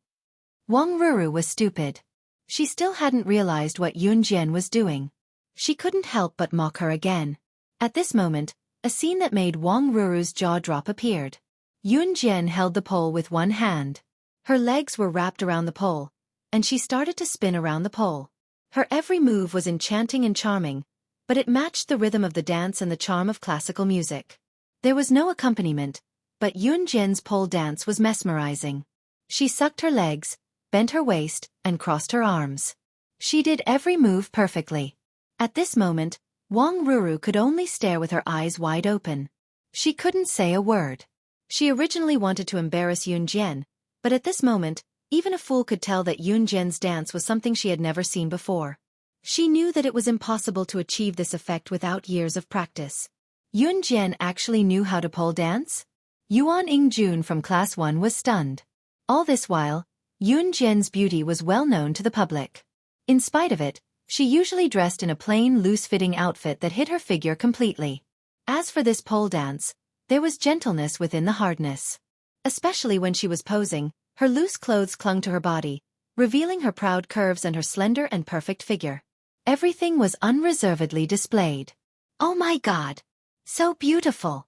Wang Ruru was stupid. She still hadn't realized what Yun Jian was doing. She couldn't help but mock her again. At this moment, a scene that made Wang Ruru's jaw drop appeared. Yun Jian held the pole with one hand. Her legs were wrapped around the pole, and she started to spin around the pole. Her every move was enchanting and charming, but it matched the rhythm of the dance and the charm of classical music. There was no accompaniment, but Yun Jian's pole dance was mesmerizing. She sucked her legs, bent her waist, and crossed her arms. She did every move perfectly. At this moment, Wang Ruru could only stare with her eyes wide open. She couldn't say a word. She originally wanted to embarrass Yun Jian, but at this moment, even a fool could tell that Yun Jian's dance was something she had never seen before. She knew that it was impossible to achieve this effect without years of practice. Yun Jian actually knew how to pole dance? Yuan Ing-jun from Class 1 was stunned. All this while, Yun Jian's beauty was well known to the public. In spite of it, she usually dressed in a plain, loose-fitting outfit that hid her figure completely. As for this pole dance, there was gentleness within the hardness. Especially when she was posing, her loose clothes clung to her body, revealing her proud curves and her slender and perfect figure. Everything was unreservedly displayed. Oh my God! So beautiful!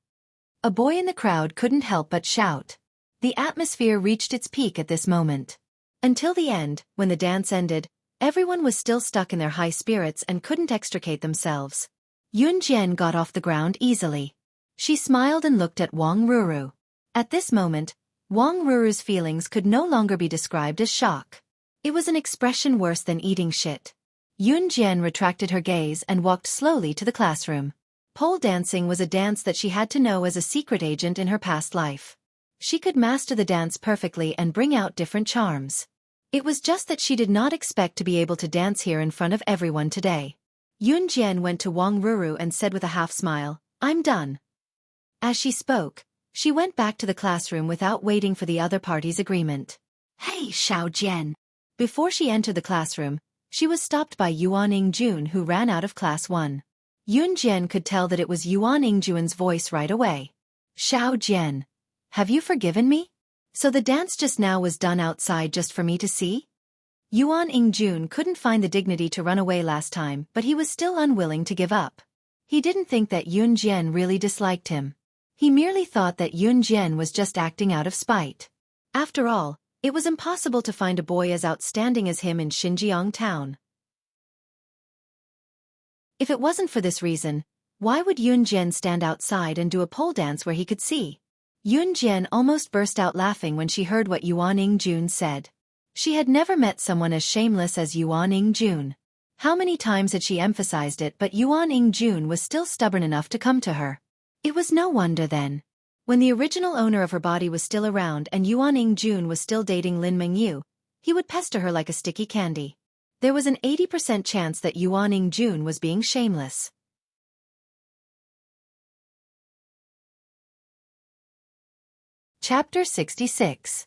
A boy in the crowd couldn't help but shout. The atmosphere reached its peak at this moment. Until the end, when the dance ended, everyone was still stuck in their high spirits and couldn't extricate themselves. Yun Jian got off the ground easily. She smiled and looked at Wang Ruru. At this moment, Wang Ruru's feelings could no longer be described as shock. It was an expression worse than eating shit. Yun Jian retracted her gaze and walked slowly to the classroom. Pole dancing was a dance that she had to know as a secret agent in her past life. She could master the dance perfectly and bring out different charms. It was just that she did not expect to be able to dance here in front of everyone today. Yun Jian went to Wang Ruru and said with a half smile, "I'm done." As she spoke, she went back to the classroom without waiting for the other party's agreement. "Hey, Xiao Jian." Before she entered the classroom, she was stopped by Yuan Ing-jun, who ran out of Class 1. Yun Jian could tell that it was Yuan Ing-jun's voice right away. "Xiao Jian, have you forgiven me? So the dance just now was done outside just for me to see?" Yuan Ing-jun couldn't find the dignity to run away last time, but he was still unwilling to give up. He didn't think that Yun Jian really disliked him. He merely thought that Yun Jian was just acting out of spite. After all, it was impossible to find a boy as outstanding as him in Xinjiang town. If it wasn't for this reason, why would Yun Jian stand outside and do a pole dance where he could see? Yun Jian almost burst out laughing when she heard what Yuan Ing-jun said. She had never met someone as shameless as Yuan Ing-jun. How many times had she emphasized it, but Yuan Ing-jun was still stubborn enough to come to her. It was no wonder then. When the original owner of her body was still around and Yuan Ing-jun was still dating Lin Mengyu, he would pester her like a sticky candy. There was an 80% chance that Yuan Ing-jun was being shameless. Chapter 66.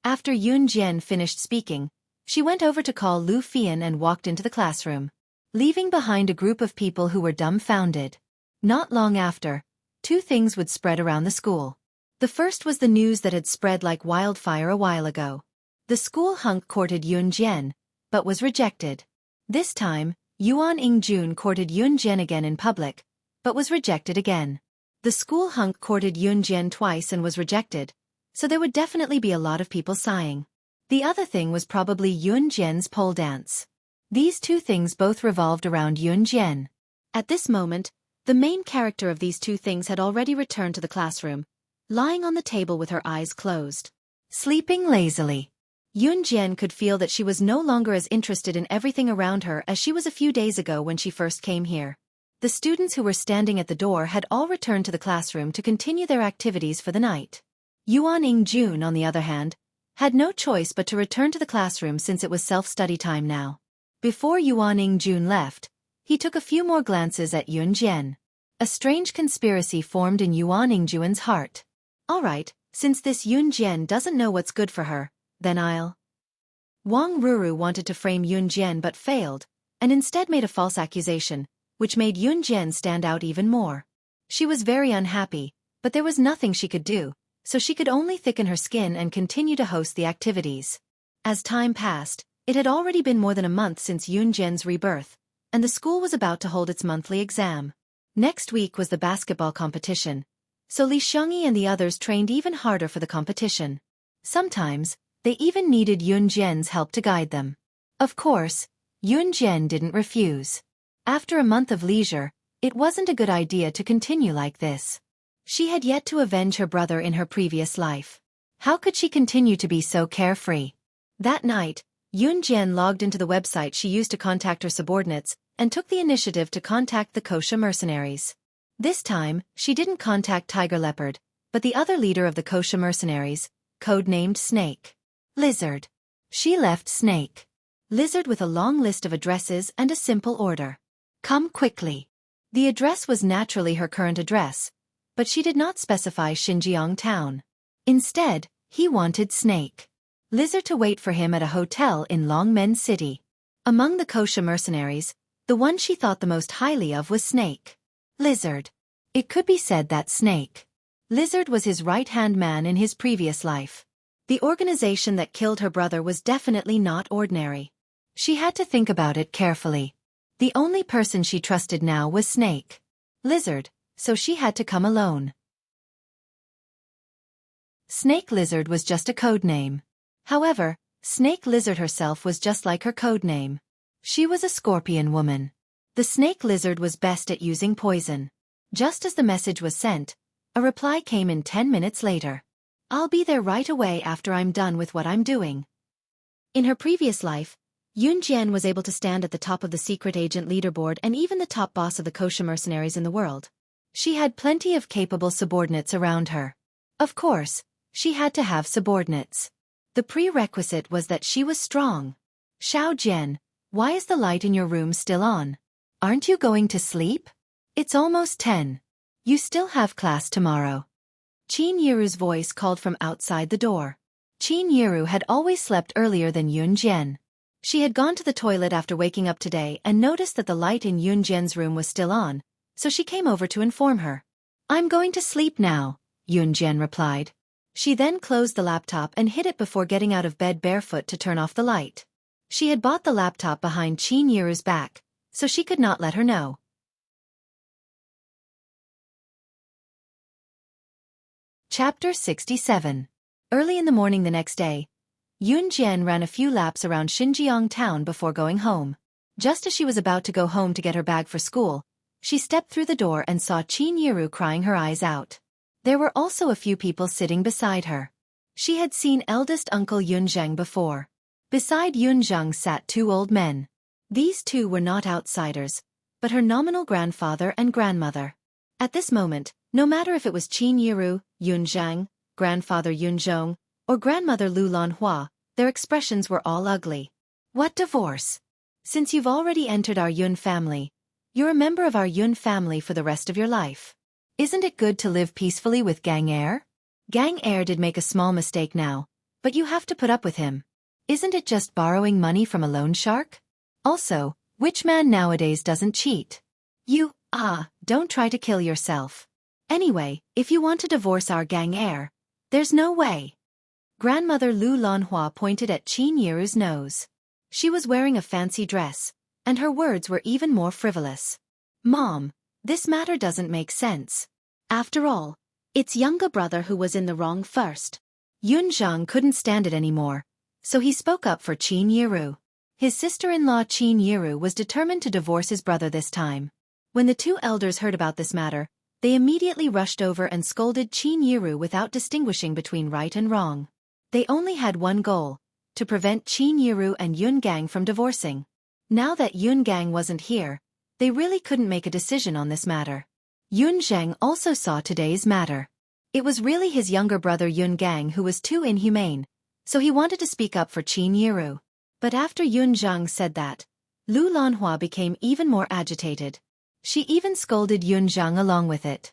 After Yun Jian finished speaking, she went over to call Lu Fian and walked into the classroom, leaving behind a group of people who were dumbfounded. Not long after, two things would spread around the school. The first was the news that had spread like wildfire a while ago. The school hunk courted Yun Jian, but was rejected. This time, Yuan Ingjun courted Yun Jian again in public, but was rejected again. The school hunk courted Yun Jian twice and was rejected, so there would definitely be a lot of people sighing. The other thing was probably Yun Jian's pole dance. These two things both revolved around Yun Jian. At this moment, the main character of these two things had already returned to the classroom, lying on the table with her eyes closed, sleeping lazily. Yun Jian could feel that she was no longer as interested in everything around her as she was a few days ago when she first came here. The students who were standing at the door had all returned to the classroom to continue their activities for the night. Yuan Ingjun, on the other hand, had no choice but to return to the classroom since it was self-study time now. Before Yuan Ingjun left, he took a few more glances at Yun Jian. A strange conspiracy formed in Yuan Ingjun's heart. Alright, since this Yun Jian doesn't know what's good for her, then I'll. Wang Ruru wanted to frame Yun Jian but failed, and instead made a false accusation, which made Yun Jian stand out even more. She was very unhappy, but there was nothing she could do, so she could only thicken her skin and continue to host the activities. As time passed, it had already been more than a month since Yun Jian's rebirth, and the school was about to hold its monthly exam. Next week was the basketball competition, so Li Xiangyi and the others trained even harder for the competition. Sometimes, they even needed Yun Jian's help to guide them. Of course, Yun Jian didn't refuse. After a month of leisure, it wasn't a good idea to continue like this. She had yet to avenge her brother in her previous life. How could she continue to be so carefree? That night, Yun Jian logged into the website she used to contact her subordinates and took the initiative to contact the Kosha mercenaries. This time, she didn't contact Tiger Leopard, but the other leader of the Kosha mercenaries, codenamed Snake. Lizard. She left Snake. Lizard with a long list of addresses and a simple order. Come quickly. The address was naturally her current address, but she did not specify Xinjiang town. Instead, he wanted Snake. Lizard to wait for him at a hotel in Longmen City. Among the Kosha mercenaries, the one she thought the most highly of was Snake. Lizard. It could be said that Snake. Lizard was his right-hand man in his previous life. The organization that killed her brother was definitely not ordinary. She had to think about it carefully. The only person she trusted now was Snake. Lizard, so she had to come alone. Snake Lizard was just a code name. However, Snake Lizard herself was just like her code name. She was a scorpion woman. The Snake Lizard was best at using poison. Just as the message was sent, a reply came in 10 minutes later. I'll be there right away after I'm done with what I'm doing. In her previous life, Yun Jian was able to stand at the top of the secret agent leaderboard and even the top boss of the Kosha mercenaries in the world. She had plenty of capable subordinates around her. Of course, she had to have subordinates. The prerequisite was that she was strong. Xiao Jian, why is the light in your room still on? Aren't you going to sleep? It's almost 10. You still have class tomorrow. Qin Yiru's voice called from outside the door. Qin Yiru had always slept earlier than Yun Jian. She had gone to the toilet after waking up today and noticed that the light in Yun Jian's room was still on, so she came over to inform her. I'm going to sleep now, Yun Jian replied. She then closed the laptop and hid it before getting out of bed barefoot to turn off the light. She had bought the laptop behind Qin Yiru's back, so she could not let her know. Chapter 67. Early in the morning the next day, Yun Jian ran a few laps around Xinjiang town before going home. Just as she was about to go home to get her bag for school, she stepped through the door and saw Qin Yiru crying her eyes out. There were also a few people sitting beside her. She had seen eldest uncle Yun Zheng before. Beside Yun Zheng sat two old men. These two were not outsiders, but her nominal grandfather and grandmother. At this moment, no matter if it was Qin Yiru, Yun Zheng, grandfather Yun Zhong, or grandmother Lu Lanhua, their expressions were all ugly. What divorce? Since you've already entered our Yun family, you're a member of our Yun family for the rest of your life. Isn't it good to live peacefully with Gang Heir? Gang Heir did make a small mistake now, But you have to put up with him. Isn't it just borrowing money from a loan shark? Also, which man nowadays doesn't cheat? Don't try to kill yourself. Anyway, if you want to divorce our gang heir, there's no way. Grandmother Lu Lanhua pointed at Qin Yiru's nose. She was wearing a fancy dress, and her words were even more frivolous. Mom, this matter doesn't make sense. After all, it's younger brother who was in the wrong first. Yun Zhang couldn't stand it anymore, so he spoke up for Qin Yiru. His sister-in-law Qin Yiru was determined to divorce his brother this time. When the two elders heard about this matter, they immediately rushed over and scolded Qin Yiru without distinguishing between right and wrong. They only had one goal: to prevent Qin Yiru and Yun Gang from divorcing. Now that Yun Gang wasn't here, they really couldn't make a decision on this matter. Yun Zheng also saw today's matter. It was really his younger brother Yun Gang who was too inhumane, so he wanted to speak up for Qin Yiru. But after Yun Zhang said that, Lu Lanhua became even more agitated. She even scolded Yun Zhang along with it.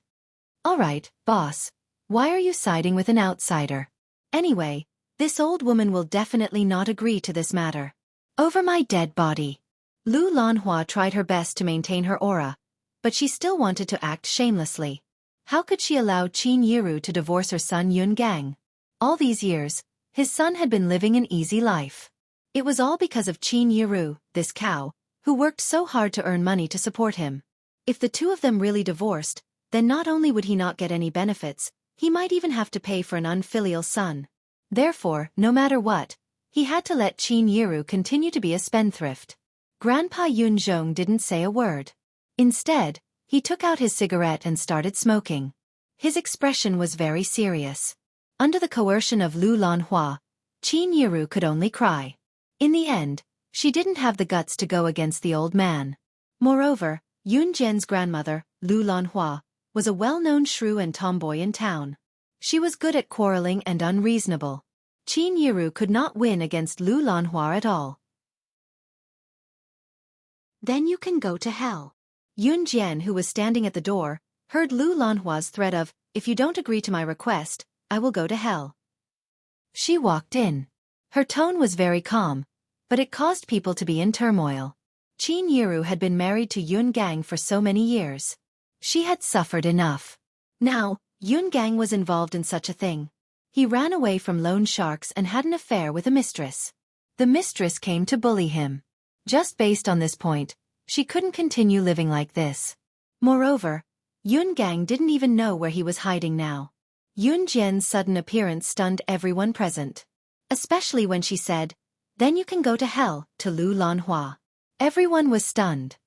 Alright, boss, why are you siding with an outsider? Anyway, this old woman will definitely not agree to this matter. Over my dead body. Lu Lanhua tried her best to maintain her aura, but she still wanted to act shamelessly. How could she allow Qin Yiru to divorce her son Yun Gang? All these years, his son had been living an easy life. It was all because of Qin Yiru, this cow, who worked so hard to earn money to support him. If the two of them really divorced, then not only would he not get any benefits, he might even have to pay for an unfilial son. Therefore, no matter what, he had to let Qin Yiru continue to be a spendthrift. Grandpa Yun Zhong didn't say a word. Instead, he took out his cigarette and started smoking. His expression was very serious. Under the coercion of Lu Lanhua, Qin Yiru could only cry. In the end, she didn't have the guts to go against the old man. Moreover, Yun Zhen's grandmother, Lu Lanhua, was a well-known shrew and tomboy in town. She was good at quarreling and unreasonable. Qin Yiru could not win against Lu Lanhua at all. Then you can go to hell. Yun Jian, who was standing at the door, heard Lu Lanhua's threat of, if you don't agree to my request, I will go to hell. She walked in. Her tone was very calm, but it caused people to be in turmoil. Qin Yiru had been married to Yun Gang for so many years. She had suffered enough. Now, Yun Gang was involved in such a thing. He ran away from loan sharks and had an affair with a mistress. The mistress came to bully him. Just based on this point, she couldn't continue living like this. Moreover, Yun Gang didn't even know where he was hiding now. Yun Jian's sudden appearance stunned everyone present. Especially when she said, "Then you can go to hell," to Lu Lanhua. Everyone was stunned.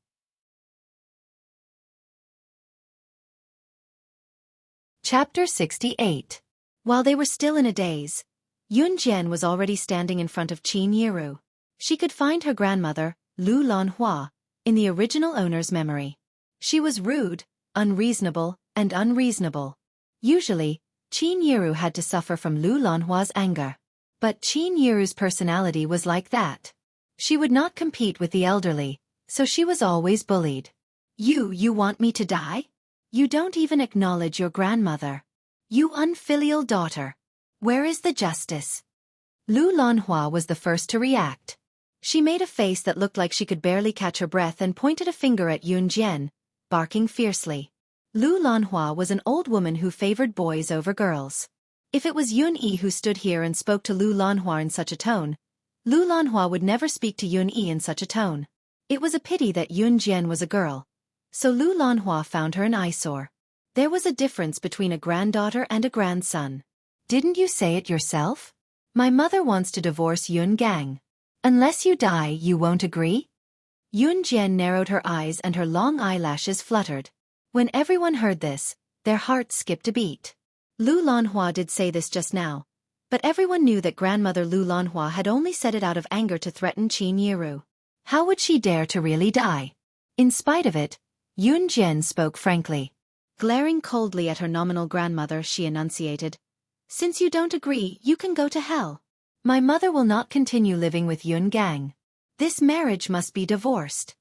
Chapter 68. While they were still in a daze, Yun Jian was already standing in front of Qin Yiru. She could find her grandmother, Lu Lanhua, in the original owner's memory. She was rude, unreasonable, and unreasonable. Usually, Qin Yiru had to suffer from Lu Lanhua's anger. But Qin Yiru's personality was like that. She would not compete with the elderly, so she was always bullied. You want me to die? You don't even acknowledge your grandmother. You unfilial daughter. Where is the justice? Lu Lanhua was the first to react. She made a face that looked like she could barely catch her breath and pointed a finger at Yun Jian, barking fiercely. Lu Lanhua was an old woman who favored boys over girls. If it was Yun Yi who stood here and spoke to Lu Lanhua in such a tone, Lu Lanhua would never speak to Yun Yi in such a tone. It was a pity that Yun Jian was a girl, so Lu Lanhua found her an eyesore. There was a difference between a granddaughter and a grandson. Didn't you say it yourself? My mother wants to divorce Yun Gang. Unless you die, you won't agree? Yun Jian narrowed her eyes and her long eyelashes fluttered. When everyone heard this, their hearts skipped a beat. Lu Lanhua did say this just now, but everyone knew that grandmother Lu Lanhua had only said it out of anger to threaten Qin Yiru. How would she dare to really die? In spite of it, Yun Jian spoke frankly. Glaring coldly at her nominal grandmother, she enunciated, "Since you don't agree, you can go to hell. My mother will not continue living with Yun Gang. This marriage must be divorced."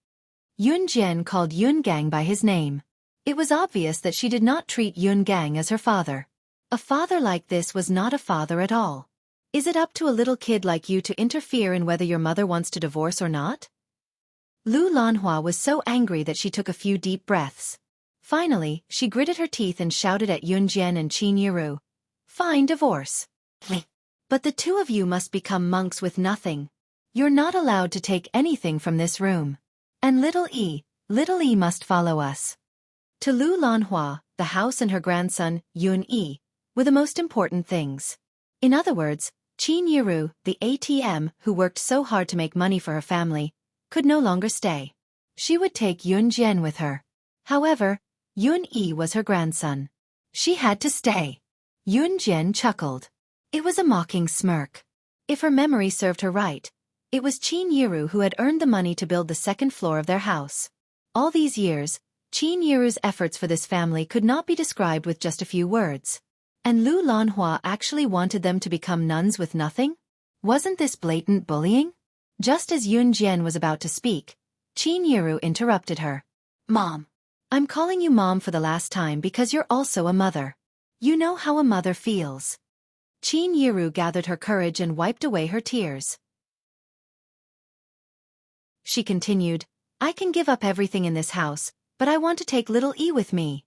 Yun Jian called Yun Gang by his name. It was obvious that she did not treat Yun Gang as her father. A father like this was not a father at all. Is it up to a little kid like you to interfere in whether your mother wants to divorce or not? Lu Lanhua was so angry that she took a few deep breaths. Finally, she gritted her teeth and shouted at Yun Jian and Qin Yiru. Fine, divorce. But the two of you must become monks with nothing. You're not allowed to take anything from this room. And little E must follow us. To Lu Lanhua, the house and her grandson, Yun Yi, were the most important things. In other words, Qin Yiru, the ATM who worked so hard to make money for her family, could no longer stay. She would take Yun Jian with her. However, Yun Yi was her grandson. She had to stay. Yun Jian chuckled. It was a mocking smirk. If her memory served her right, it was Qin Yiru who had earned the money to build the second floor of their house. All these years, Qin Yiru's efforts for this family could not be described with just a few words. And Lu Lanhua actually wanted them to become nuns with nothing? Wasn't this blatant bullying? Just as Yun Jian was about to speak, Qin Yiru interrupted her. Mom. I'm calling you Mom for the last time because you're also a mother. You know how a mother feels. Qin Yiru gathered her courage and wiped away her tears. She continued, I can give up everything in this house, but I want to take little E with me.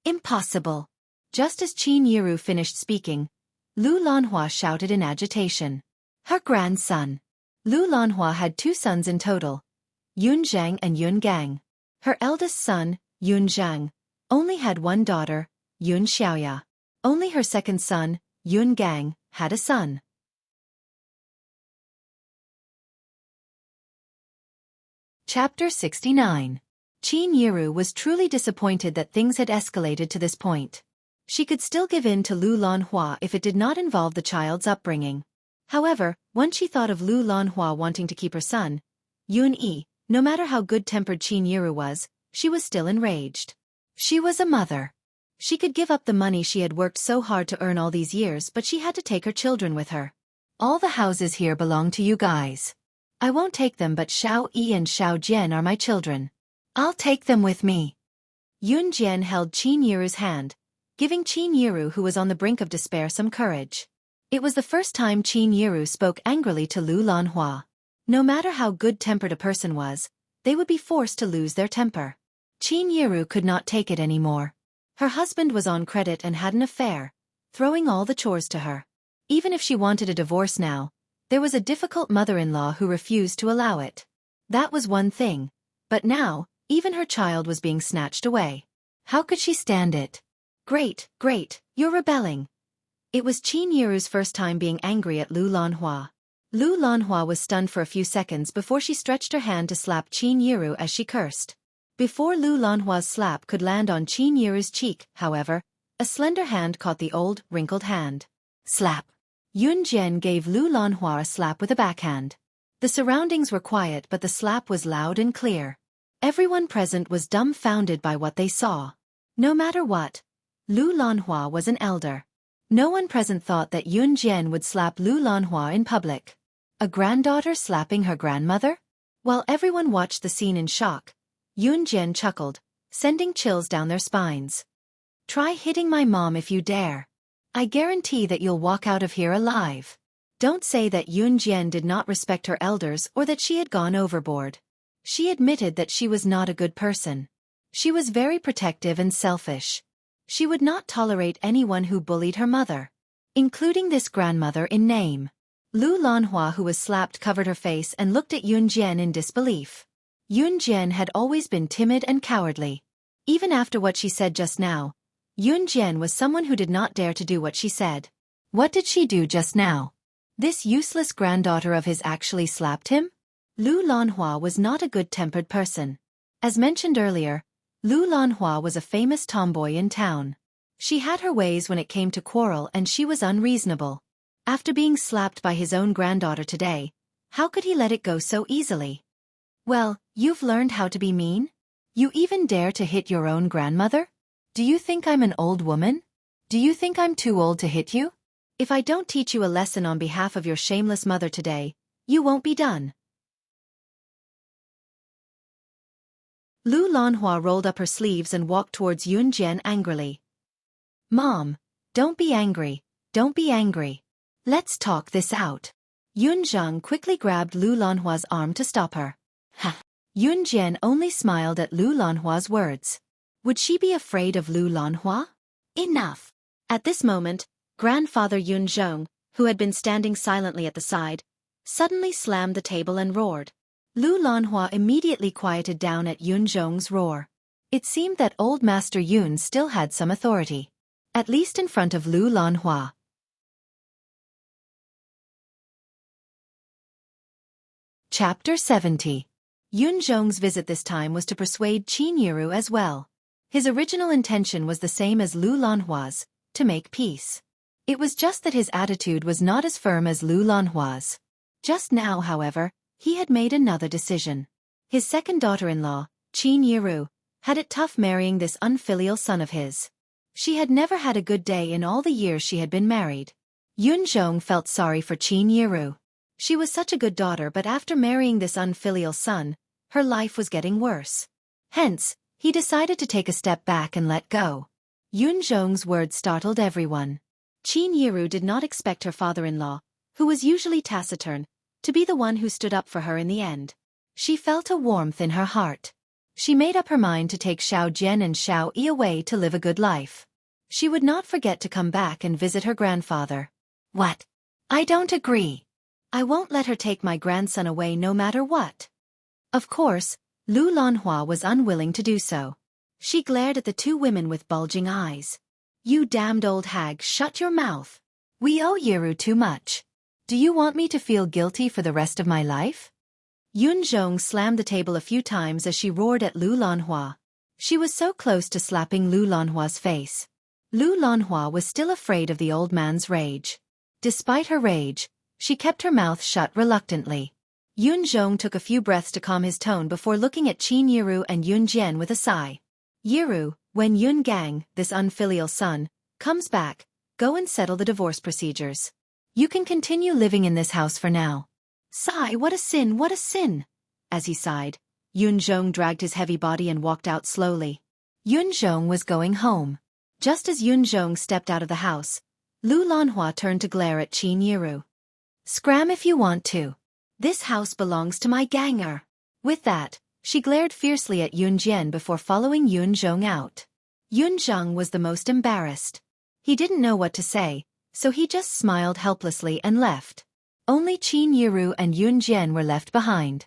Impossible. Just as Qin Yiru finished speaking, Lu Lanhua shouted in agitation. Her grandson. Lu Lanhua had 2 sons in total, Yun Zhang and Yun Gang. Her eldest son, Yun Zhang, only had 1 daughter, Yun Xiaoya. Only her second son, Yun Gang, had a son. Chapter 69. Qin Yiru was truly disappointed that things had escalated to this point. She could still give in to Lu Lanhua if it did not involve the child's upbringing. However, once she thought of Lu Lanhua wanting to keep her son, Yun Yi, no matter how good-tempered Qin Yiru was, she was still enraged. She was a mother. She could give up the money she had worked so hard to earn all these years, but she had to take her children with her. All the houses here belong to you guys. I won't take them, but Xiao Yi and Xiao Jian are my children. I'll take them with me. Yun Jian held Qin Yiru's hand, giving Qin Yiru, who was on the brink of despair, some courage. It was the first time Qin Yiru spoke angrily to Lu Lanhua. No matter how good-tempered a person was, they would be forced to lose their temper. Qin Yiru could not take it anymore. Her husband was on credit and had an affair, throwing all the chores to her. Even if she wanted a divorce now, there was a difficult mother-in-law who refused to allow it. That was one thing, but now, even her child was being snatched away. How could she stand it? Great, you're rebelling. It was Qin Yiru's first time being angry at Lu Lanhua. Lu Lanhua was stunned for a few seconds before she stretched her hand to slap Qin Yiru as she cursed. Before Lu Lanhua's slap could land on Qin Yiru's cheek, however, a slender hand caught the old, wrinkled hand. Slap. Yun Jian gave Lu Lanhua a slap with a backhand. The surroundings were quiet, but the slap was loud and clear. Everyone present was dumbfounded by what they saw. No matter what, Lu Lanhua was an elder. No one present thought that Yun Jian would slap Lu Lanhua in public. A granddaughter slapping her grandmother? While everyone watched the scene in shock, Yun Jian chuckled, sending chills down their spines. Try hitting my mom if you dare. I guarantee that you'll walk out of here alive. Don't say that Yun Jian did not respect her elders or that she had gone overboard. She admitted that she was not a good person. She was very protective and selfish. She would not tolerate anyone who bullied her mother, including this grandmother in name. Lu Lanhua, who was slapped, covered her face and looked at Yun Jian in disbelief. Yun Jian had always been timid and cowardly. Even after what she said just now, Yun Jian was someone who did not dare to do what she said. What did she do just now? This useless granddaughter of his actually slapped him? Lu Lanhua was not a good-tempered person. As mentioned earlier, Lu Lanhua was a famous tomboy in town. She had her ways when it came to quarrel, and she was unreasonable. After being slapped by his own granddaughter today, how could he let it go so easily? Well, you've learned how to be mean? You even dare to hit your own grandmother? Do you think I'm an old woman? Do you think I'm too old to hit you? If I don't teach you a lesson on behalf of your shameless mother today, you won't be done. Lu Lanhua rolled up her sleeves and walked towards Yun Jian angrily. Mom, don't be angry, don't be angry. Let's talk this out. Yun Zheng quickly grabbed Lu Lanhua's arm to stop her. Ha! Yun Jian only smiled at Lu Lanhua's words. Would she be afraid of Lu Lanhua? Enough! At this moment, Grandfather Yun Zheng, who had been standing silently at the side, suddenly slammed the table and roared. Lu Lanhua immediately quieted down at Yun Zheng's roar. It seemed that old Master Yun still had some authority. At least in front of Lu Lanhua. Chapter 70. Yun Zheng's visit this time was to persuade Qin Yiru as well. His original intention was the same as Lu Lanhua's, to make peace. It was just that his attitude was not as firm as Lu Lanhua's. Just now, however, he had made another decision. His second daughter-in-law, Qin Yiru, had it tough marrying this unfilial son of his. She had never had a good day in all the years she had been married. Yun Zheng felt sorry for Qin Yiru. She was such a good daughter, but after marrying this unfilial son, her life was getting worse. Hence, he decided to take a step back and let go. Yun Zheng's words startled everyone. Qin Yiru did not expect her father-in-law, who was usually taciturn, to be the one who stood up for her in the end. She felt a warmth in her heart. She made up her mind to take Xiao Jian and Xiao Yi away to live a good life. She would not forget to come back and visit her grandfather. What? I don't agree. I won't let her take my grandson away no matter what. Of course, Lu Lanhua was unwilling to do so. She glared at the two women with bulging eyes. You damned old hag, shut your mouth. We owe Yiru too much. Do you want me to feel guilty for the rest of my life? Yun Zheng slammed the table a few times as she roared at Lu Lanhua. She was so close to slapping Lu Lanhua's face. Lu Lanhua was still afraid of the old man's rage. Despite her rage, she kept her mouth shut reluctantly. Yun Zheng took a few breaths to calm his tone before looking at Qin Yiru and Yun Jian with a sigh. Yiru, when Yun Gang, this unfilial son, comes back, go and settle the divorce procedures. You can continue living in this house for now. Sigh, what a sin, what a sin! As he sighed, Yun Zheng dragged his heavy body and walked out slowly. Yun Zheng was going home. Just as Yun Zheng stepped out of the house, Lu Lanhua turned to glare at Qin Yiru. Scram if you want to. This house belongs to my ganger. With that, she glared fiercely at Yun Jian before following Yun Zheng out. Yun Zheng was the most embarrassed. He didn't know what to say, so he just smiled helplessly and left. Only Qin Yiru and Yun Jian were left behind.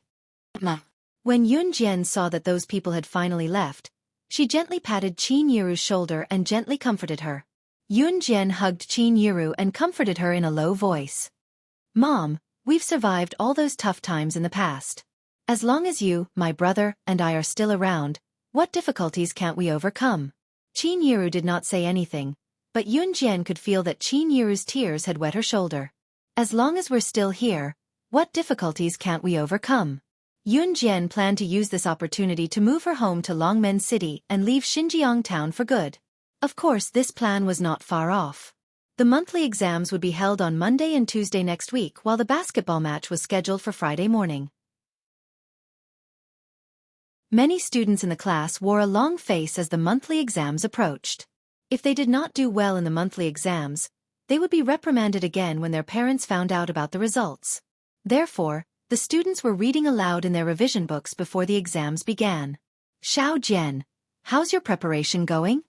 When Yun Jian saw that those people had finally left, she gently patted Qin Yiru's shoulder and gently comforted her. Yun Jian hugged Qin Yiru and comforted her in a low voice. Mom, we've survived all those tough times in the past. As long as you, my brother, and I are still around, what difficulties can't we overcome? Qin Yiru did not say anything, but Yun Jian could feel that Qin Yiru's tears had wet her shoulder. As long as we're still here, what difficulties can't we overcome? Yun Jian planned to use this opportunity to move her home to Longmen City and leave Xinjiang town for good. Of course, this plan was not far off. The monthly exams would be held on Monday and Tuesday next week, while the basketball match was scheduled for Friday morning. Many students in the class wore a long face as the monthly exams approached. If they did not do well in the monthly exams, they would be reprimanded again when their parents found out about the results. Therefore, the students were reading aloud in their revision books before the exams began. Xiao Jian, how's your preparation going?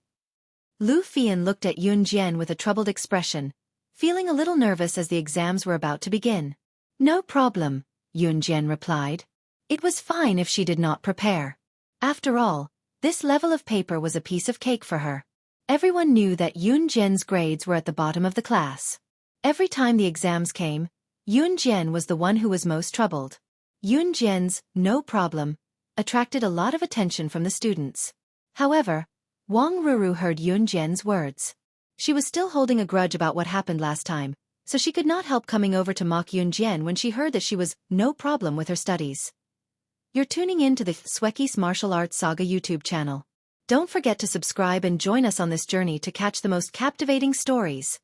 Lu Fian looked at Yun Jian with a troubled expression, feeling a little nervous as the exams were about to begin. No problem, Yun Jian replied. It was fine if she did not prepare. After all, this level of paper was a piece of cake for her. Everyone knew that Yun Jian's grades were at the bottom of the class. Every time the exams came, Yun Jian was the one who was most troubled. Yun Jian's "no problem" attracted a lot of attention from the students. However, Wang Ruru heard Yun Jian's words. She was still holding a grudge about what happened last time, so she could not help coming over to mock Yun Jian when she heard that she was no problem with her studies. You're tuning in to the Xueqi's Martial Arts Saga YouTube channel. Don't forget to subscribe and join us on this journey to catch the most captivating stories.